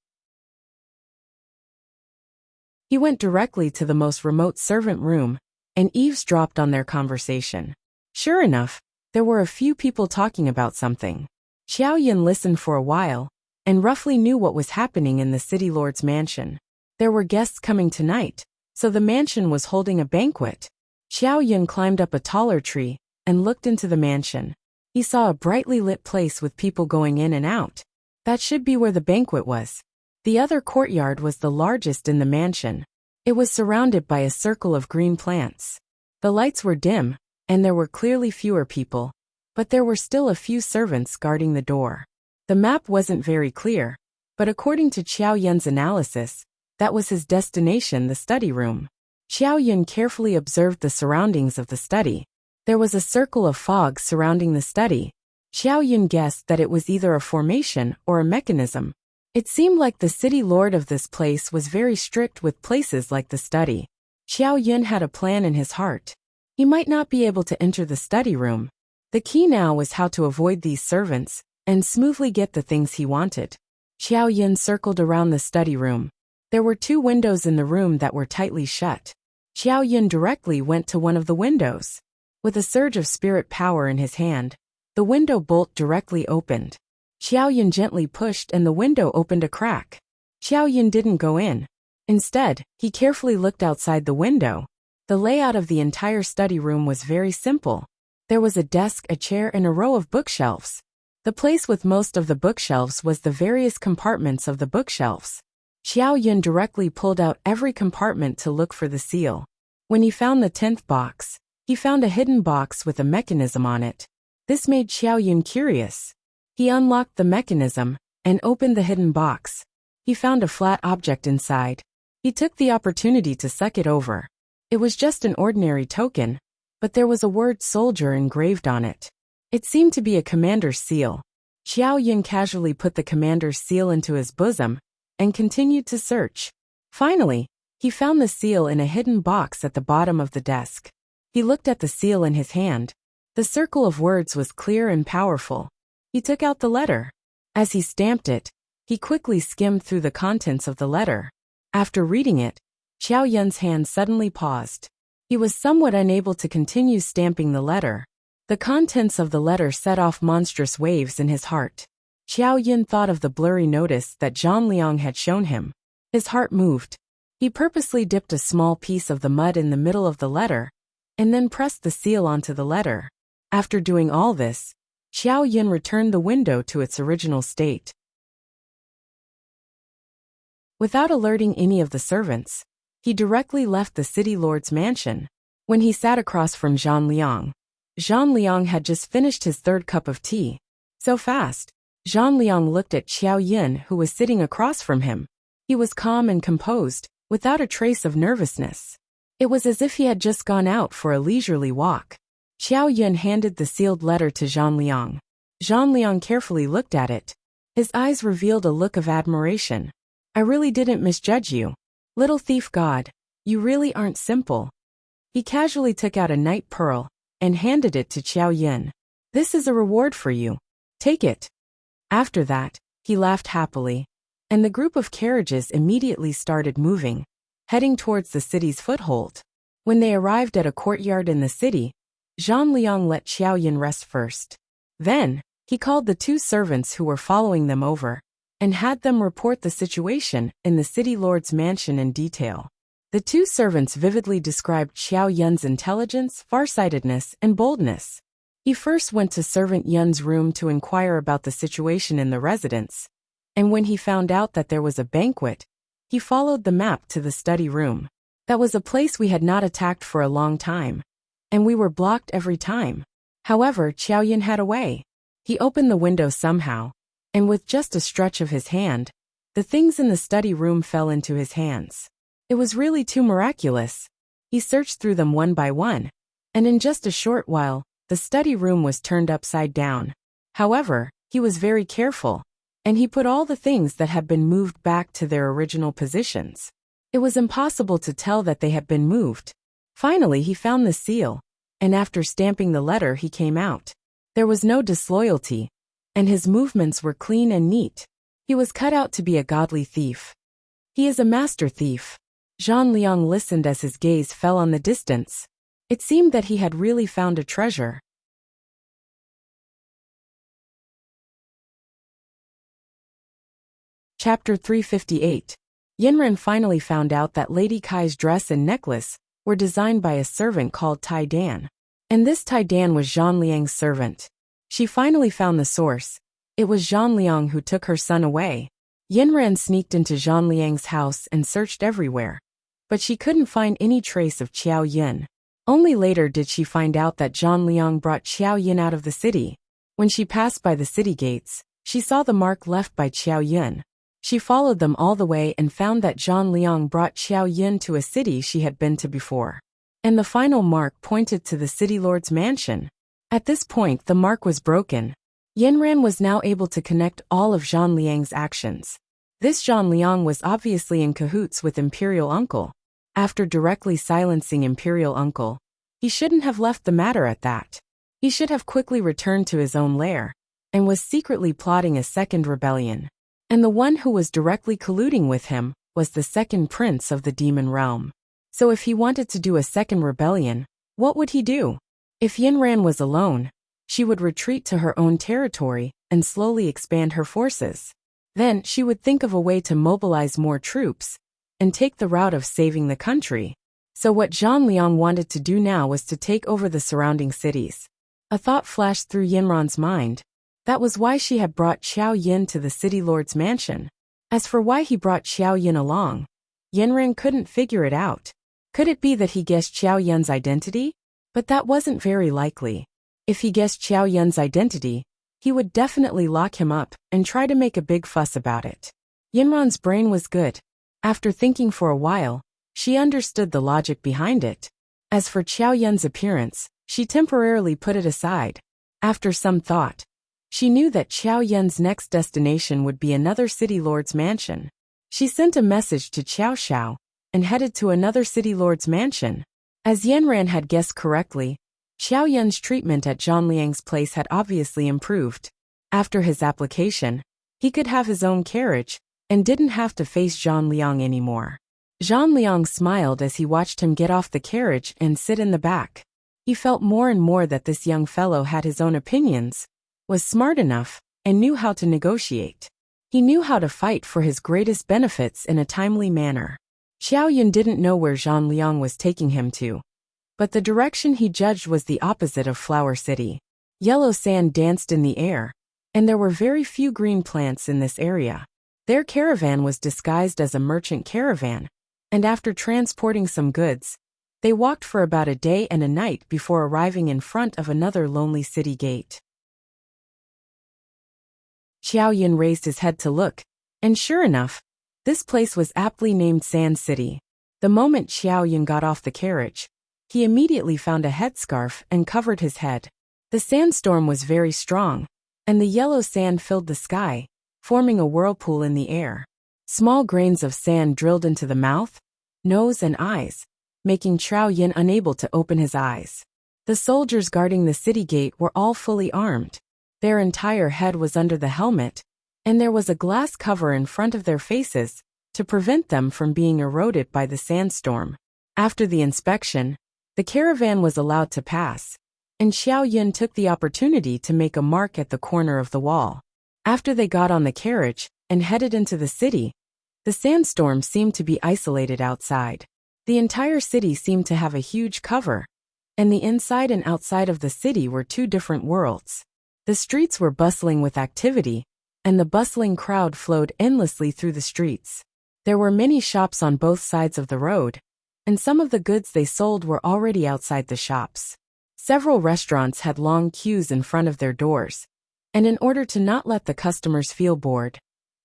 He went directly to the most remote servant room and eavesdropped on their conversation. Sure enough, there were a few people talking about something. Xiao Yin listened for a while and roughly knew what was happening in the city lord's mansion. There were guests coming tonight, so the mansion was holding a banquet. Xiao Yin climbed up a taller tree and looked into the mansion. He saw a brightly lit place with people going in and out. That should be where the banquet was. The other courtyard was the largest in the mansion. It was surrounded by a circle of green plants. The lights were dim, and there were clearly fewer people, but there were still a few servants guarding the door. The map wasn't very clear, but according to Xiao Yin's analysis, that was his destination, the study room. Xiao Yin carefully observed the surroundings of the study. There was a circle of fog surrounding the study. Xiao Yin guessed that it was either a formation or a mechanism. It seemed like the city lord of this place was very strict with places like the study. Xiao Yin had a plan in his heart. He might not be able to enter the study room. The key now was how to avoid these servants and smoothly get the things he wanted. Xiao Yin circled around the study room. There were 2 windows in the room that were tightly shut. Xiao Yin directly went to one of the windows. With a surge of spirit power in his hand, the window bolt directly opened. Xiao Yin gently pushed and the window opened a crack. Xiao Yin didn't go in. Instead, he carefully looked outside the window. The layout of the entire study room was very simple. There was a desk, a chair, and a row of bookshelves. The place with most of the bookshelves was the various compartments of the bookshelves. Xiao Yin directly pulled out every compartment to look for the seal. When he found the 10th box, he found a hidden box with a mechanism on it. This made Xiao Yin curious. He unlocked the mechanism and opened the hidden box. He found a flat object inside. He took the opportunity to suck it over. It was just an ordinary token, but there was a word soldier engraved on it. It seemed to be a commander's seal. Xiao Yin casually put the commander's seal into his bosom and continued to search. Finally, he found the seal in a hidden box at the bottom of the desk. He looked at the seal in his hand. The circle of words was clear and powerful. He took out the letter. As he stamped it, he quickly skimmed through the contents of the letter. After reading it, Qiao Yun's hand suddenly paused. He was somewhat unable to continue stamping the letter. The contents of the letter set off monstrous waves in his heart. Qiao Yun thought of the blurry notice that Zhang Liang had shown him. His heart moved. He purposely dipped a small piece of the mud in the middle of the letter, and then pressed the seal onto the letter. After doing all this, Qiao Yun returned the window to its original state. Without alerting any of the servants, he directly left the city lord's mansion. When he sat across from Zhang Liang had just finished his third cup of tea. So fast, Zhang Liang looked at Qiao Yun, who was sitting across from him. He was calm and composed, without a trace of nervousness. It was as if he had just gone out for a leisurely walk. Qiao Yun handed the sealed letter to Zhang Liang. Zhang Liang carefully looked at it. His eyes revealed a look of admiration. "I really didn't misjudge you. Little thief god, you really aren't simple." He casually took out a night pearl and handed it to Qiao Yun. "This is a reward for you. Take it." After that, he laughed happily, and the group of carriages immediately started moving, heading towards the city's foothold. When they arrived at a courtyard in the city, Zhang Liang let Qiao Yun rest first. Then, he called the two servants who were following them over, and had them report the situation in the city lord's mansion in detail. The two servants vividly described Qiao Yun's intelligence, farsightedness, and boldness. He first went to servant Yun's room to inquire about the situation in the residence, and when he found out that there was a banquet, he followed the map to the study room. That was a place we had not attacked for a long time, and we were blocked every time. However, Qiao Yun had a way. He opened the window somehow, and with just a stretch of his hand, the things in the study room fell into his hands. It was really too miraculous. He searched through them one by one, and in just a short while, the study room was turned upside down. However, he was very careful, and he put all the things that had been moved back to their original positions. It was impossible to tell that they had been moved. Finally, he found the seal, and after stamping the letter, he came out. There was no disloyalty, and his movements were clean and neat. He was cut out to be a godly thief. He is a master thief. Zhang Liang listened as his gaze fell on the distance. It seemed that he had really found a treasure. Chapter 358. Yinren finally found out that Lady Kai's dress and necklace were designed by a servant called Tai Dan. And this Tai Dan was Zhang Liang's servant. She finally found the source. It was Zhang Liang who took her son away. Yinren sneaked into Zhang Liang's house and searched everywhere, but she couldn't find any trace of Qiao Yun. Only later did she find out that Zhang Liang brought Qiao Yun out of the city. When she passed by the city gates, she saw the mark left by Qiao Yun. She followed them all the way and found that Zhang Liang brought Qiao Yun to a city she had been to before. And the final mark pointed to the city lord's mansion. At this point, the mark was broken. Yinren was now able to connect all of Zhang Liang's actions. This Zhang Liang was obviously in cahoots with Imperial Uncle. After directly silencing Imperial Uncle, he shouldn't have left the matter at that. He should have quickly returned to his own lair, and was secretly plotting a second rebellion. And the one who was directly colluding with him was the second prince of the demon realm. So if he wanted to do a second rebellion, what would he do? If Yinren was alone, she would retreat to her own territory and slowly expand her forces. Then she would think of a way to mobilize more troops and take the route of saving the country. So what Zhang Liang wanted to do now was to take over the surrounding cities. A thought flashed through Yinren's mind. That was why she had brought Qiao Yun to the city lord's mansion. As for why he brought Qiao Yun along, Yinren couldn't figure it out. Could it be that he guessed Qiao Yun's identity? But that wasn't very likely. If he guessed Qiao Yun's identity, he would definitely lock him up and try to make a big fuss about it. Yinren's brain was good. After thinking for a while, she understood the logic behind it. As for Qiao Yun's appearance, she temporarily put it aside. After some thought, she knew that Qiao Yun's next destination would be another city lord's mansion. She sent a message to Qiao Xiao and headed to another city lord's mansion. As Yinren had guessed correctly, Qiao Yun's treatment at Zhang Liang's place had obviously improved. After his application, he could have his own carriage and didn't have to face Zhang Liang anymore. Zhang Liang smiled as he watched him get off the carriage and sit in the back. He felt more and more that this young fellow had his own opinions, was smart enough, and knew how to negotiate. He knew how to fight for his greatest benefits in a timely manner. Xiaoyun didn't know where Zhang Liang was taking him to, but the direction he judged was the opposite of Flower City. Yellow sand danced in the air, and there were very few green plants in this area. Their caravan was disguised as a merchant caravan, and after transporting some goods, they walked for about a day and a night before arriving in front of another lonely city gate. Xiaoyun raised his head to look, and sure enough, this place was aptly named Sand City. The moment Xiaoyun got off the carriage, he immediately found a headscarf and covered his head. The sandstorm was very strong, and the yellow sand filled the sky, forming a whirlpool in the air. Small grains of sand drilled into the mouth, nose and eyes, making Xiaoyun unable to open his eyes. The soldiers guarding the city gate were all fully armed. Their entire head was under the helmet, and there was a glass cover in front of their faces to prevent them from being eroded by the sandstorm. After the inspection, the caravan was allowed to pass, and Xiaoyun took the opportunity to make a mark at the corner of the wall. After they got on the carriage and headed into the city, the sandstorm seemed to be isolated outside. The entire city seemed to have a huge cover, and the inside and outside of the city were two different worlds. The streets were bustling with activity, and the bustling crowd flowed endlessly through the streets. There were many shops on both sides of the road, and some of the goods they sold were already outside the shops. Several restaurants had long queues in front of their doors, and in order to not let the customers feel bored,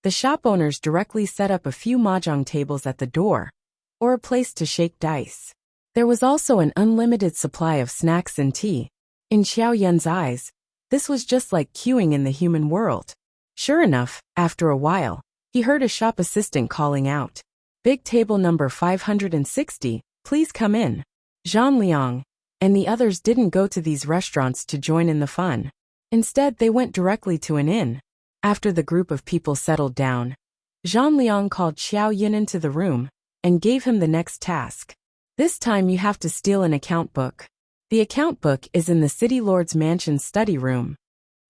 the shop owners directly set up a few mahjong tables at the door, or a place to shake dice. There was also an unlimited supply of snacks and tea. In Xiaoyun's eyes, this was just like queuing in the human world. Sure enough, after a while, he heard a shop assistant calling out, "Big table number 560, please come in." Zhang Liang and the others didn't go to these restaurants to join in the fun. Instead, they went directly to an inn. After the group of people settled down, Zhang Liang called Xiaoyun into the room and gave him the next task. This time you have to steal an account book. The account book is in the city lord's mansion's study room.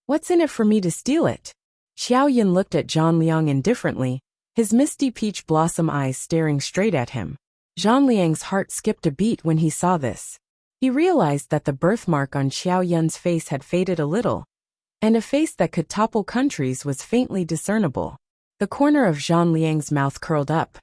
What's in it for me to steal it? Xiaoyun looked at Zhang Liang indifferently, his misty peach blossom eyes staring straight at him. Zhang Liang's heart skipped a beat when he saw this. He realized that the birthmark on Xiaoyun's face had faded a little, and a face that could topple countries was faintly discernible. The corner of Zhang Liang's mouth curled up.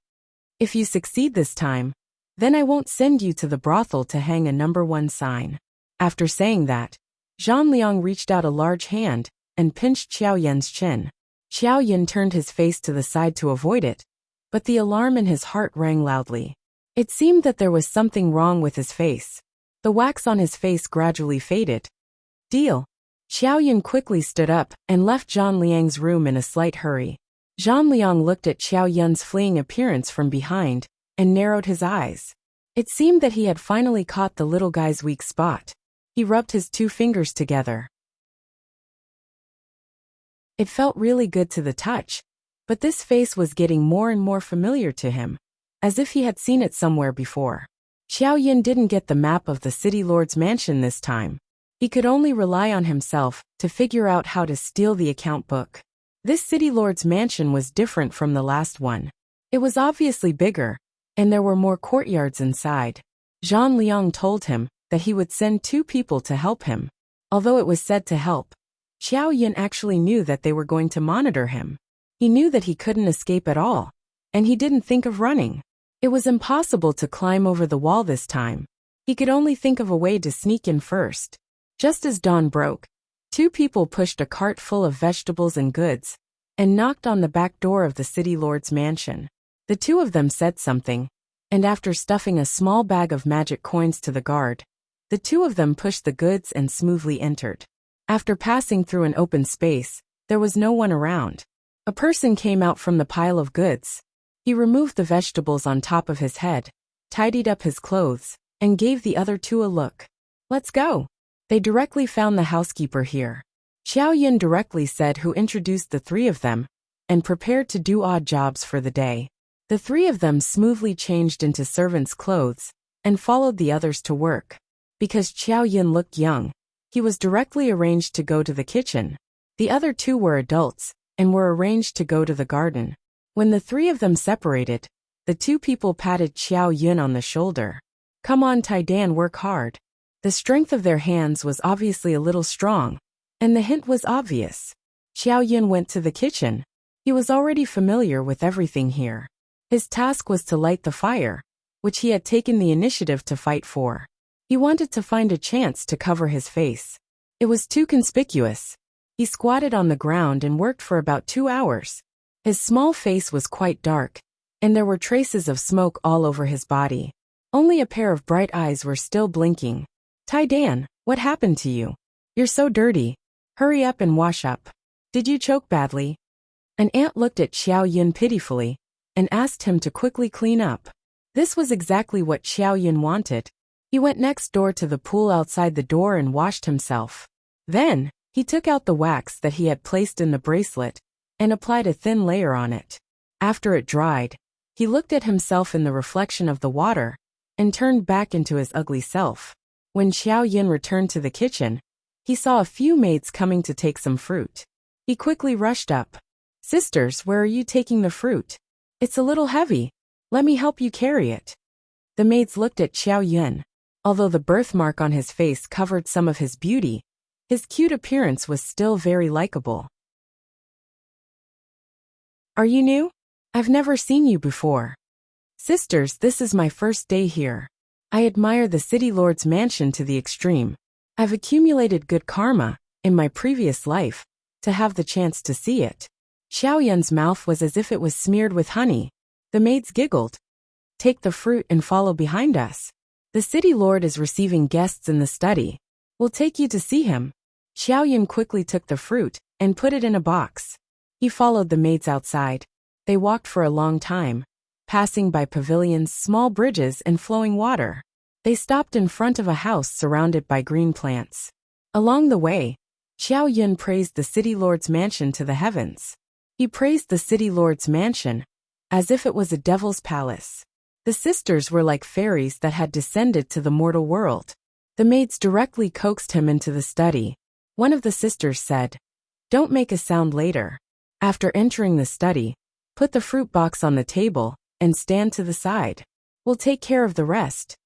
"If you succeed this time, then I won't send you to the brothel to hang a number 1 sign." After saying that, Zhang Liang reached out a large hand and pinched Xiaoyun's chin. Xiaoyun turned his face to the side to avoid it, but the alarm in his heart rang loudly. It seemed that there was something wrong with his face. The wax on his face gradually faded. "Deal." Xiaoyun quickly stood up and left Zhang Liang's room in a slight hurry. Zhang Liang looked at Xiaoyun's fleeing appearance from behind and narrowed his eyes. It seemed that he had finally caught the little guy's weak spot. He rubbed his 2 fingers together. It felt really good to the touch, but this face was getting more and more familiar to him, as if he had seen it somewhere before. Xiaoyun didn't get the map of the city lord's mansion this time. He could only rely on himself to figure out how to steal the account book. This city lord's mansion was different from the last one. It was obviously bigger, and there were more courtyards inside. Zhang Liang told him that he would send 2 people to help him. Although it was said to help, Xiaoyun actually knew that they were going to monitor him. He knew that he couldn't escape at all, and he didn't think of running. It was impossible to climb over the wall this time. He could only think of a way to sneak in first. Just as dawn broke, 2 people pushed a cart full of vegetables and goods and knocked on the back door of the city lord's mansion. The 2 of them said something, and after stuffing a small bag of magic coins to the guard, the 2 of them pushed the goods and smoothly entered. After passing through an open space, there was no one around. A person came out from the pile of goods. He removed the vegetables on top of his head, tidied up his clothes, and gave the other 2 a look. "Let's go." They directly found the housekeeper here. Xiaoyun directly said who introduced the 3 of them, and prepared to do odd jobs for the day. The three of them smoothly changed into servants' clothes and followed the others to work. Because Xiao Yin looked young, he was directly arranged to go to the kitchen. The other two were adults and were arranged to go to the garden. When the three of them separated, the two people patted Xiao Yin on the shoulder. "Come on, Taidan, work hard." The strength of their hands was obviously a little strong, and the hint was obvious. Xiao Yin went to the kitchen. He was already familiar with everything here. His task was to light the fire, which he had taken the initiative to fight for. He wanted to find a chance to cover his face. It was too conspicuous. He squatted on the ground and worked for about 2 hours. His small face was quite dark, and there were traces of smoke all over his body. Only a pair of bright eyes were still blinking. "Taidan, what happened to you? You're so dirty. Hurry up and wash up. Did you choke badly?" An ant looked at Xiao Yin pitifully and asked him to quickly clean up. This was exactly what Xiao Yin wanted. He went next door to the pool outside the door and washed himself. Then, he took out the wax that he had placed in the bracelet and applied a thin layer on it. After it dried, he looked at himself in the reflection of the water and turned back into his ugly self. When Xiao Yin returned to the kitchen, he saw a few maids coming to take some fruit. He quickly rushed up. "Sisters, where are you taking the fruit? It's a little heavy. Let me help you carry it." The maids looked at Xiao Yin. Although the birthmark on his face covered some of his beauty, his cute appearance was still very likable. "Are you new? I've never seen you before." "Sisters, this is my first day here. I admire the city lord's mansion to the extreme. I've accumulated good karma in my previous life to have the chance to see it." Xiao Yun's mouth was as if it was smeared with honey. The maids giggled. "Take the fruit and follow behind us. The city lord is receiving guests in the study. We'll take you to see him." Xiao Yun quickly took the fruit and put it in a box. He followed the maids outside. They walked for a long time, passing by pavilions, small bridges, and flowing water. They stopped in front of a house surrounded by green plants. Along the way, Xiao Yun praised the city lord's mansion to the heavens. He praised the city lord's mansion as if it was a devil's palace. The sisters were like fairies that had descended to the mortal world. The maids directly coaxed him into the study. One of the sisters said, "Don't make a sound later." After entering the study, put the fruit box on the table and stand to the side. "We'll take care of the rest."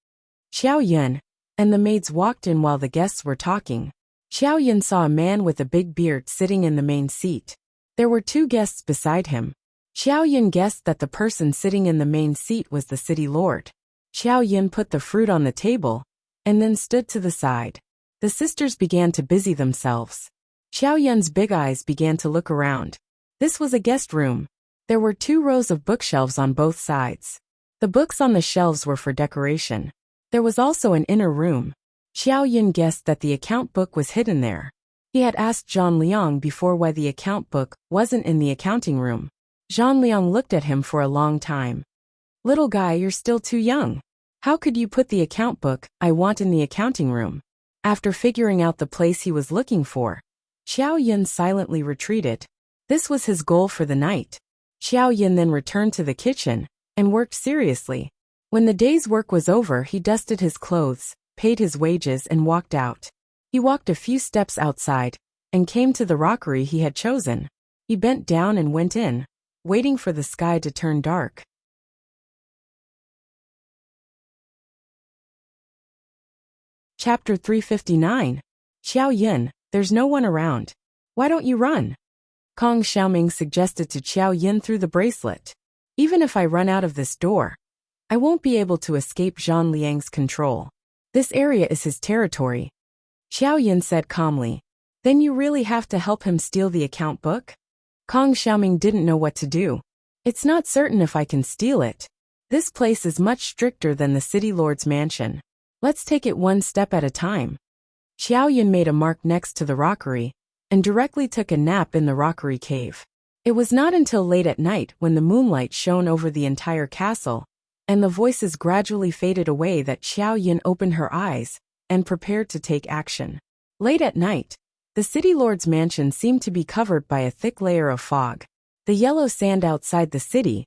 Xiao Yun and the maids walked in while the guests were talking. Xiao Yun saw a man with a big beard sitting in the main seat. There were 2 guests beside him. Xiao Yun guessed that the person sitting in the main seat was the city lord. Xiao Yun put the fruit on the table and then stood to the side. The sisters began to busy themselves. Xiao Yun's big eyes began to look around. This was a guest room. There were 2 rows of bookshelves on both sides. The books on the shelves were for decoration. There was also an inner room. Xiao Yun guessed that the account book was hidden there. He had asked Zhang Liang before why the account book wasn't in the accounting room. Zhang Liang looked at him for a long time. "Little guy, you're still too young. How could you put the account book I want in the accounting room?" After figuring out the place he was looking for, Xiao Yun silently retreated. This was his goal for the night. Xiao Yun then returned to the kitchen and worked seriously. When the day's work was over, he dusted his clothes, paid his wages, and walked out. He walked a few steps outside and came to the rockery he had chosen. He bent down and went in, waiting for the sky to turn dark. Chapter 359. Xiao Yin, there's no one around. Why don't you run? Kong Xiaoming suggested to Xiao Yin through the bracelet. Even if I run out of this door, I won't be able to escape Zhang Liang's control. This area is his territory. Xiao Yin said calmly. Then you really have to help him steal the account book? Kong Xiaoming didn't know what to do. It's not certain if I can steal it. This place is much stricter than the city lord's mansion. Let's take it one step at a time. Xiao Yin made a mark next to the rockery and directly took a nap in the rockery cave. It was not until late at night when the moonlight shone over the entire castle and the voices gradually faded away that Xiao Yin opened her eyes and prepared to take action. Late at night, the city lord's mansion seemed to be covered by a thick layer of fog. The yellow sand outside the city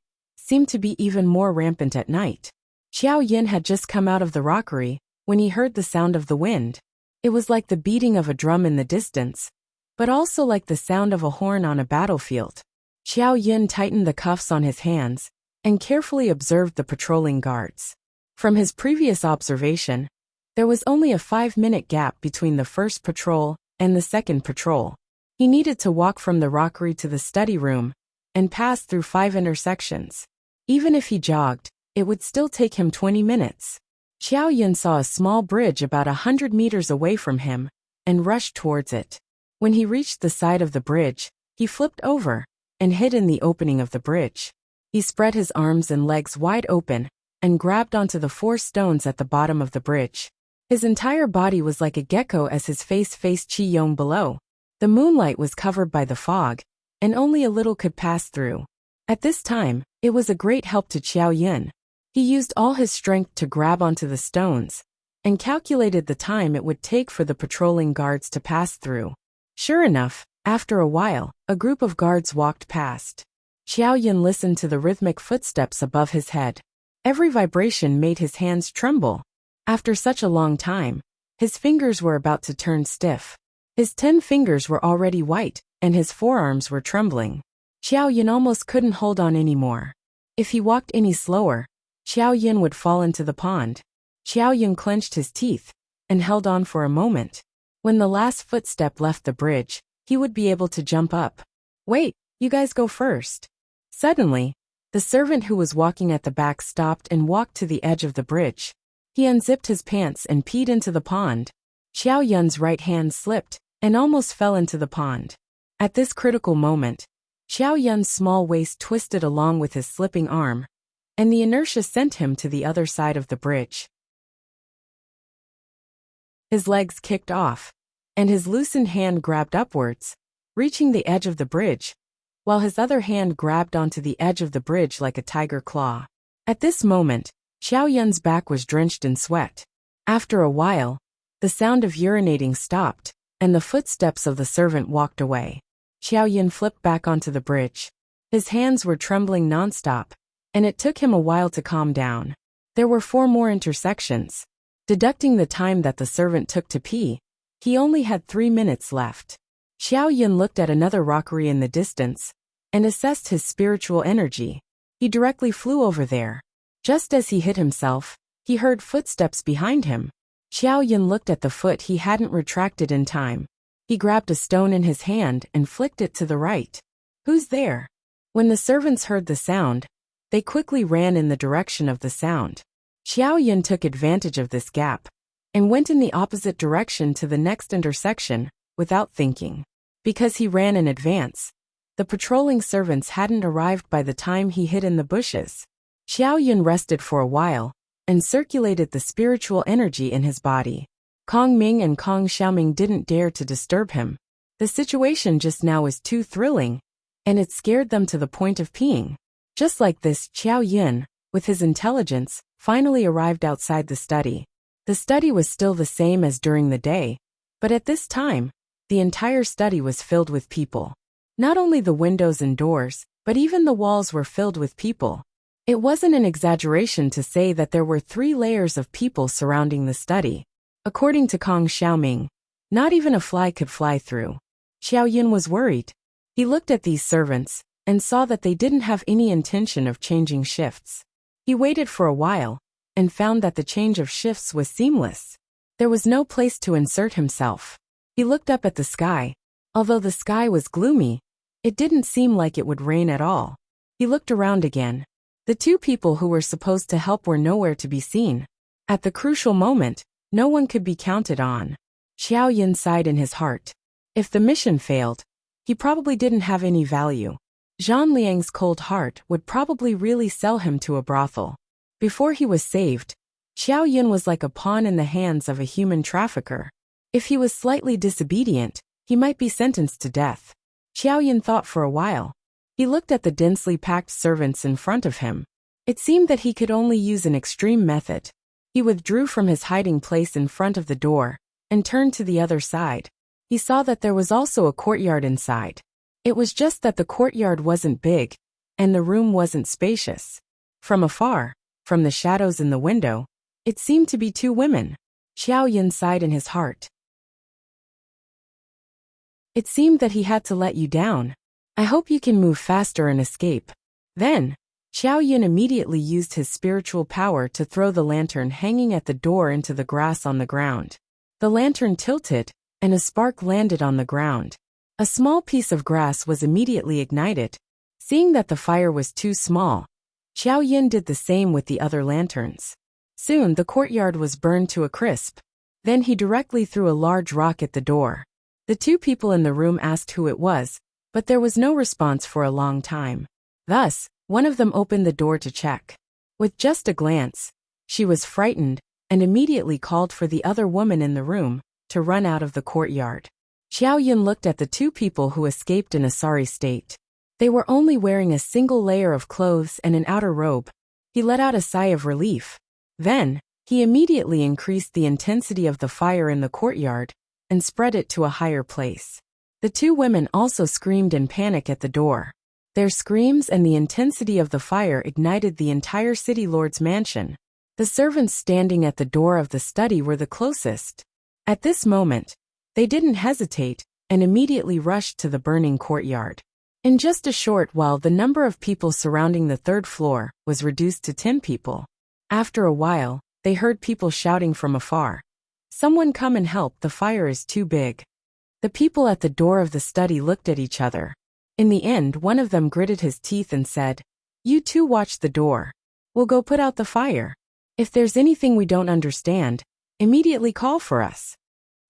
seemed to be even more rampant at night. Xiao Yin had just come out of the rockery when he heard the sound of the wind. It was like the beating of a drum in the distance, but also like the sound of a horn on a battlefield. Xiao Yin tightened the cuffs on his hands and carefully observed the patrolling guards. From his previous observation, there was only a 5-minute gap between the first patrol and the second patrol. He needed to walk from the rockery to the study room and pass through 5 intersections. Even if he jogged, it would still take him 20 minutes. Xiao Yin saw a small bridge about 100 meters away from him and rushed towards it. When he reached the side of the bridge, he flipped over and hid in the opening of the bridge. He spread his arms and legs wide open and grabbed onto the 4 stones at the bottom of the bridge. His entire body was like a gecko as his face faced Qi Yong below. The moonlight was covered by the fog, and only a little could pass through. At this time, it was a great help to Xiao Yin. He used all his strength to grab onto the stones and calculated the time it would take for the patrolling guards to pass through. Sure enough, after a while, a group of guards walked past. Xiao Yin listened to the rhythmic footsteps above his head. Every vibration made his hands tremble. After such a long time, his fingers were about to turn stiff. His 10 fingers were already white, and his forearms were trembling. Xiao Yin almost couldn't hold on anymore. If he walked any slower, Xiao Yin would fall into the pond. Xiao Yin clenched his teeth and held on for a moment. When the last footstep left the bridge, he would be able to jump up. Wait, you guys go first. Suddenly, the servant who was walking at the back stopped and walked to the edge of the bridge. He unzipped his pants and peed into the pond. Xiao Yun's right hand slipped and almost fell into the pond. At this critical moment, Xiao Yun's small waist twisted along with his slipping arm, and the inertia sent him to the other side of the bridge. His legs kicked off, and his loosened hand grabbed upwards, reaching the edge of the bridge, while his other hand grabbed onto the edge of the bridge like a tiger claw. At this moment, Xiao Yun's back was drenched in sweat. After a while, the sound of urinating stopped, and the footsteps of the servant walked away. Xiao Yun flipped back onto the bridge. His hands were trembling nonstop, and it took him a while to calm down. There were 4 more intersections. Deducting the time that the servant took to pee, he only had 3 minutes left. Xiao Yun looked at another rockery in the distance and assessed his spiritual energy. He directly flew over there. Just as he hit himself, he heard footsteps behind him. Xiao Yun looked at the foot he hadn't retracted in time. He grabbed a stone in his hand and flicked it to the right. Who's there? When the servants heard the sound, they quickly ran in the direction of the sound. Xiao Yun took advantage of this gap and went in the opposite direction to the next intersection without thinking. Because he ran in advance, the patrolling servants hadn't arrived by the time he hid in the bushes. Xiao Yun rested for a while and circulated the spiritual energy in his body. Kong Ming and Kong Xiaoming didn't dare to disturb him. The situation just now was too thrilling, and it scared them to the point of peeing. Just like this, Xiao Yun, with his intelligence, finally arrived outside the study. The study was still the same as during the day, but at this time, the entire study was filled with people. Not only the windows and doors, but even the walls were filled with people. It wasn't an exaggeration to say that there were 3 layers of people surrounding the study. According to Kong Xiaoming, not even a fly could fly through. Xiao Yun was worried. He looked at these servants and saw that they didn't have any intention of changing shifts. He waited for a while and found that the change of shifts was seamless. There was no place to insert himself. He looked up at the sky. Although the sky was gloomy, it didn't seem like it would rain at all. He looked around again. The 2 people who were supposed to help were nowhere to be seen. At the crucial moment, no one could be counted on. Xiao Yun sighed in his heart. If the mission failed, he probably didn't have any value. Zhang Liang's cold heart would probably really sell him to a brothel. Before he was saved, Xiao Yun was like a pawn in the hands of a human trafficker. If he was slightly disobedient, he might be sentenced to death. Xiao Yun thought for a while. He looked at the densely packed servants in front of him. It seemed that he could only use an extreme method. He withdrew from his hiding place in front of the door and turned to the other side. He saw that there was also a courtyard inside. It was just that the courtyard wasn't big, and the room wasn't spacious. From afar, from the shadows in the window, it seemed to be two women. Xiao Yan sighed in his heart. It seemed that he had to let you down. I hope you can move faster and escape. Then, Xiao Yan immediately used his spiritual power to throw the lantern hanging at the door into the grass on the ground. The lantern tilted, and a spark landed on the ground. A small piece of grass was immediately ignited. Seeing that the fire was too small, Xiao Yan did the same with the other lanterns. Soon the courtyard was burned to a crisp. Then he directly threw a large rock at the door. The two people in the room asked who it was, but there was no response for a long time. Thus, one of them opened the door to check. With just a glance, she was frightened and immediately called for the other woman in the room to run out of the courtyard. Xiao Yan looked at the two people who escaped in a sorry state. They were only wearing a single layer of clothes and an outer robe. He let out a sigh of relief. Then, he immediately increased the intensity of the fire in the courtyard and spread it to a higher place. The two women also screamed in panic at the door. Their screams and the intensity of the fire ignited the entire city lord's mansion. The servants standing at the door of the study were the closest. At this moment, they didn't hesitate and immediately rushed to the burning courtyard. In just a short while, the number of people surrounding the third floor was reduced to 10 people. After a while, they heard people shouting from afar. Someone come and help, the fire is too big. The people at the door of the study looked at each other. In the end, one of them gritted his teeth and said, "You two watch the door. We'll go put out the fire. If there's anything we don't understand, immediately call for us."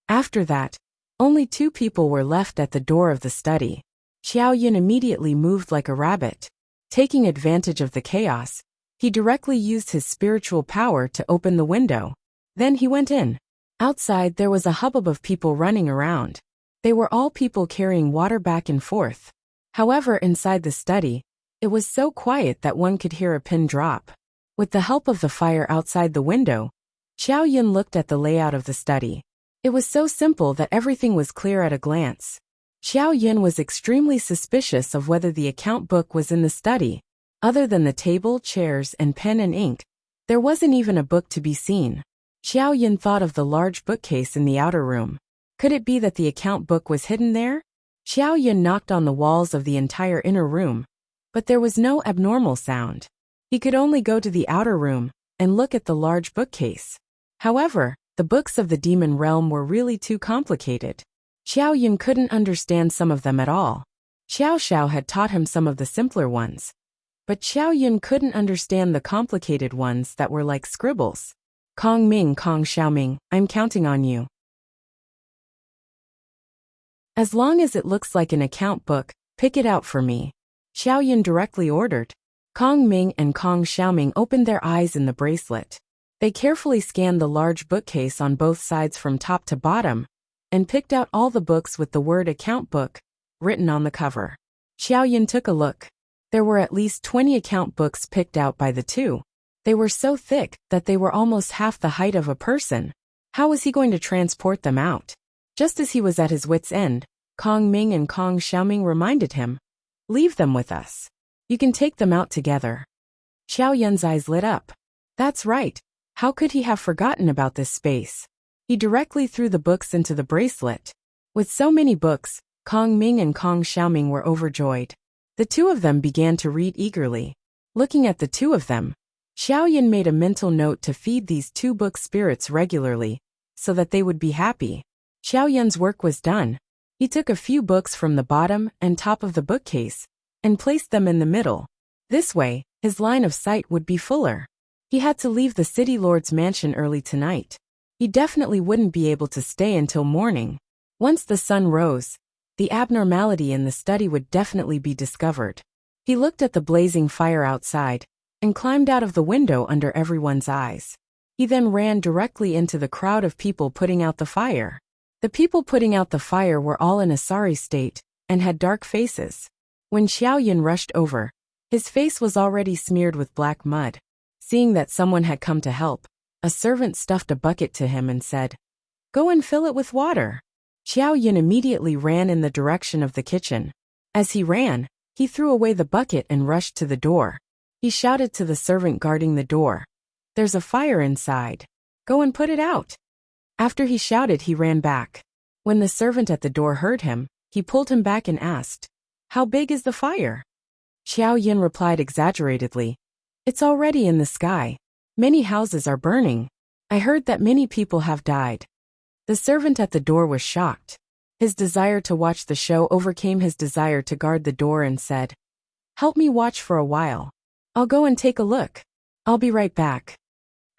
After that, only 2 people were left at the door of the study. Xiao Yan immediately moved like a rabbit. Taking advantage of the chaos, he directly used his spiritual power to open the window. Then he went in. Outside there was a hubbub of people running around. They were all people carrying water back and forth. However, inside the study, it was so quiet that one could hear a pin drop. With the help of the fire outside the window, Xiao Yan looked at the layout of the study. It was so simple that everything was clear at a glance. Xiao Yan was extremely suspicious of whether the account book was in the study. Other than the table, chairs, and pen and ink, there wasn't even a book to be seen. Xiao Yan thought of the large bookcase in the outer room. Could it be that the account book was hidden there? Xiao Yan knocked on the walls of the entire inner room, but there was no abnormal sound. He could only go to the outer room and look at the large bookcase. However, the books of the demon realm were really too complicated. Xiao Yan couldn't understand some of them at all. Xiao Xiao had taught him some of the simpler ones, but Xiao Yan couldn't understand the complicated ones that were like scribbles. Kong Ming, Kong Xiaoming, I'm counting on you. As long as it looks like an account book, pick it out for me, Xiao Yan directly ordered. Kong Ming and Kong Xiaoming opened their eyes in the bracelet. They carefully scanned the large bookcase on both sides from top to bottom, and picked out all the books with the word account book written on the cover. Xiao Yan took a look. There were at least 20 account books picked out by the two. They were so thick that they were almost half the height of a person. How was he going to transport them out? Just as he was at his wit's end, Kong Ming and Kong Xiaoming reminded him, "Leave them with us. You can take them out together." Xiao Yan's eyes lit up. That's right. How could he have forgotten about this space? He directly threw the books into the bracelet. With so many books, Kong Ming and Kong Xiaoming were overjoyed. The two of them began to read eagerly. Looking at the two of them, Xiao Yan made a mental note to feed these 2 book spirits regularly, so that they would be happy. Xiao Yan's work was done. He took a few books from the bottom and top of the bookcase, and placed them in the middle. This way, his line of sight would be fuller. He had to leave the city lord's mansion early tonight. He definitely wouldn't be able to stay until morning. Once the sun rose, the abnormality in the study would definitely be discovered. He looked at the blazing fire outside, and climbed out of the window under everyone's eyes. He then ran directly into the crowd of people putting out the fire. The people putting out the fire were all in a sorry state, and had dark faces. When Xiao Yan rushed over, his face was already smeared with black mud. Seeing that someone had come to help, a servant stuffed a bucket to him and said, "Go and fill it with water." Xiao Yan immediately ran in the direction of the kitchen. As he ran, He threw away the bucket and rushed to the door. He shouted to the servant guarding the door. "There's a fire inside. Go and put it out." After he shouted, he ran back. When the servant at the door heard him, he pulled him back and asked, "How big is the fire?" Xiao Yin replied exaggeratedly, "It's already in the sky. Many houses are burning. I heard that many people have died." The servant at the door was shocked. His desire to watch the show overcame his desire to guard the door and said, "Help me watch for a while. I'll go and take a look. I'll be right back."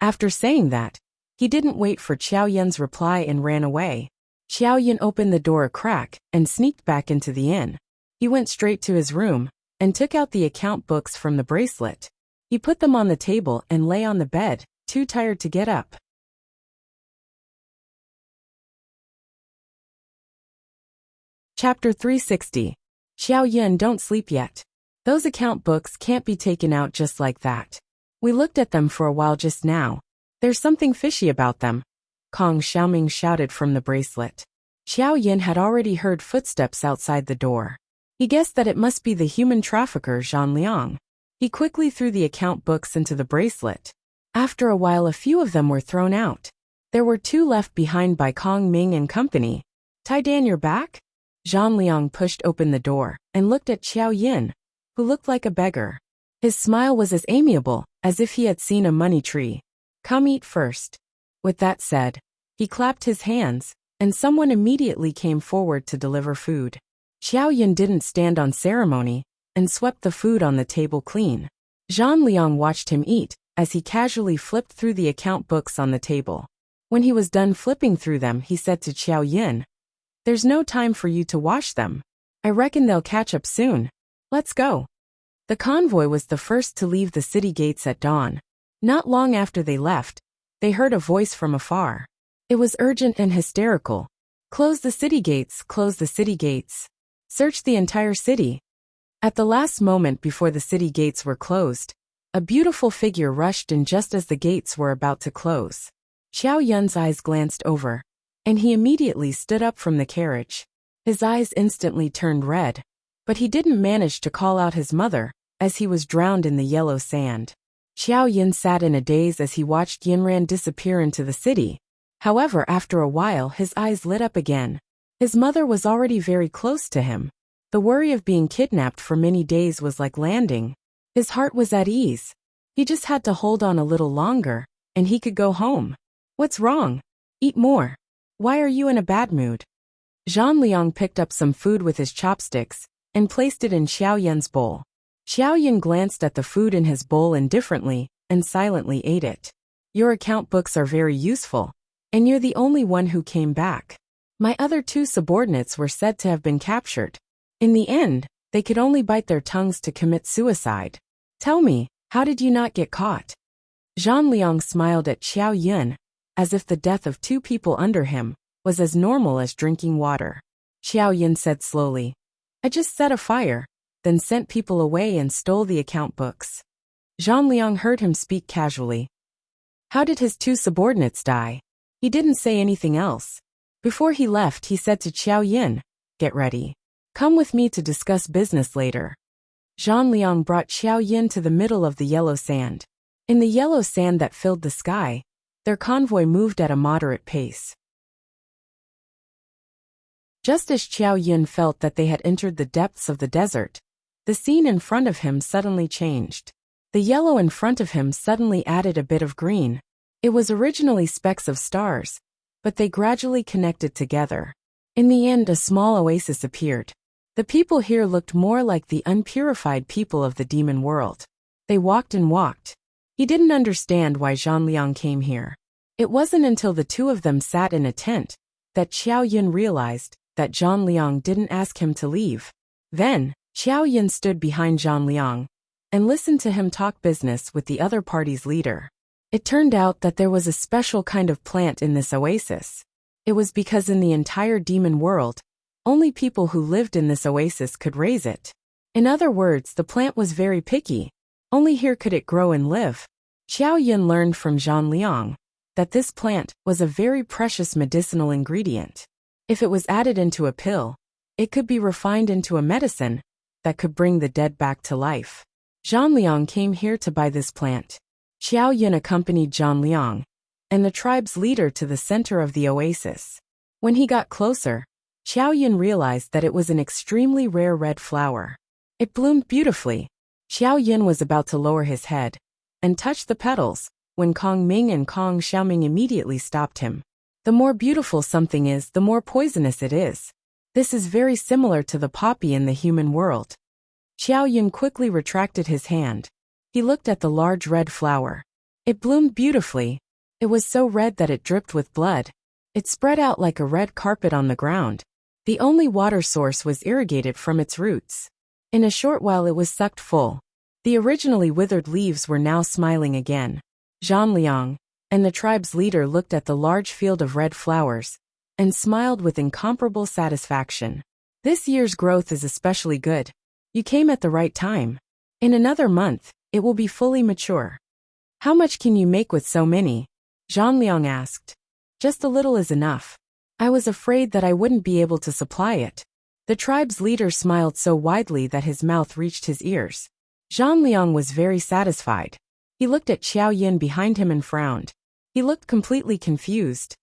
After saying that, he didn't wait for Xiao Yin's reply and ran away. Xiao Yin opened the door a crack and sneaked back into the inn. He went straight to his room and took out the account books from the bracelet. He put them on the table and lay on the bed, too tired to get up. Chapter 360. Xiao Yin, don't sleep yet. Those account books can't be taken out just like that. We looked at them for a while just now. There's something fishy about them. Kong Xiaoming shouted from the bracelet. Xiao Yin had already heard footsteps outside the door. He guessed that it must be the human trafficker Zhan Liang. He quickly threw the account books into the bracelet. After a while, a few of them were thrown out. There were 2 left behind by Kong Ming and company. "Tai Dan, you're back?" Zhan Liang pushed open the door and looked at Xiao Yin, who looked like a beggar. His smile was as amiable as if he had seen a money tree. "Come eat first." With that said, he clapped his hands, and someone immediately came forward to deliver food. Xiao Yin didn't stand on ceremony and swept the food on the table clean. Zhan Liang watched him eat as he casually flipped through the account books on the table. When he was done flipping through them, he said to Xiao Yin, "There's no time for you to wash them. I reckon they'll catch up soon. Let's go." The convoy was the first to leave the city gates at dawn. Not long after they left, they heard a voice from afar. It was urgent and hysterical. "Close the city gates, close the city gates. Search the entire city." At the last moment before the city gates were closed, a beautiful figure rushed in just as the gates were about to close. Xiao Yun's eyes glanced over, and he immediately stood up from the carriage. His eyes instantly turned red, but he didn't manage to call out his mother, as he was drowned in the yellow sand. Xiao Yin sat in a daze as he watched Yinran disappear into the city. However, after a while, his eyes lit up again. His mother was already very close to him. The worry of being kidnapped for many days was like landing. His heart was at ease. He just had to hold on a little longer, and he could go home. "What's wrong? Eat more. Why are you in a bad mood?" Zhan Liang picked up some food with his chopsticks and placed it in Xiao Yin's bowl. Xiao Yin glanced at the food in his bowl indifferently and silently ate it. "Your account books are very useful, and you're the only one who came back. My other 2 subordinates were said to have been captured. In the end, they could only bite their tongues to commit suicide. Tell me, how did you not get caught?" Zhan Liang smiled at Xiao Yin, as if the death of 2 people under him was as normal as drinking water. Xiao Yin said slowly, "I just set a fire, then sent people away and stole the account books." Zhan Liang heard him speak casually. "How did his 2 subordinates die?" He didn't say anything else. Before he left, he said to Xiao Yin, "Get ready. Come with me to discuss business later." Zhan Liang brought Xiao Yin to the middle of the yellow sand. In the yellow sand that filled the sky, their convoy moved at a moderate pace. Just as Xiao Yin felt that they had entered the depths of the desert, the scene in front of him suddenly changed. The yellow in front of him suddenly added a bit of green. It was originally specks of stars, but they gradually connected together. In the end, a small oasis appeared. The people here looked more like the unpurified people of the demon world. They walked and walked. He didn't understand why Zhan Liang came here. It wasn't until the 2 of them sat in a tent that Xiao Yin realized that Zhan Liang didn't ask him to leave. Then, Xiao Yin stood behind Zhan Liang and listened to him talk business with the other party's leader. It turned out that there was a special kind of plant in this oasis. It was because in the entire demon world, only people who lived in this oasis could raise it. In other words, the plant was very picky. Only here could it grow and live. Xiao Yin learned from Zhan Liang that this plant was a very precious medicinal ingredient. If it was added into a pill, it could be refined into a medicine that could bring the dead back to life. Zhang Liang came here to buy this plant. Xiao Yin accompanied Zhang Liang and the tribe's leader to the center of the oasis. When he got closer, Xiao Yin realized that it was an extremely rare red flower. It bloomed beautifully. Xiao Yin was about to lower his head and touch the petals when Kong Ming and Kong Xiaoming immediately stopped him. The more beautiful something is, the more poisonous it is. This is very similar to the poppy in the human world. Xiao Yin quickly retracted his hand. He looked at the large red flower. It bloomed beautifully. It was so red that it dripped with blood. It spread out like a red carpet on the ground. The only water source was irrigated from its roots. In a short while it was sucked full. The originally withered leaves were now smiling again. Zhang Liang and the tribe's leader looked at the large field of red flowers and smiled with incomparable satisfaction. This year's growth is especially good. You came at the right time. In another month, it will be fully mature. How much can you make with so many? Zhang Liang asked. Just a little is enough. I was afraid that I wouldn't be able to supply it. The tribe's leader smiled so widely that his mouth reached his ears. Zhang Liang was very satisfied. He looked at Xiao Yin behind him and frowned. He looked completely confused.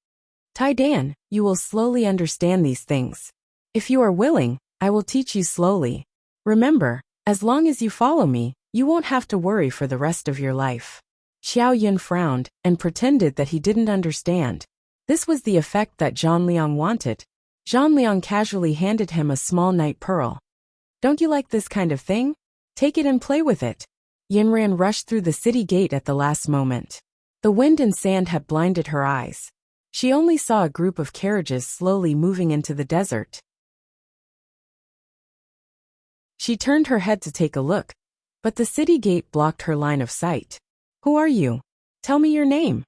Tai Dan, you will slowly understand these things. If you are willing, I will teach you slowly. Remember, as long as you follow me, you won't have to worry for the rest of your life. Xiao Yin frowned and pretended that he didn't understand. This was the effect that Zhang Liang wanted. Zhang Liang casually handed him a small night pearl. Don't you like this kind of thing? Take it and play with it. Yinran rushed through the city gate at the last moment. The wind and sand had blinded her eyes. She only saw a group of carriages slowly moving into the desert. She turned her head to take a look, but the city gate blocked her line of sight. Who are you? Tell me your name.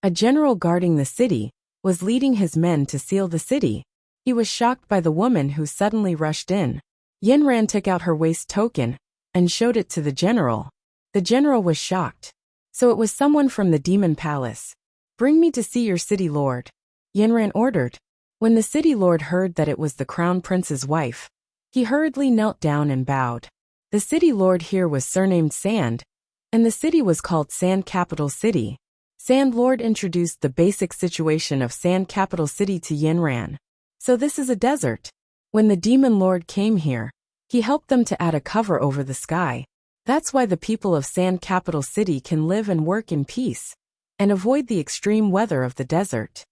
A general guarding the city was leading his men to seal the city. He was shocked by the woman who suddenly rushed in. Yinran took out her waist token and showed it to the general. The general was shocked. So it was someone from the demon palace. Bring me to see your city lord. Yinran ordered. When the city lord heard that it was the crown prince's wife, he hurriedly knelt down and bowed. The city lord here was surnamed Sand, and the city was called Sand Capital City. Sand Lord introduced the basic situation of Sand Capital City to Yinran. So this is a desert. When the demon lord came here, he helped them to add a cover over the sky. That's why the people of Sand Capital City can live and work in peace and avoid the extreme weather of the desert.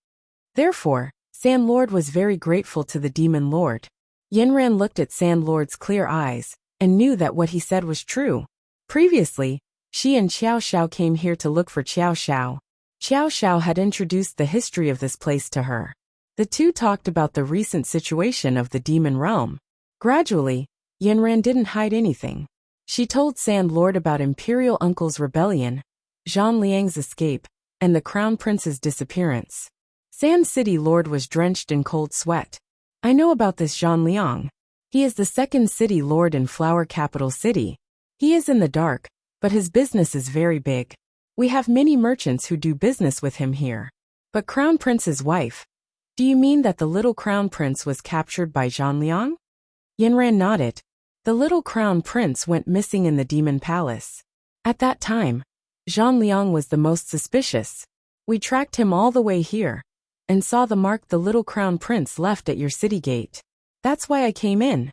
Therefore, Sand Lord was very grateful to the demon lord. Yinran looked at Sand Lord's clear eyes and knew that what he said was true. Previously, she and Xiao Xiao came here to look for Xiao Xiao. Xiao Xiao had introduced the history of this place to her. The two talked about the recent situation of the demon realm. Gradually, Yinran didn't hide anything. She told Sand Lord about Imperial Uncle's rebellion, Zhang Liang's escape, and the Crown Prince's disappearance. Sand City Lord was drenched in cold sweat. I know about this Zhang Liang. He is the second city lord in Flower Capital City. He is in the dark, but his business is very big. We have many merchants who do business with him here. But Crown Prince's wife? Do you mean that the little Crown Prince was captured by Zhang Liang? Yinran nodded. The little Crown Prince went missing in the Demon Palace. At that time, Zhang Liang was the most suspicious. We tracked him all the way here and saw the mark the little Crown Prince left at your city gate. That's why I came in.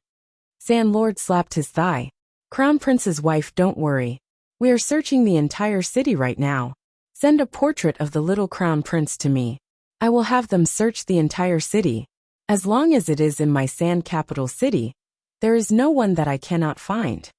Sand Lord slapped his thigh. Crown Prince's wife, don't worry. We are searching the entire city right now. Send a portrait of the little Crown Prince to me. I will have them search the entire city. As long as it is in my Sand Capital City, there is no one that I cannot find.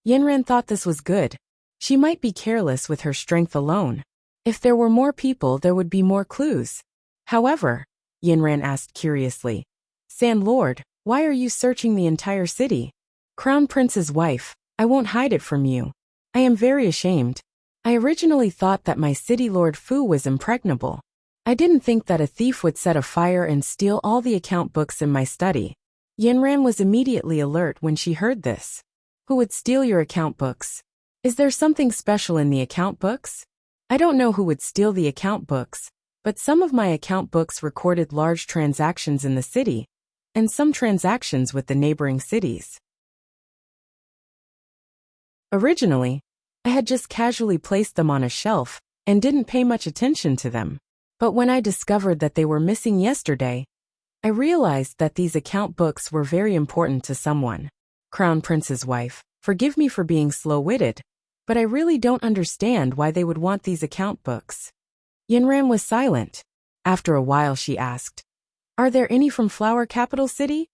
Yinran thought this was good. She might be careless with her strength alone. If there were more people, there would be more clues. However, Yinran asked curiously, Sand Lord, why are you searching the entire city? Crown Prince's wife, I won't hide it from you. I am very ashamed. I originally thought that my city lord Fu was impregnable. I didn't think that a thief would set a fire and steal all the account books in my study. Yinran was immediately alert when she heard this. Who would steal your account books? Is there something special in the account books? I don't know who would steal the account books, but some of my account books recorded large transactions in the city, and some transactions with the neighboring cities. Originally, I had just casually placed them on a shelf and didn't pay much attention to them. But when I discovered that they were missing yesterday, I realized that these account books were very important to someone. Crown Prince's wife, forgive me for being slow-witted, but I really don't understand why they would want these account books. Yinran was silent. After a while she asked, "Are there any from Flower Capital City?"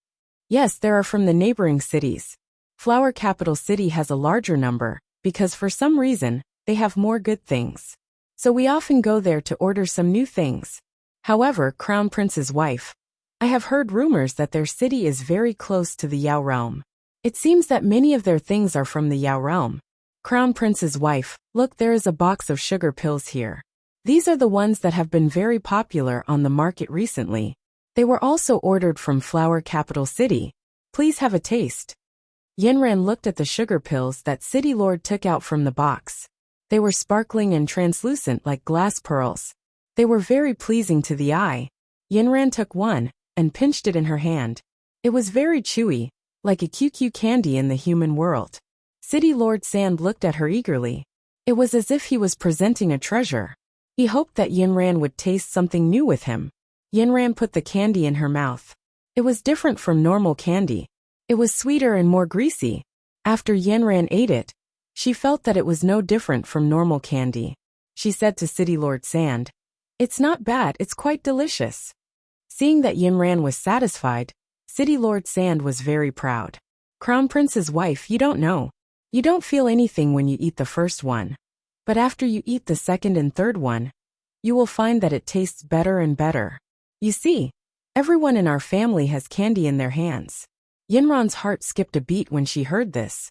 "Yes, there are from the neighboring cities. Flower Capital City has a larger number, because for some reason, they have more good things. So we often go there to order some new things. However, Crown Prince's wife, I have heard rumors that their city is very close to the Yao realm. It seems that many of their things are from the Yao realm." Crown Prince's wife, look, there is a box of sugar pills here. These are the ones that have been very popular on the market recently. They were also ordered from Flower Capital City. Please have a taste. Yinran looked at the sugar pills that City Lord took out from the box. They were sparkling and translucent like glass pearls. They were very pleasing to the eye. Yinran took one and pinched it in her hand. It was very chewy, like a QQ candy in the human world. City Lord Sand looked at her eagerly. It was as if he was presenting a treasure. He hoped that Yinran would taste something new with him. Yinran put the candy in her mouth. It was different from normal candy. It was sweeter and more greasy. After Yinran ate it, she felt that it was no different from normal candy. She said to City Lord Sand, "It's not bad, it's quite delicious." Seeing that Yinran was satisfied, City Lord Sand was very proud. Crown Prince's wife, you don't know. You don't feel anything when you eat the first one. But after you eat the second and third one, you will find that it tastes better and better. You see, everyone in our family has candy in their hands. Yinran's heart skipped a beat when she heard this.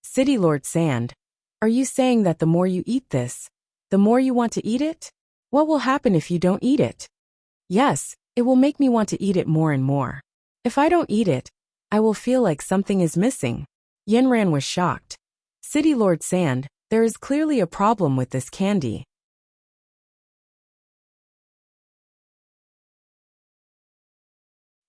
City Lord Sand, are you saying that the more you eat this, the more you want to eat it? What will happen if you don't eat it? Yes, it will make me want to eat it more and more. If I don't eat it, I will feel like something is missing. Yinran was shocked. City Lord Sand, there is clearly a problem with this candy.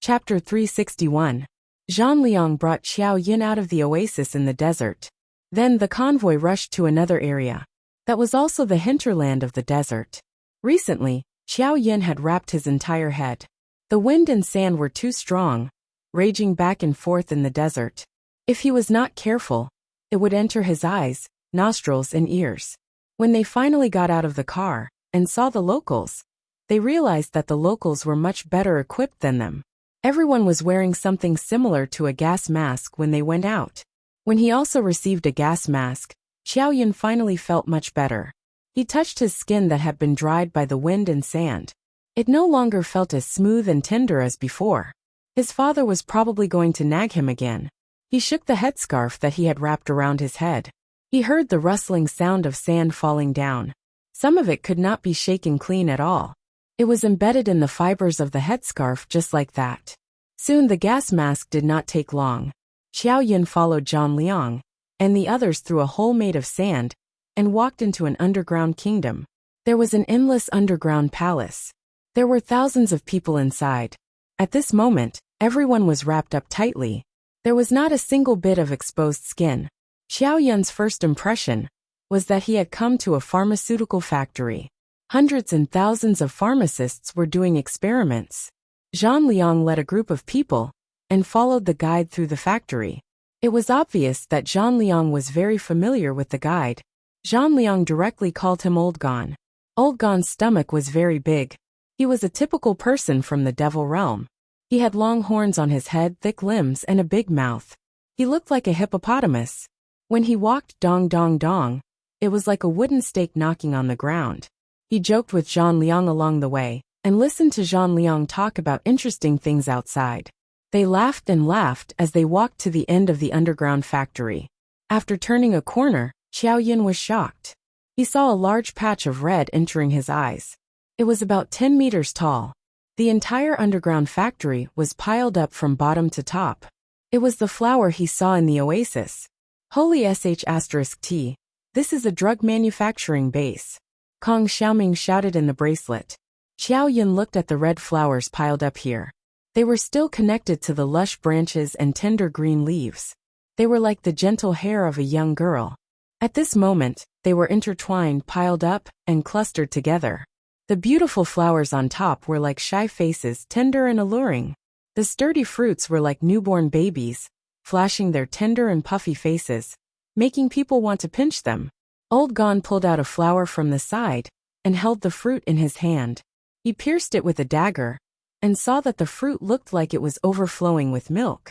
Chapter 361. Zhang Liang brought Xiao Yin out of the oasis in the desert. Then the convoy rushed to another area. That was also the hinterland of the desert. Recently, Xiao Yin had wrapped his entire head. The wind and sand were too strong, raging back and forth in the desert. If he was not careful, it would enter his eyes, nostrils and ears. When they finally got out of the car and saw the locals, they realized that the locals were much better equipped than them. Everyone was wearing something similar to a gas mask when they went out. When he also received a gas mask, Xiao Yin finally felt much better. He touched his skin that had been dried by the wind and sand. It no longer felt as smooth and tender as before. His father was probably going to nag him again. He shook the headscarf that he had wrapped around his head. He heard the rustling sound of sand falling down. Some of it could not be shaken clean at all. It was embedded in the fibers of the headscarf just like that. Soon the gas mask did not take long. Xiao Yin followed Zhang Liang and the others through a hole made of sand and walked into an underground kingdom. There was an endless underground palace. There were thousands of people inside. At this moment, everyone was wrapped up tightly. There was not a single bit of exposed skin. Xiao Yin's first impression was that he had come to a pharmaceutical factory. Hundreds and thousands of pharmacists were doing experiments. Zhang Liang led a group of people and followed the guide through the factory. It was obvious that Zhang Liang was very familiar with the guide. Zhang Liang directly called him Old Gon. Old Gon's stomach was very big. He was a typical person from the devil realm. He had long horns on his head, thick limbs, and a big mouth. He looked like a hippopotamus. When he walked dong dong dong, it was like a wooden stake knocking on the ground. He joked with Zhang Liang along the way and listened to Zhang Liang talk about interesting things outside. They laughed and laughed as they walked to the end of the underground factory. After turning a corner, Xiao Yin was shocked. He saw a large patch of red entering his eyes. It was about 10 meters tall. The entire underground factory was piled up from bottom to top. It was the flower he saw in the oasis. Holy sh*T. This is a drug manufacturing base. Kong Xiaoming shouted in the bracelet. Xiao Yin looked at the red flowers piled up here. They were still connected to the lush branches and tender green leaves. They were like the gentle hair of a young girl. At this moment, they were intertwined, piled up, and clustered together. The beautiful flowers on top were like shy faces, tender and alluring. The sturdy fruits were like newborn babies, flashing their tender and puffy faces, making people want to pinch them. Old Gon pulled out a flower from the side and held the fruit in his hand. He pierced it with a dagger and saw that the fruit looked like it was overflowing with milk.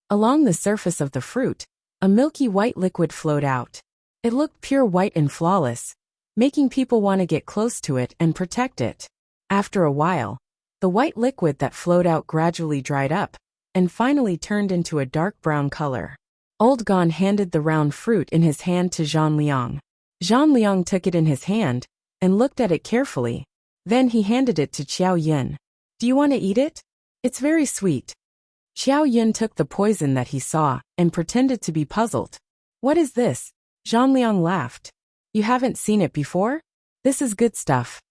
Along the surface of the fruit, a milky white liquid flowed out. It looked pure white and flawless, making people want to get close to it and protect it. After a while, the white liquid that flowed out gradually dried up and finally turned into a dark brown color. Old Gon handed the round fruit in his hand to Zhang Liang. Zhang Liang took it in his hand and looked at it carefully. Then he handed it to Qiao Yin. "Do you want to eat it? It's very sweet." Qiao Yin took the poison that he saw and pretended to be puzzled. "What is this?" Zhang Liang laughed. "You haven't seen it before? This is good stuff."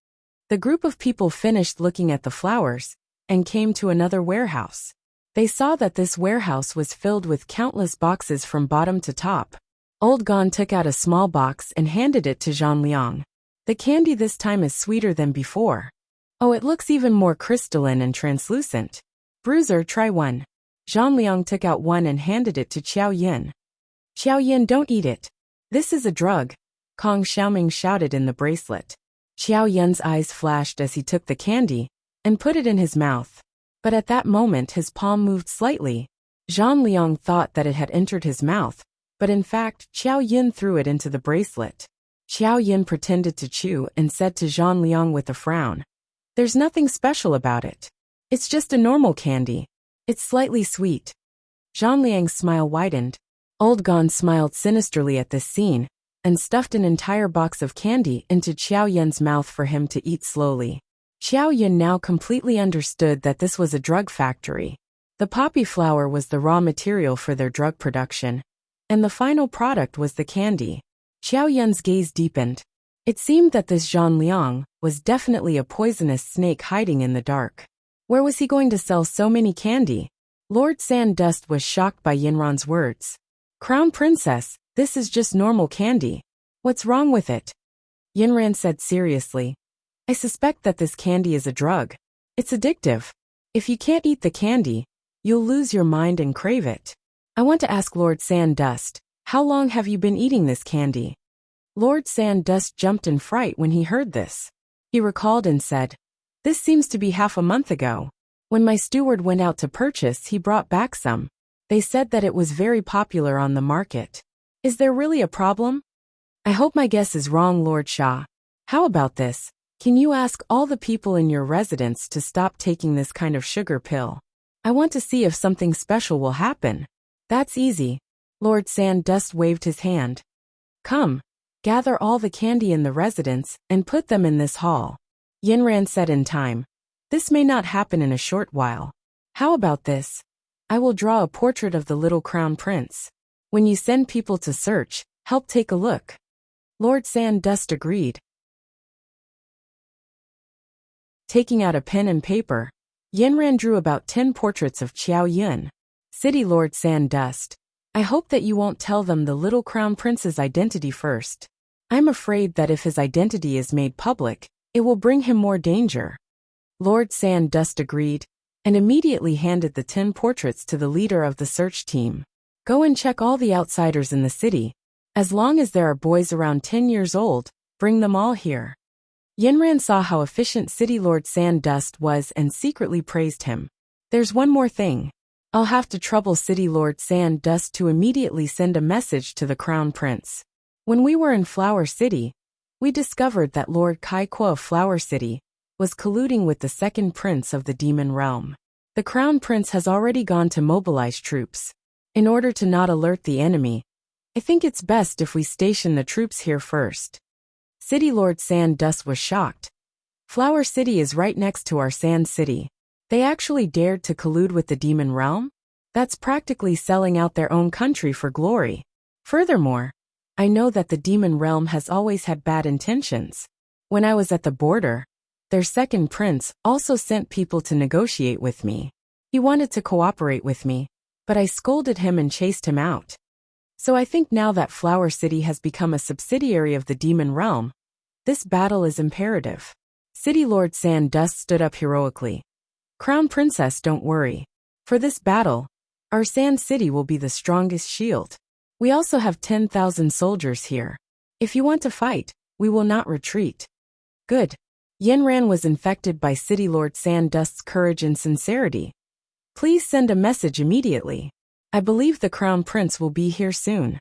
The group of people finished looking at the flowers and came to another warehouse. They saw that this warehouse was filled with countless boxes from bottom to top. Old Gon took out a small box and handed it to Zhang Liang. "The candy this time is sweeter than before. Oh, it looks even more crystalline and translucent. Bruiser, try one." Zhang Liang took out one and handed it to Qiao Yin. "Qiao Yin, don't eat it. This is a drug," Kong Xiaoming shouted in the bracelet. Qiao Yin's eyes flashed as he took the candy and put it in his mouth. But at that moment his palm moved slightly. Zhang Liang thought that it had entered his mouth, but in fact Qiao Yin threw it into the bracelet. Qiao Yin pretended to chew and said to Zhang Liang with a frown, "There's nothing special about it. It's just a normal candy. It's slightly sweet." Zhang Liang's smile widened. Old Gon smiled sinisterly at this scene and stuffed an entire box of candy into Qiao Yin's mouth for him to eat slowly. Qiao Yin now completely understood that this was a drug factory. The poppy flower was the raw material for their drug production, and the final product was the candy. Qiao Yin's gaze deepened. It seemed that this Zhang Liang was definitely a poisonous snake hiding in the dark. Where was he going to sell so many candy? Lord Sandust was shocked by Yinran's words. "Crown Princess, this is just normal candy. What's wrong with it?" Yinran said seriously. "I suspect that this candy is a drug. It's addictive. If you can't eat the candy, you'll lose your mind and crave it. I want to ask Lord Sandust, how long have you been eating this candy?" Lord Sandust jumped in fright when he heard this. He recalled and said, "This seems to be half a month ago. When my steward went out to purchase, he brought back some. They said that it was very popular on the market. Is there really a problem? I hope my guess is wrong, Lord Shah. How about this? Can you ask all the people in your residence to stop taking this kind of sugar pill? I want to see if something special will happen." "That's easy." Lord Sandust waved his hand. "Come, gather all the candy in the residence and put them in this hall." Yinran said in time, "This may not happen in a short while. How about this? I will draw a portrait of the little crown prince. When you send people to search, help take a look." Lord Sandust agreed. Taking out a pen and paper, Yinran drew about 10 portraits of Qiao Yin. "City Lord Sandust, I hope that you won't tell them the little crown prince's identity first. I'm afraid that if his identity is made public, it will bring him more danger." Lord Sandust agreed, and immediately handed the 10 portraits to the leader of the search team. "Go and check all the outsiders in the city. As long as there are boys around 10 years old, bring them all here." Yinran saw how efficient City Lord Sandust was and secretly praised him. "There's one more thing. I'll have to trouble City Lord Sandust to immediately send a message to the Crown Prince. When we were in Flower City, we discovered that Lord Kaikuo of Flower City was colluding with the second prince of the Demon Realm. The Crown Prince has already gone to mobilize troops. In order to not alert the enemy, I think it's best if we station the troops here first." City Lord Sandust was shocked. Flower City is right next to our Sand City. They actually dared to collude with the Demon Realm? That's practically selling out their own country for glory. Furthermore, I know that the Demon Realm has always had bad intentions. When I was at the border, their second prince also sent people to negotiate with me. He wanted to cooperate with me, but I scolded him and chased him out. So I think now that Flower City has become a subsidiary of the demon realm, this battle is imperative. City Lord Sandust stood up heroically. Crown Princess, don't worry. For this battle, our Sand City will be the strongest shield. We also have 10,000 soldiers here. If you want to fight, we will not retreat. Good. Yenran was infected by City Lord Sandust's courage and sincerity. Please send a message immediately. I believe the Crown Prince will be here soon.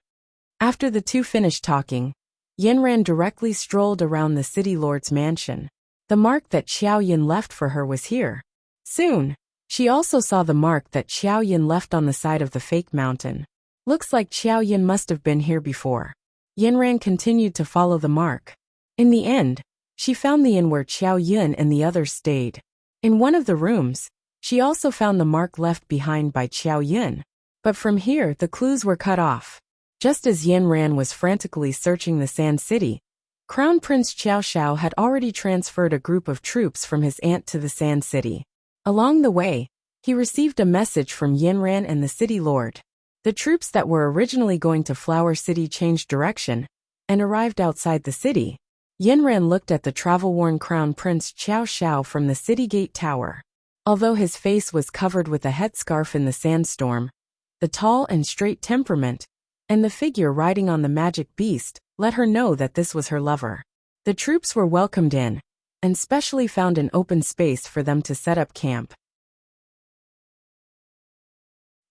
After the two finished talking, Yenran directly strolled around the City Lord's mansion. The mark that Xiao Yin left for her was here. Soon, she also saw the mark that Xiao Yin left on the side of the fake mountain. Looks like Xiao Yin must have been here before. Yenran continued to follow the mark. In the end, she found the inn where Xiao Yin and the others stayed. In one of the rooms, she also found the mark left behind by Xiao Yin. But from here, the clues were cut off. Just as Yenran was frantically searching the Sand City, Crown Prince Xiao Xiao had already transferred a group of troops from his aunt to the Sand City. Along the way, he received a message from Yenran and the City Lord. The troops that were originally going to Flower City changed direction and arrived outside the city. Yenran looked at the travel-worn Crown Prince Xiao Xiao from the city gate tower. Although his face was covered with a headscarf in the sandstorm, the tall and straight temperament, and the figure riding on the magic beast, let her know that this was her lover. The troops were welcomed in, and specially found an open space for them to set up camp.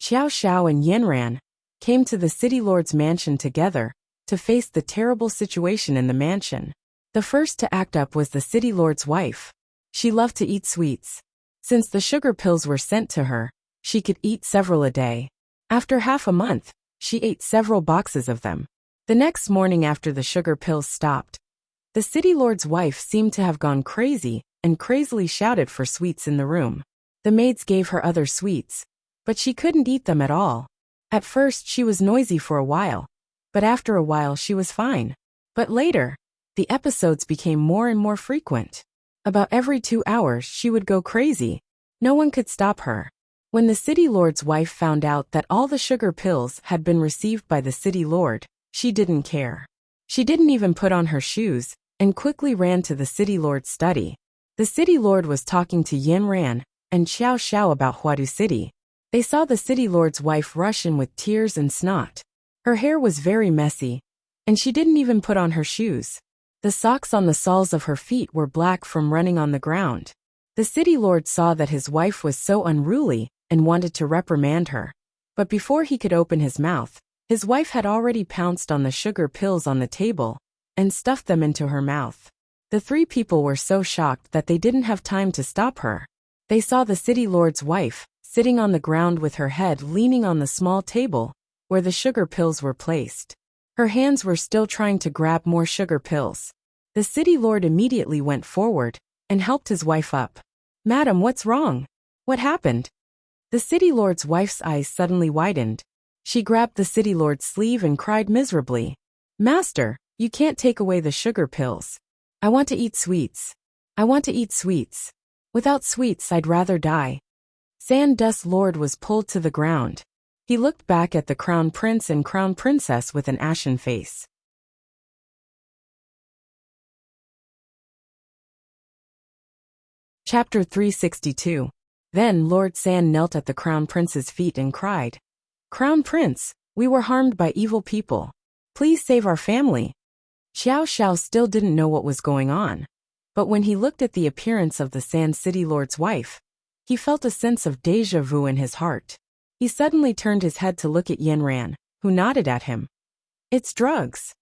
Xiao Xiao and Yenran came to the City Lord's mansion together to face the terrible situation in the mansion. The first to act up was the City Lord's wife. She loved to eat sweets. Since the sugar pills were sent to her, she could eat several a day. After half a month, she ate several boxes of them. The next morning after the sugar pills stopped, the City Lord's wife seemed to have gone crazy and crazily shouted for sweets in the room. The maids gave her other sweets, but she couldn't eat them at all. At first she was noisy for a while, but after a while she was fine. But later, the episodes became more and more frequent. About every 2 hours she would go crazy. No one could stop her. When the City Lord's wife found out that all the sugar pills had been received by the City Lord, she didn't care. She didn't even put on her shoes, and quickly ran to the City Lord's study. The City Lord was talking to Yenran and Xiao Xiao about Huadu City. They saw the City Lord's wife rush in with tears and snot. Her hair was very messy, and she didn't even put on her shoes. The socks on the soles of her feet were black from running on the ground. The City Lord saw that his wife was so unruly and wanted to reprimand her. But before he could open his mouth, his wife had already pounced on the sugar pills on the table and stuffed them into her mouth. The three people were so shocked that they didn't have time to stop her. They saw the City Lord's wife sitting on the ground with her head leaning on the small table where the sugar pills were placed. Her hands were still trying to grab more sugar pills. The City Lord immediately went forward and helped his wife up. "Madam, what's wrong? What happened?" The City Lord's wife's eyes suddenly widened. She grabbed the City Lord's sleeve and cried miserably. "Master, you can't take away the sugar pills. I want to eat sweets. I want to eat sweets. Without sweets I'd rather die." Sandust Lord was pulled to the ground. He looked back at the Crown Prince and Crown Princess with an ashen face. Chapter 362. Then Lord Sand knelt at the Crown Prince's feet and cried, "Crown Prince, we were harmed by evil people. Please save our family." Xiao Xiao still didn't know what was going on, but when he looked at the appearance of the Sand City Lord's wife, he felt a sense of déjà vu in his heart. He suddenly turned his head to look at Yenran, who nodded at him. "It's drugs."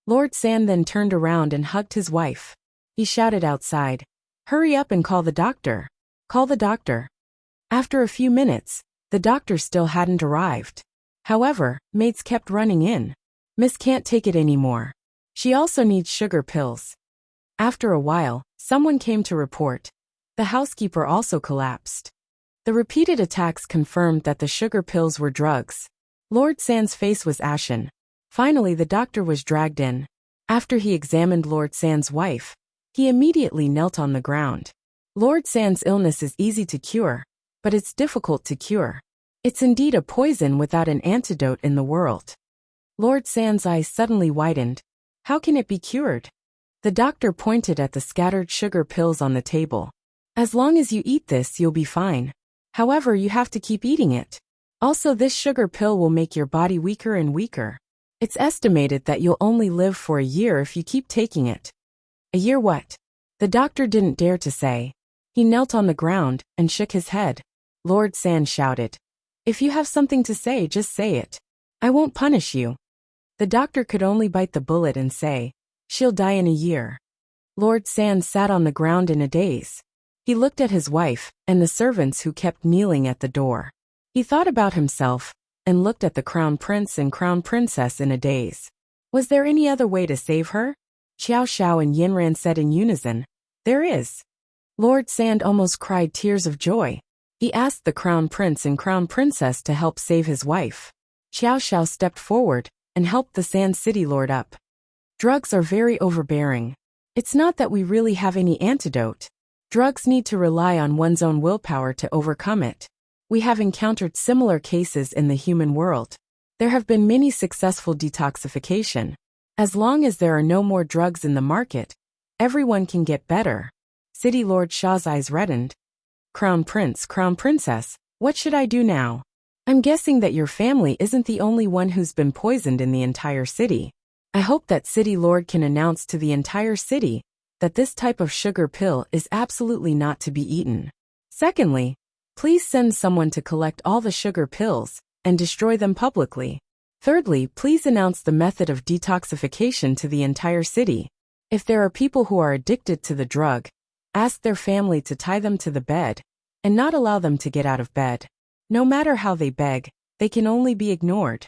Lord Sand then turned around and hugged his wife. He shouted outside, "Hurry up and call the doctor. Call the doctor." After a few minutes, the doctor still hadn't arrived. However, maids kept running in. "Miss can't take it anymore. She also needs sugar pills." After a while, someone came to report. The housekeeper also collapsed. The repeated attacks confirmed that the sugar pills were drugs. Lord Sand's face was ashen. Finally, the doctor was dragged in. After he examined Lord Sand's wife, he immediately knelt on the ground. Lord Sand's illness is easy to cure, but it's difficult to cure. It's indeed a poison without an antidote in the world. Lord Sand's eyes suddenly widened. How can it be cured? The doctor pointed at the scattered sugar pills on the table. As long as you eat this, you'll be fine. However, you have to keep eating it. Also, this sugar pill will make your body weaker and weaker. It's estimated that you'll only live for a year if you keep taking it. A year what? The doctor didn't dare to say. He knelt on the ground and shook his head. Lord Sand shouted, "If you have something to say, just say it. I won't punish you." The doctor could only bite the bullet and say, "She'll die in a year." Lord Sand sat on the ground in a daze. He looked at his wife and the servants who kept kneeling at the door. He thought about himself and looked at the crown prince and crown princess in a daze. Was there any other way to save her? Xiao Xiao and Yinran said in unison, "There is." Lord Sand almost cried tears of joy. He asked the crown prince and crown princess to help save his wife. Xiao Xiao stepped forward and helped the Sand City Lord up. Drugs are very overbearing. It's not that we really have any antidote. Drugs need to rely on one's own willpower to overcome it. We have encountered similar cases in the human world. There have been many successful detoxification. As long as there are no more drugs in the market, everyone can get better. City Lord Shah's eyes reddened. Crown Prince, Crown Princess, what should I do now? I'm guessing that your family isn't the only one who's been poisoned in the entire city. I hope that City Lord can announce to the entire city that this type of sugar pill is absolutely not to be eaten. Secondly, please send someone to collect all the sugar pills and destroy them publicly. Thirdly, please announce the method of detoxification to the entire city. If there are people who are addicted to the drug, ask their family to tie them to the bed and not allow them to get out of bed. No matter how they beg, they can only be ignored.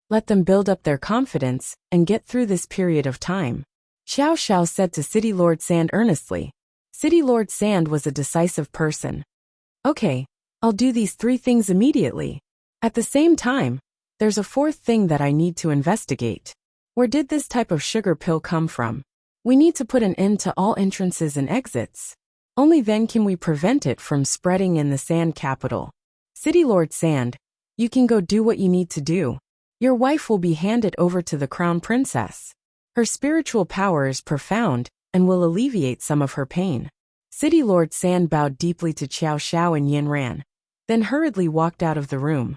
Let them build up their confidence and get through this period of time. Xiao Xiao said to City Lord Sand earnestly. City Lord Sand was a decisive person. Okay, I'll do these 3 things immediately. At the same time, there's a 4th thing that I need to investigate. Where did this type of sugar pill come from? We need to put an end to all entrances and exits. Only then can we prevent it from spreading in the Sand capital. City Lord Sand, you can go do what you need to do. Your wife will be handed over to the Crown Princess. Her spiritual power is profound and will alleviate some of her pain. City Lord Sand bowed deeply to Xiao Xiao and Yinran, then hurriedly walked out of the room.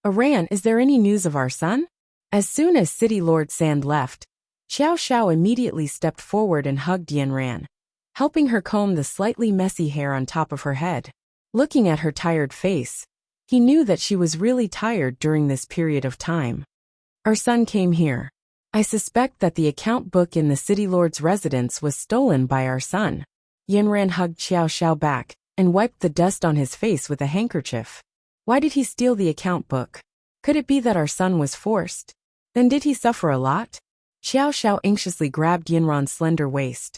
Aran, is there any news of our son? As soon as City Lord Sand left, Xiao Xiao immediately stepped forward and hugged Yinran, helping her comb the slightly messy hair on top of her head. Looking at her tired face, he knew that she was really tired during this period of time. Our son came here. I suspect that the account book in the City Lord's residence was stolen by our son. Yinran hugged Xiao Xiao back and wiped the dust on his face with a handkerchief. Why did he steal the account book? Could it be that our son was forced? Then did he suffer a lot? Xiao Xiao anxiously grabbed Yinran's slender waist.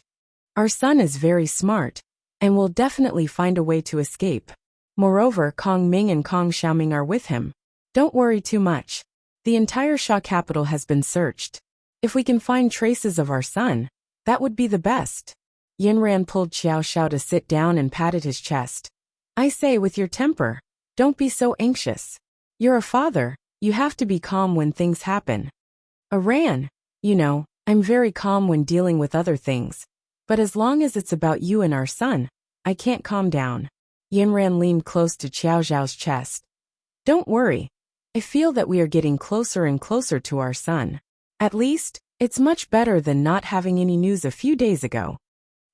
Our son is very smart and will definitely find a way to escape. Moreover, Kong Ming and Kong Xiaoming are with him. Don't worry too much. The entire Sha capital has been searched. If we can find traces of our son, that would be the best. Yinran pulled Xiao Xiao to sit down and patted his chest. I say, with your temper, don't be so anxious. You're a father, you have to be calm when things happen. Aran, you know, I'm very calm when dealing with other things. But as long as it's about you and our son, I can't calm down. Yinran leaned close to Xiao Xiao's chest. Don't worry. I feel that we are getting closer and closer to our son. At least, it's much better than not having any news a few days ago.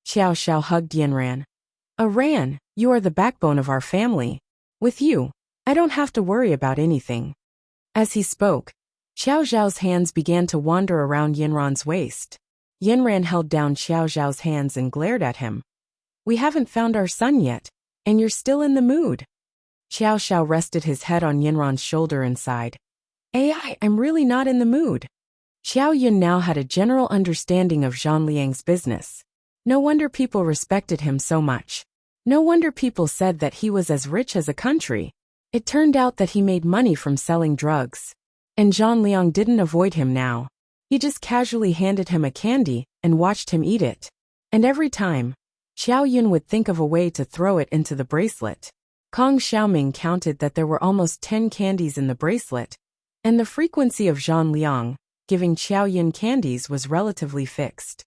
Xiao Xiao hugged Yinran. Aran, you are the backbone of our family. With you, I don't have to worry about anything. As he spoke, Xiao Xiao's hands began to wander around Yinran's waist. Yinran held down Xiao Xiao's hands and glared at him. We haven't found our son yet, and you're still in the mood. Xiao Xiao rested his head on Yinran's shoulder and sighed. I'm really not in the mood. Xiao Yun now had a general understanding of Zhang Liang's business. No wonder people respected him so much. No wonder people said that he was as rich as a country. It turned out that he made money from selling drugs. And Zhang Liang didn't avoid him now. He just casually handed him a candy and watched him eat it. And every time, Xiao Yun would think of a way to throw it into the bracelet. Kong Xiaoming counted that there were almost 10 candies in the bracelet, and the frequency of Zhang Liang giving Qiao Yin candies was relatively fixed.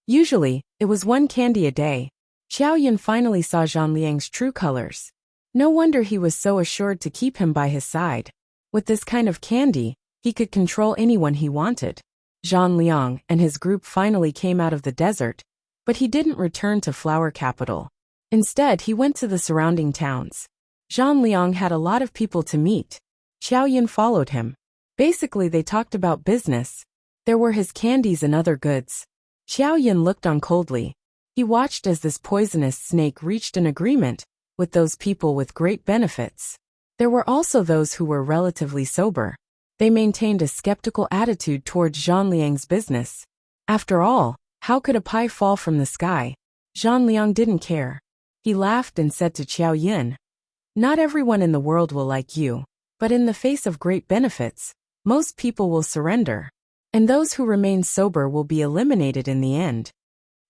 Usually, it was 1 candy a day. Qiao Yin finally saw Zhang Liang's true colors. No wonder he was so assured to keep him by his side. With this kind of candy, he could control anyone he wanted. Zhang Liang and his group finally came out of the desert, but he didn't return to Flower Capital. Instead, he went to the surrounding towns. Zhang Liang had a lot of people to meet. Qiao Yin followed him. Basically, they talked about business. There were his candies and other goods. Qiao Yin looked on coldly. He watched as this poisonous snake reached an agreement with those people with great benefits. There were also those who were relatively sober. They maintained a skeptical attitude towards Zhang Liang's business. After all, how could a pie fall from the sky? Zhang Liang didn't care. He laughed and said to Qiao Yin, "Not everyone in the world will like you, but in the face of great benefits, most people will surrender, and those who remain sober will be eliminated in the end."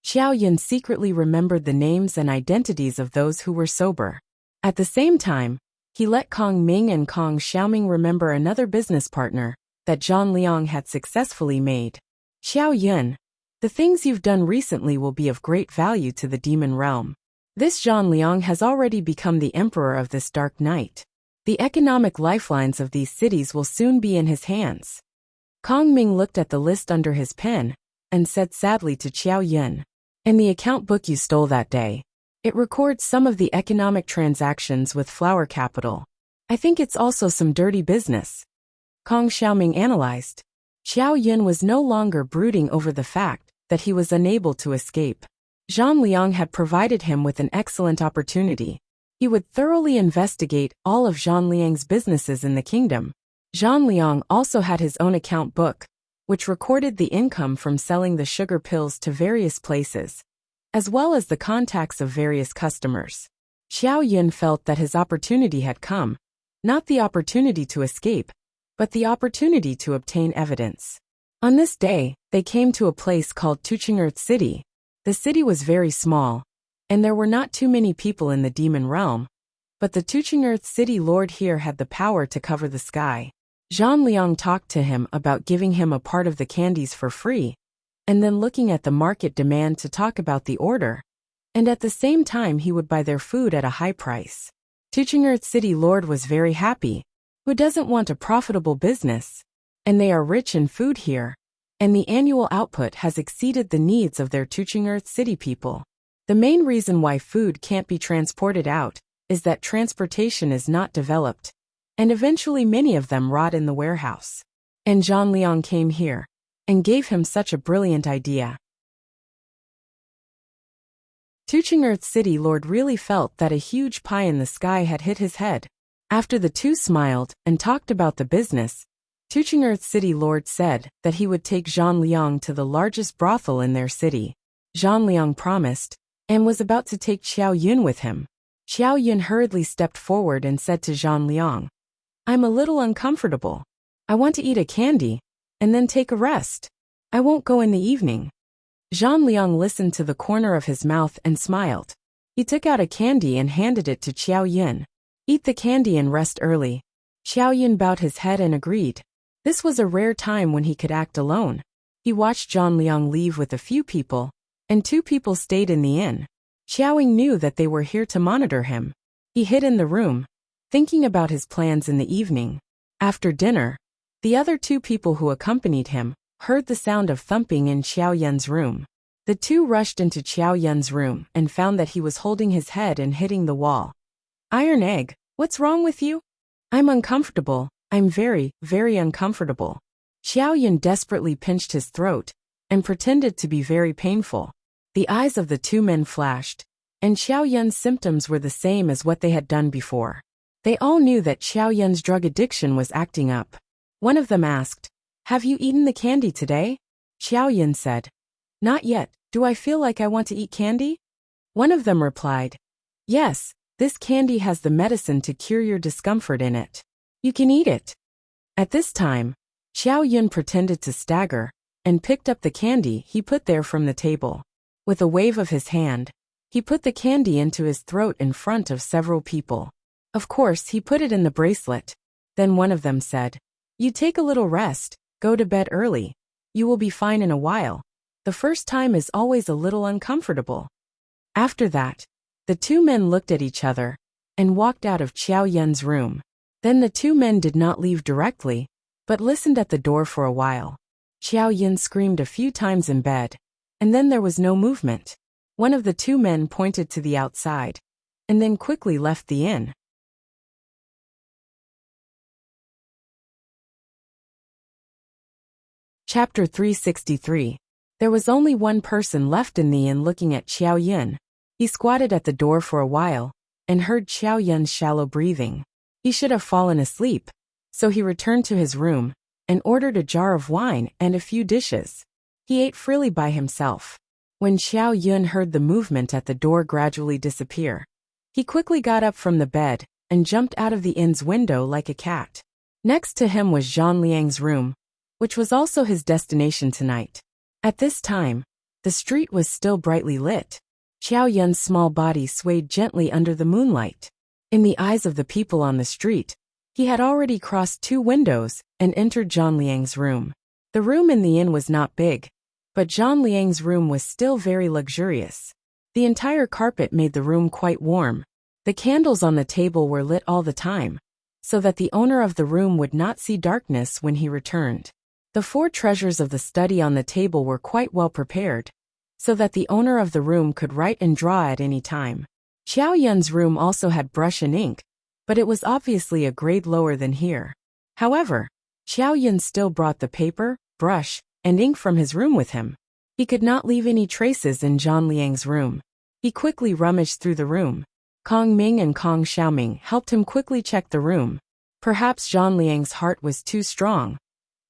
Qiao Yin secretly remembered the names and identities of those who were sober. At the same time, he let Kong Ming and Kong Xiaoming remember another business partner that Zhang Liang had successfully made. "Qiao Yin, the things you've done recently will be of great value to the demon realm. This Zhang Liang has already become the emperor of this dark night. The economic lifelines of these cities will soon be in his hands." Kong Ming looked at the list under his pen and said sadly to Qiao Yin, "In the account book you stole that day, it records some of the economic transactions with Flower Capital. I think it's also some dirty business." Kong Xiaoming analyzed. Qiao Yin was no longer brooding over the fact that he was unable to escape. Zhang Liang had provided him with an excellent opportunity. He would thoroughly investigate all of Zhang Liang's businesses in the kingdom. Zhang Liang also had his own account book, which recorded the income from selling the sugar pills to various places, as well as the contacts of various customers. Qiao Yin felt that his opportunity had come, not the opportunity to escape, but the opportunity to obtain evidence. On this day, they came to a place called Tuqing City. The city was very small, and there were not too many people in the demon realm, but the Tuqing City Lord here had the power to cover the sky. Zhang Liang talked to him about giving him a part of the candies for free, and then looking at the market demand to talk about the order, and at the same time he would buy their food at a high price. Tuqing City Lord was very happy. Who doesn't want a profitable business? And they are rich in food here, and the annual output has exceeded the needs of their Tuqing City people. The main reason why food can't be transported out is that transportation is not developed, and eventually many of them rot in the warehouse. And Zhang Liang came here and gave him such a brilliant idea. Tuqing City Lord really felt that a huge pie in the sky had hit his head. After the two smiled and talked about the business, Tuqing City Lord said that he would take Zhang Liang to the largest brothel in their city. Zhang Liang promised, and was about to take Qiao Yin with him. Qiao Yin hurriedly stepped forward and said to Zhang Liang, "I'm a little uncomfortable. I want to eat a candy, and then take a rest. I won't go in the evening." Zhang Liang listened to the corner of his mouth and smiled. He took out a candy and handed it to Qiao Yin. "Eat the candy and rest early." Qiao Yin bowed his head and agreed. This was a rare time when he could act alone. He watched Zhang Liang leave with a few people, and 2 people stayed in the inn. Qiao Yin knew that they were here to monitor him. He hid in the room, thinking about his plans in the evening. After dinner, the other 2 people who accompanied him heard the sound of thumping in Qiao Yin's room. The 2 rushed into Qiao Yin's room and found that he was holding his head and hitting the wall. "Iron Egg, what's wrong with you?" "I'm uncomfortable. I'm very, very uncomfortable." Qiao Yin desperately pinched his throat and pretended to be very painful. The eyes of the 2 men flashed, and Qiao Yin's symptoms were the same as what they had done before. They all knew that Qiao Yin's drug addiction was acting up. One of them asked, "Have you eaten the candy today?" Qiao Yin said, "Not yet. Do I feel like I want to eat candy?" One of them replied, "Yes, this candy has the medicine to cure your discomfort in it. You can eat it." At this time, Qiao Yin pretended to stagger and picked up the candy he put there from the table. With a wave of his hand, He put the candy into his throat in front of several people. Of course, he put it in the bracelet. Then one of them said, "You take a little rest, go to bed early. You will be fine in a while. The first time is always a little uncomfortable." After that, the two men looked at each other and walked out of Qiao Yun's room. Then the two men did not leave directly, but listened at the door for a while. Qiao Yun screamed a few times in bed, and then there was no movement. One of the two men pointed to the outside, and then quickly left the inn. Chapter 363. There was only one person left in the inn looking at Qiao Yun. He squatted at the door for a while, and heard Qiao Yun's shallow breathing. He should have fallen asleep, so he returned to his room, and ordered a jar of wine and a few dishes. He ate freely by himself. When Qiao Yun heard the movement at the door gradually disappear, he quickly got up from the bed, and jumped out of the inn's window like a cat. Next to him was Zhang Liang's room, which was also his destination tonight. At this time, the street was still brightly lit. Qiao Yun's small body swayed gently under the moonlight. In the eyes of the people on the street, he had already crossed 2 windows and entered Zhang Liang's room. The room in the inn was not big, but Zhang Liang's room was still very luxurious. The entire carpet made the room quite warm. The candles on the table were lit all the time, so that the owner of the room would not see darkness when he returned. The 4 treasures of the study on the table were quite well prepared, so that the owner of the room could write and draw at any time. Qiao Yun's room also had brush and ink, but it was obviously a grade lower than here. However, Qiao Yun still brought the paper, brush, and ink from his room with him. He could not leave any traces in Zhang Liang's room. He quickly rummaged through the room. Kong Ming and Kong Xiaoming helped him quickly check the room. Perhaps Zhang Liang's heart was too strong,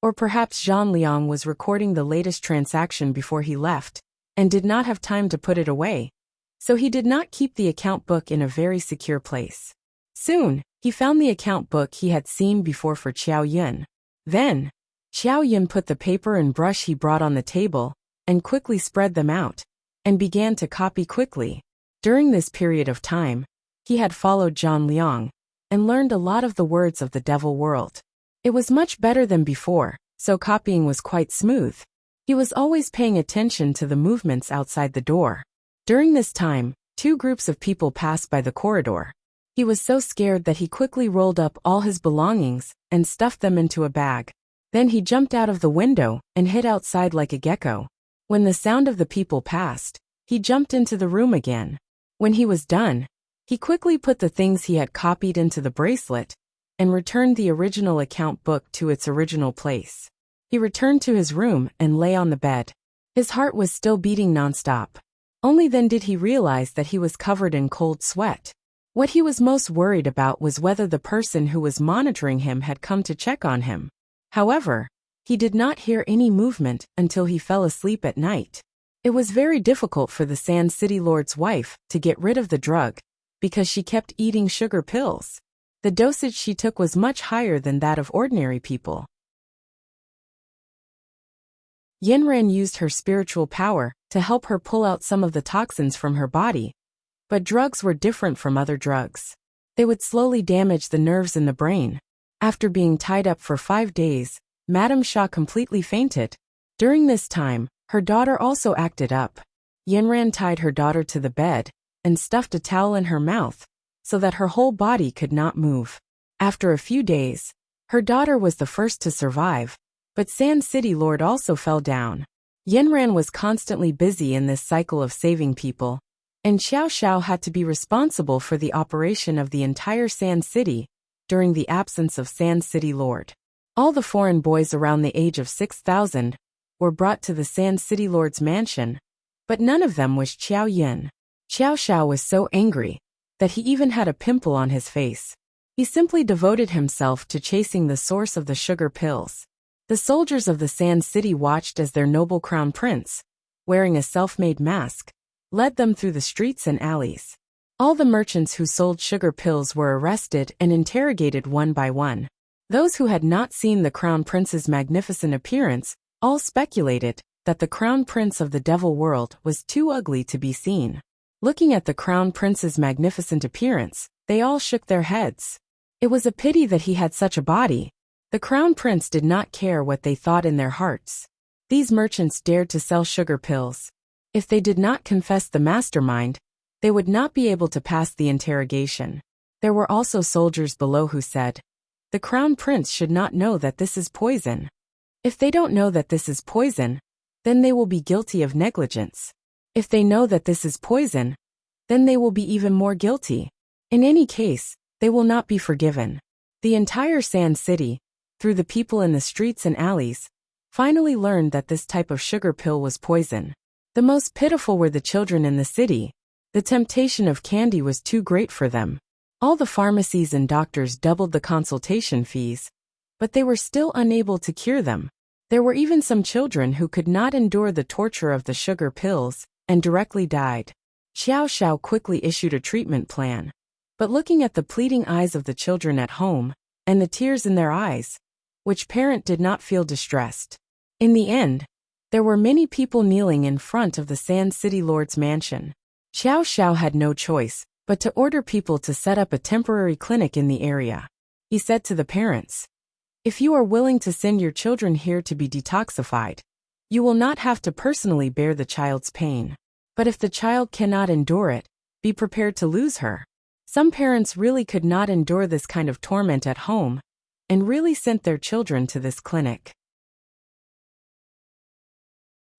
or perhaps Zhang Liang was recording the latest transaction before he left, and did not have time to put it away, so he did not keep the account book in a very secure place. Soon, he found the account book he had seen before for Qiao Yun. Then, Qiao Yun put the paper and brush he brought on the table, and quickly spread them out, and began to copy quickly. During this period of time, he had followed Zhang Liang, and learned a lot of the words of the devil world. It was much better than before, so copying was quite smooth. He was always paying attention to the movements outside the door. During this time, 2 groups of people passed by the corridor. He was so scared that he quickly rolled up all his belongings and stuffed them into a bag. Then he jumped out of the window and hid outside like a gecko. When the sound of the people passed, he jumped into the room again. When he was done, he quickly put the things he had copied into the bracelet and returned the original account book to its original place. He returned to his room and lay on the bed. His heart was still beating nonstop. Only then did he realize that he was covered in cold sweat. What he was most worried about was whether the person who was monitoring him had come to check on him. However, he did not hear any movement until he fell asleep at night. It was very difficult for the Sand City Lord's wife to get rid of the drug, because she kept eating sugar pills. The dosage she took was much higher than that of ordinary people. Yinran used her spiritual power to help her pull out some of the toxins from her body, but drugs were different from other drugs. They would slowly damage the nerves in the brain. After being tied up for 5 days, Madame Xia completely fainted. During this time, her daughter also acted up. Yinran tied her daughter to the bed and stuffed a towel in her mouth so that her whole body could not move. After a few days, her daughter was the first to survive, but Sand City Lord also fell down. Yinran was constantly busy in this cycle of saving people, and Xiao Xiao had to be responsible for the operation of the entire Sand City during the absence of Sand City Lord. All the foreign boys around the age of 6,000 were brought to the Sand City Lord's mansion, but none of them was Qiao Yun. Xiao Xiao was so angry that he even had a pimple on his face. He simply devoted himself to chasing the source of the sugar pills. The soldiers of the Sand City watched as their noble crown prince, wearing a self-made mask, led them through the streets and alleys. All the merchants who sold sugar pills were arrested and interrogated one by one. Those who had not seen the crown prince's magnificent appearance all speculated that the crown prince of the devil world was too ugly to be seen. Looking at the crown prince's magnificent appearance, they all shook their heads. It was a pity that he had such a body. The crown prince did not care what they thought in their hearts. These merchants dared to sell sugar pills. If they did not confess the mastermind, they would not be able to pass the interrogation. There were also soldiers below who said, "The crown prince should not know that this is poison. If they don't know that this is poison, then they will be guilty of negligence. If they know that this is poison, then they will be even more guilty. In any case, they will not be forgiven." The entire Sand City, through the people in the streets and alleys, finally learned that this type of sugar pill was poison. The most pitiful were the children in the city. The temptation of candy was too great for them. All the pharmacies and doctors doubled the consultation fees, but they were still unable to cure them. There were even some children who could not endure the torture of the sugar pills and directly died. Xiao Xiao quickly issued a treatment plan. But looking at the pleading eyes of the children at home, and the tears in their eyes, which parent did not feel distressed? In the end, there were many people kneeling in front of the Sand City Lord's mansion. Xiao Xiao had no choice but to order people to set up a temporary clinic in the area. He said to the parents, "If you are willing to send your children here to be detoxified, you will not have to personally bear the child's pain. But if the child cannot endure it, be prepared to lose her." Some parents really could not endure this kind of torment at home, and really sent their children to this clinic.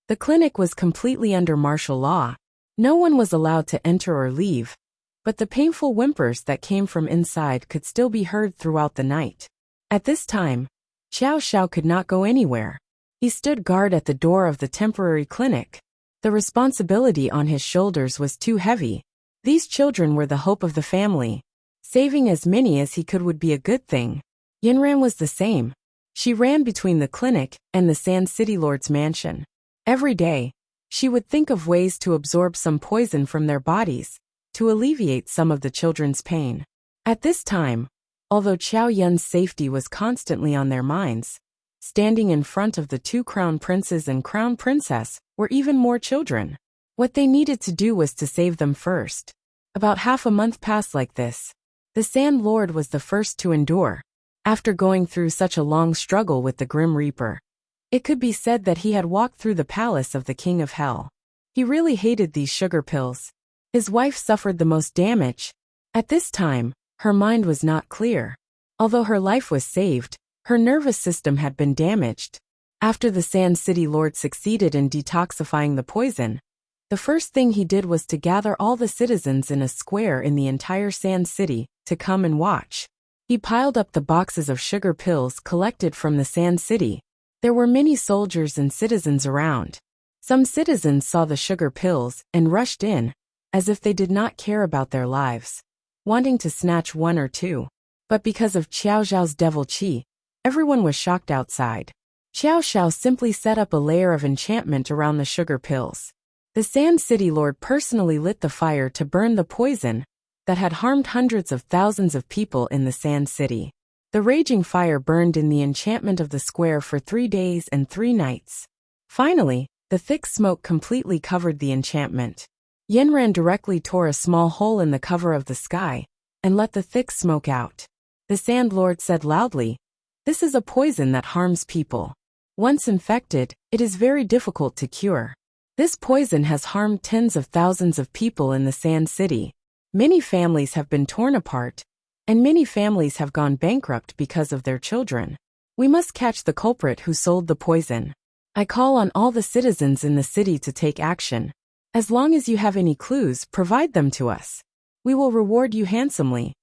The clinic was completely under martial law. No one was allowed to enter or leave, but the painful whimpers that came from inside could still be heard throughout the night. At this time, Xiao Xiao could not go anywhere. He stood guard at the door of the temporary clinic. The responsibility on his shoulders was too heavy. These children were the hope of the family. Saving as many as he could would be a good thing. Yinran was the same. She ran between the clinic and the Sand City Lord's mansion. Every day, she would think of ways to absorb some poison from their bodies, to alleviate some of the children's pain. At this time, although Qiao Yun's safety was constantly on their minds, standing in front of the two crown princes and crown princess were even more children. What they needed to do was to save them first. About half a month passed like this. The Sand Lord was the first to endure. After going through such a long struggle with the Grim Reaper, it could be said that he had walked through the palace of the King of Hell. He really hated these sugar pills. His wife suffered the most damage. At this time, her mind was not clear. Although her life was saved, her nervous system had been damaged. After the Sand City Lord succeeded in detoxifying the poison, the first thing he did was to gather all the citizens in a square in the entire Sand City to come and watch. He piled up the boxes of sugar pills collected from the Sand City. There were many soldiers and citizens around. Some citizens saw the sugar pills and rushed in, as if they did not care about their lives, wanting to snatch one or two. But because of Xiao Xiao's devil qi, everyone was shocked outside. Xiao Xiao simply set up a layer of enchantment around the sugar pills. The Sand City Lord personally lit the fire to burn the poison that had harmed hundreds of thousands of people in the Sand City. The raging fire burned in the enchantment of the square for 3 days and 3 nights. Finally, the thick smoke completely covered the enchantment. Yinran directly tore a small hole in the cover of the sky and let the thick smoke out. The Sand Lord said loudly, "This is a poison that harms people. Once infected, it is very difficult to cure. This poison has harmed tens of thousands of people in the Sand City. Many families have been torn apart, and many families have gone bankrupt because of their children. We must catch the culprit who sold the poison. I call on all the citizens in the city to take action. As long as you have any clues, provide them to us. We will reward you handsomely.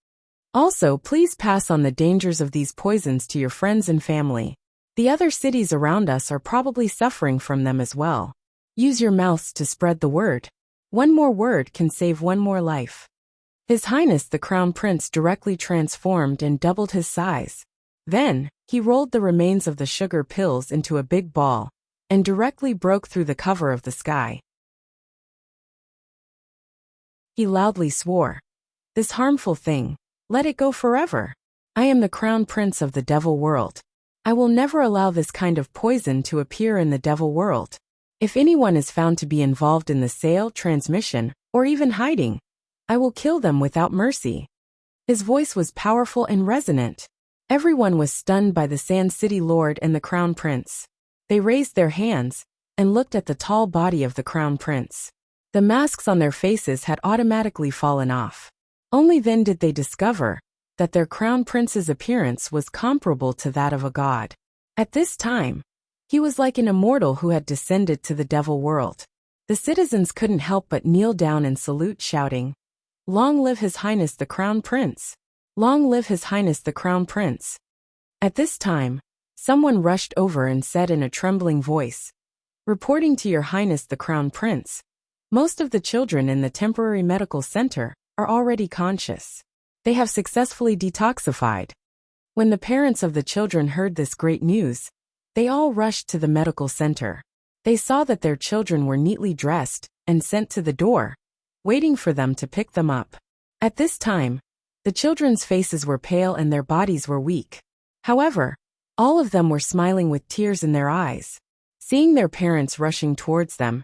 Also, please pass on the dangers of these poisons to your friends and family. The other cities around us are probably suffering from them as well. Use your mouths to spread the word. One more word can save one more life." His Highness the Crown Prince directly transformed and doubled his size. Then, he rolled the remains of the sugar pills into a big ball, and directly broke through the cover of the sky. He loudly swore, "This harmful thing, let it go forever. I am the Crown Prince of the Devil World. I will never allow this kind of poison to appear in the Devil World." If anyone is found to be involved in the sale, transmission, or even hiding, I will kill them without mercy. His voice was powerful and resonant. Everyone was stunned by the Sand City Lord and the Crown Prince. They raised their hands and looked at the tall body of the Crown Prince. The masks on their faces had automatically fallen off. Only then did they discover that their Crown Prince's appearance was comparable to that of a god. At this time, he was like an immortal who had descended to the devil world. The citizens couldn't help but kneel down and salute, shouting, "Long live His Highness the Crown Prince! Long live His Highness the Crown Prince!" At this time, someone rushed over and said in a trembling voice, "Reporting to Your Highness the Crown Prince, most of the children in the temporary medical center are already conscious. They have successfully detoxified." When the parents of the children heard this great news, they all rushed to the medical center. They saw that their children were neatly dressed and sent to the door, waiting for them to pick them up. At this time, the children's faces were pale and their bodies were weak. However, all of them were smiling with tears in their eyes. Seeing their parents rushing towards them,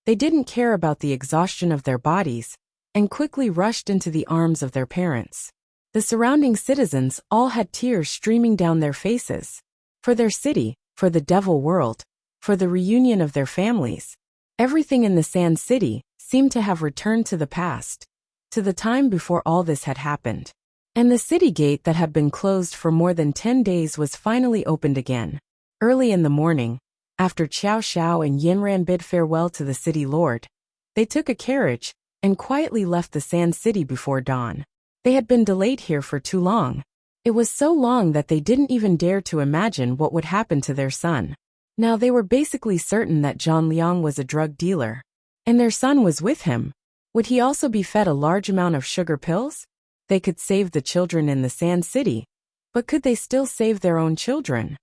they didn't care about the exhaustion of their bodies and quickly rushed into the arms of their parents. The surrounding citizens all had tears streaming down their faces. For their city, for the devil world, for the reunion of their families. Everything in the Sand City seemed to have returned to the past, to the time before all this had happened. And the city gate that had been closed for more than 10 days was finally opened again. Early in the morning, after Xiao Xiao and Yanran bid farewell to the city lord, they took a carriage and quietly left the Sand City before dawn. They had been delayed here for too long. It was so long that they didn't even dare to imagine what would happen to their son. Now they were basically certain that Zhang Liang was a drug dealer, and their son was with him. Would he also be fed a large amount of sugar pills? They could save the children in the Sand City, but could they still save their own children?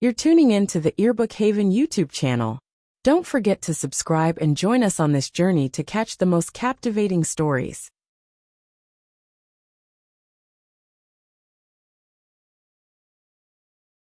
You're tuning in to the Earbook Haven YouTube channel. Don't forget to subscribe and join us on this journey to catch the most captivating stories.